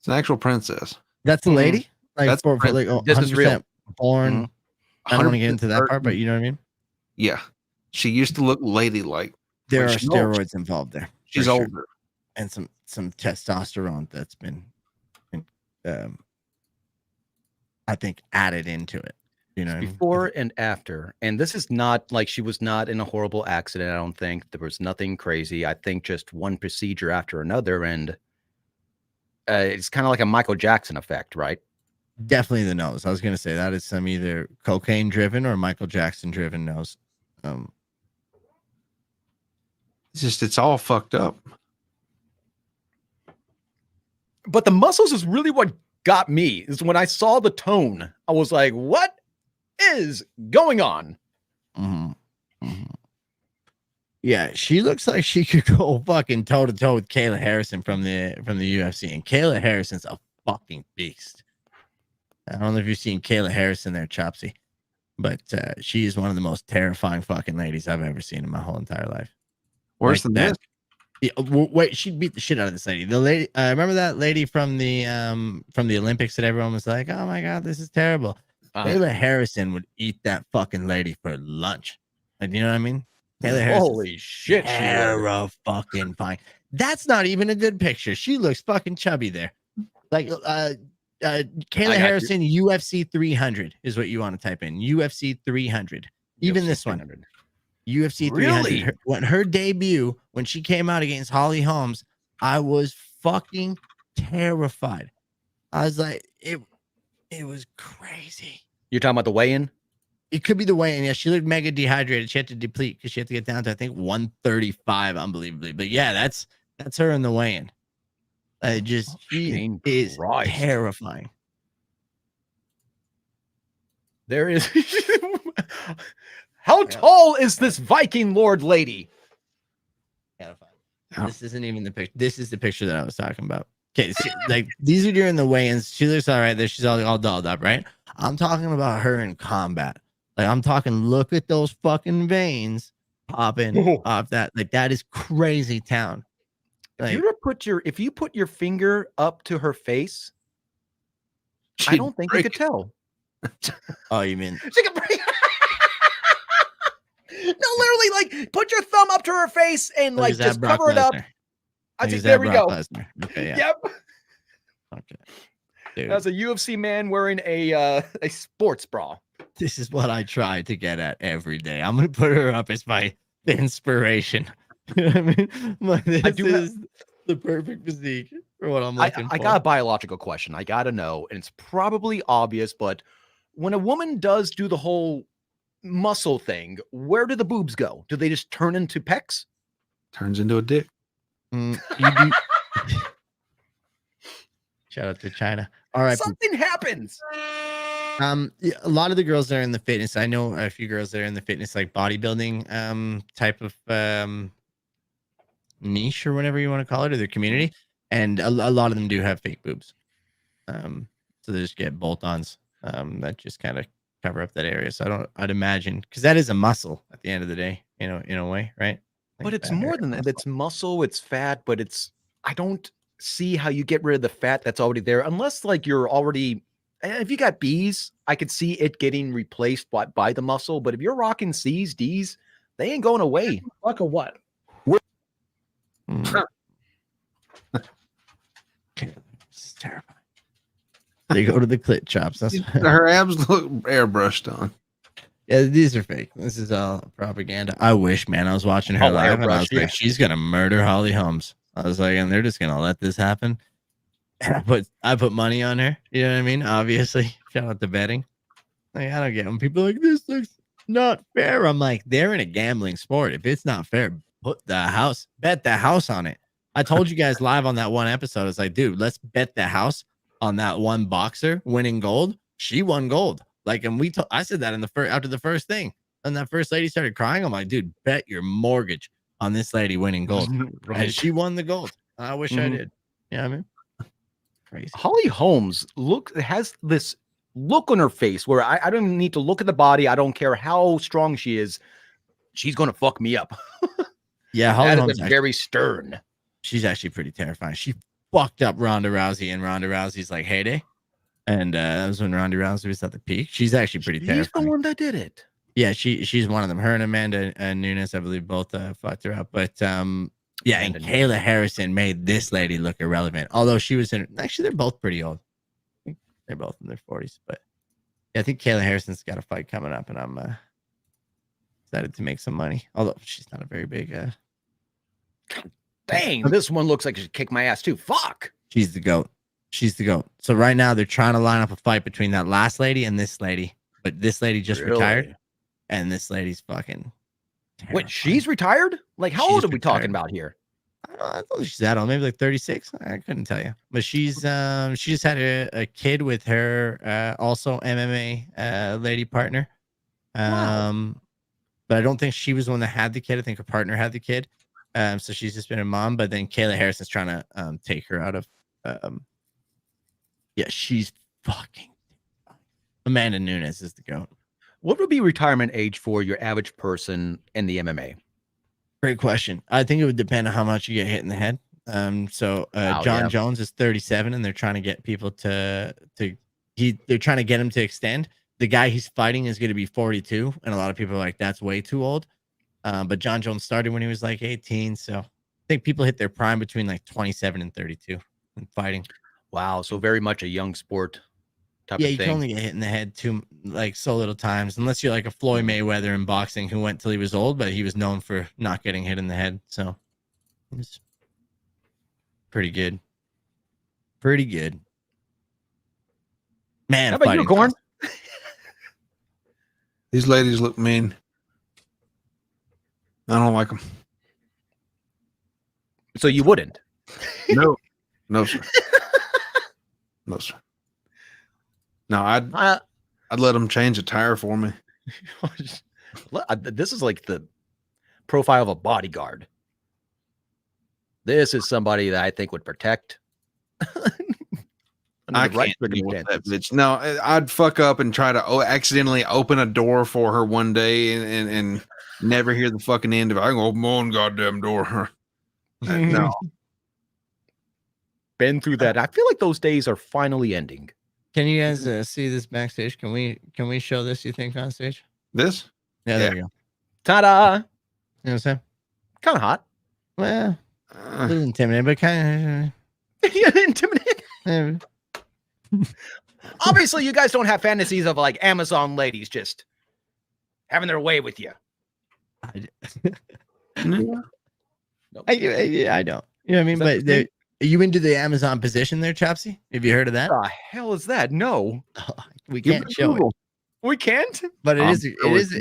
actual princess.
That's a lady. Like
that's
for like
this is real.
Born. I don't want to get into that part, but you know what I mean.
Yeah, she used to look ladylike.
There are steroids involved there.
She's older,
and some testosterone that's been I think added into it. You know,
before and after. And this is not like she was not in a horrible accident. I don't think there was nothing crazy. I think just one procedure after another. And it's kind of like a Michael Jackson effect, right?
Definitely the nose. I was going to say that is some either cocaine driven or Michael Jackson driven nose.
It's all fucked up.
But the muscles is really what got me. Is when I saw the tone, I was like, what is going on?
Yeah, she looks like she could go fucking toe to toe with Kayla Harrison from the UFC, and Kayla Harrison's a fucking beast. I don't know if you've seen Kayla Harrison there, Chopsy, but she is one of the most terrifying fucking ladies I've ever seen in my whole entire life.
Worse than that.
Yeah, wait, she beat the shit out of this lady. The lady, remember that lady from the Olympics that everyone was like, "Oh my god, this is terrible." Kayla Harrison would eat that fucking lady for lunch. Like, you know what I mean? Kayla Harrison.
Holy shit,
fucking fine. That's not even a good picture. She looks fucking chubby there. Like Kayla Harrison UFC 300 is what you want to type in. UFC 300. Even this 300. One. UFC 300. Really? When her debut, when she came out against Holly Holmes, I was fucking terrified. I was like, it was crazy.
You're talking about the weigh-in?
It could be the weigh-in. Yeah, she looked mega dehydrated. She had to deplete because she had to get down to, I think, 135, unbelievably. But yeah, that's her in the weigh-in. She is terrifying.
There is. How tall is this Viking Lord lady?
This isn't even the picture. This is the picture that I was talking about. Okay, so, like these are during the weigh-ins. She looks all right there. She's all dolled up, right? I'm talking about her in combat. Like I'm talking, look at those fucking veins popping off that. Like that is crazy town. Like,
if you put your finger up to her face, I don't think you could tell.
Oh, you mean?
No, literally, like put your thumb up to her face and like just cover it up. I think there we go.
Okay, yeah.
Yep.
Okay. Dude.
That's a UFC man wearing a sports bra.
This is what I try to get at every day. I'm gonna put her up as my inspiration. You know what I mean? Like, this is the perfect physique for what I'm looking for.
I got a biological question. I gotta know, and it's probably obvious, but when a woman does do the whole muscle thing, where do the boobs go? Do they just turn into pecs?
Turns into a dick.
Shout out to China. All right.
Something happens.
A lot of the girls that are in the fitness, I know a few girls that are in the fitness, like bodybuilding type of niche or whatever you want to call it, or their community. And a lot of them do have fake boobs. So they just get bolt-ons that just kind of cover up that area. So I'd imagine, because that is a muscle at the end of the day, you know, in a way, right? Like
but it's more than that. It's muscle, it's fat, but I don't see how you get rid of the fat that's already there, unless like you're already, if you got B's, I could see it getting replaced by the muscle. But if you're rocking C's, D's, they ain't going away.
Fuck or what?
terrifying. They go to the clit chops. That's
Her abs look airbrushed on.
yeah, these are fake. This is all propaganda. I wish, man. I was watching her live and I was like, she's gonna murder Holly Holmes. I was like, and they're just gonna let this happen. And I put money on her. You know what I mean? Obviously, shout out to betting. Like, I don't get when people are like this looks not fair. I'm like, they're in a gambling sport. If it's not fair, bet the house on it. I told you guys live on that one episode. It's like, dude, let's bet the house on that one boxer winning gold. She won gold. Like, and I said that in the after the first thing, and that first lady started crying. I'm like, dude, bet your mortgage on this lady winning gold. Right. And she won the gold. I wish I did. You know what I mean? Crazy.
Holly Holmes has this look on her face where I don't even need to look at the body. I don't care how strong she is. She's going to fuck me up.
Yeah, Holly Holmes
is very stern.
She's actually pretty terrifying. She fucked up Ronda Rousey, and Ronda Rousey's like heyday. And that was when Ronda Rousey was at the peak. She's actually pretty terrifying.
She's the one that did it.
Yeah, she's one of them. Her and Amanda Nunes, I believe, both fucked her up. But yeah, and Kayla Harrison made this lady look irrelevant. Although she was actually, they're both pretty old. I think they're both in their 40s. But yeah, I think Kayla Harrison's got a fight coming up, and I'm excited to make some money. Although she's not a very big.
Dang, this one looks like she kicked my ass too. Fuck.
She's the GOAT. She's the GOAT. So right now they're trying to line up a fight between that last lady and this lady. But this lady just retired. And this lady's fucking terrifying.
Wait, she's retired? Like, how old are we talking about here?
I don't know. She's that old, maybe like 36. I couldn't tell you. But she's she just had a kid with her also MMA lady partner. Wow. But I don't think she was the one that had the kid. I think her partner had the kid. So she's just been a mom. But then Kayla Harrison's trying to take her out of yeah, she's fucking Amanda Nunes is the GOAT.
What would be retirement age for your average person in the MMA?
Great question. I think it would depend on how much you get hit in the head. John Jones is 37, and they're trying to get people they're trying to get him to extend. The guy he's fighting is going to be 42, and a lot of people are like, that's way too old. But John Jones started when he was like 18, so I think people hit their prime between like 27 and 32 in fighting.
Wow, so very much a young sport type of thing.
Yeah, you can only get hit in the head so little times, unless you're like a Floyd Mayweather in boxing who went till he was old, but he was known for not getting hit in the head. So it's pretty good. Pretty good. Man,
how about you, Corn?
These ladies look mean. I don't like them.
So you wouldn't?
No. No, sir. No, sir. No, I'd let them change a tire for me.
This is like the profile of a bodyguard. This is somebody that I think would protect.
I can't deal with that bitch. No, I'd fuck up and try to accidentally open a door for her one day and never hear the fucking end of it. I can open my own goddamn door. No.
Been through that. I feel like those days are finally ending.
Can you guys see this backstage? Can we show this, you think, on stage?
This?
Yeah, there you go.
Ta-da!
You know what I'm saying?
Kind of hot.
Well, a little intimidating, but kind of
intimidating. Obviously, you guys don't have fantasies of like Amazon ladies just having their way with you.
No. I don't. You know what I mean? But are you into the Amazon position there, Chopsy? Have you heard of that?
What the hell is that? No.
We can't show it.
We can't?
But it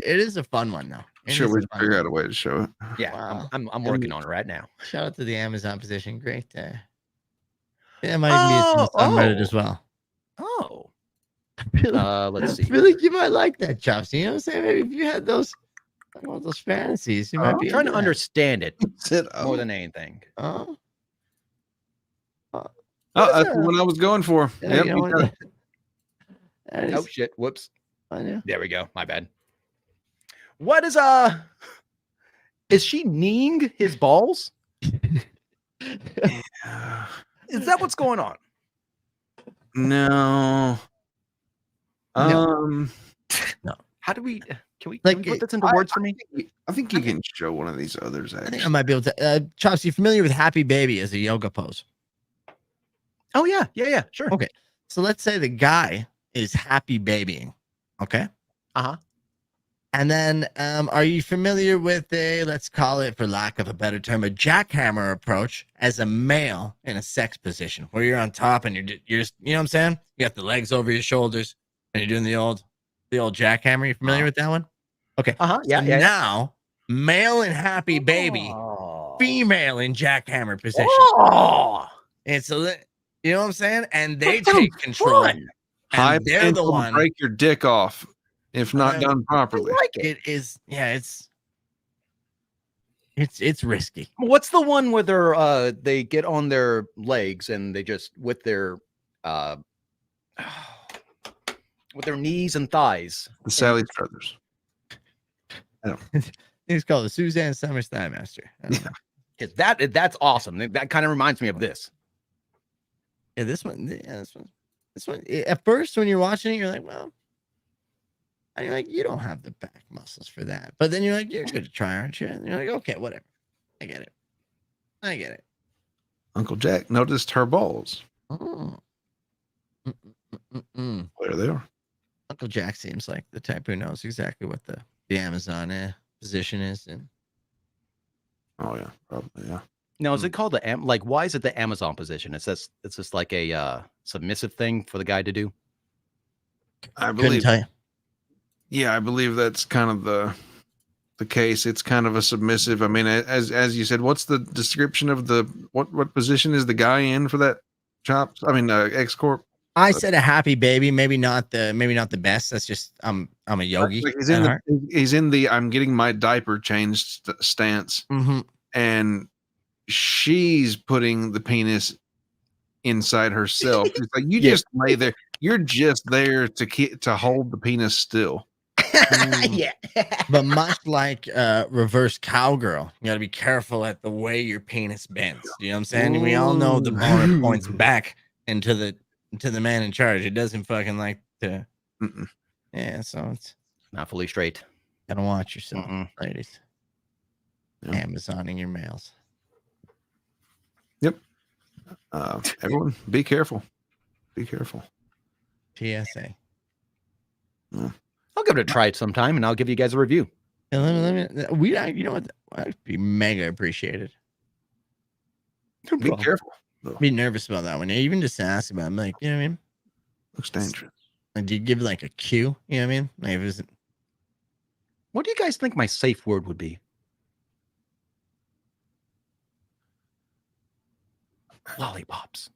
is a fun one though.
Sure, we figure out a way to show it.
Yeah, wow. I'm working on it right now.
Shout out to the Amazon position. Great. Yeah, might be on Reddit as well.
Oh.
Let's see. I feel like you might like that, Chopsy. You know what I'm saying? Maybe if you had those fantasies, you might be
trying to understand it more than anything.
That's the one I was going for.
Yeah,
yep,
oh shit! Whoops. There we go. My bad. What is she kneeing his balls? Is that what's going on?
No.
No. How do we? Can we put this into words for me?
I think you can show one of these others. Actually,
I think I might be able to. Chops, you familiar with Happy Baby as a yoga pose?
Oh yeah, yeah, sure.
Okay. So let's say the guy is happy babying. Okay.
Uh-huh.
And then, are you familiar with let's call it, for lack of a better term, a jackhammer approach as a male in a sex position, where you're on top and you're just, you know what I'm saying? You got the legs over your shoulders and you're doing the old jackhammer. You familiar with that one? Okay.
Yeah.
Now, male in happy baby, female in jackhammer position. And so that, you know what I'm saying? And they take control.
High
And they're the one.
break your dick off if not done properly.
I like it.
It is, yeah, it's risky.
What's the one where they get on their legs and they just with their knees and thighs?
The Sally Struthers.
It's called the Suzanne Summers Thigh Master.
Because that's awesome. That kind of reminds me of this.
Yeah, this one. At first, when you're watching it, you're like, well, and you're like, you don't have the back muscles for that. But then you're like, you're good to try, aren't you? And you're like, okay, whatever. I get it.
Uncle Jack noticed her balls.
Oh.
There they are.
Uncle Jack seems like the type who knows exactly what the Amazon position is. And
oh yeah, probably yeah.
Now, is it called why is it the Amazon position? It's just like a submissive thing for the guy to do.
I believe.
Tell you.
Yeah, I believe that's kind of the case. It's kind of a submissive. I mean, as you said, what's the description of what position is the guy in for that chops? I mean, X Corp.
I said a happy baby, maybe not the best. That's just I'm a yogi.
Like he's in the I'm getting my diaper changed stance, and she's putting the penis inside herself. It's like you just lay there. You're just there to hold the penis still.
Yeah.
But much like reverse cowgirl, you got to be careful at the way your penis bends. You know what I'm saying? We all know the boner points back into the man in charge. It doesn't fucking like to. Yeah, so it's
not fully straight.
Gotta watch yourself, ladies. Yeah. Amazoning your males.
Yep. Everyone, be careful. Be careful.
PSA.
Yeah.
I'll give it a try sometime, and I'll give you guys a review.
You know what? I'd be mega appreciated.
Be careful. Though.
Be nervous about that one. Even just ask about it. I'm like, you know what I mean?
Looks dangerous.
Like, do you give like a cue? You know what I mean? Like, if it's...
What do you guys think my safe word would be? Lollipops.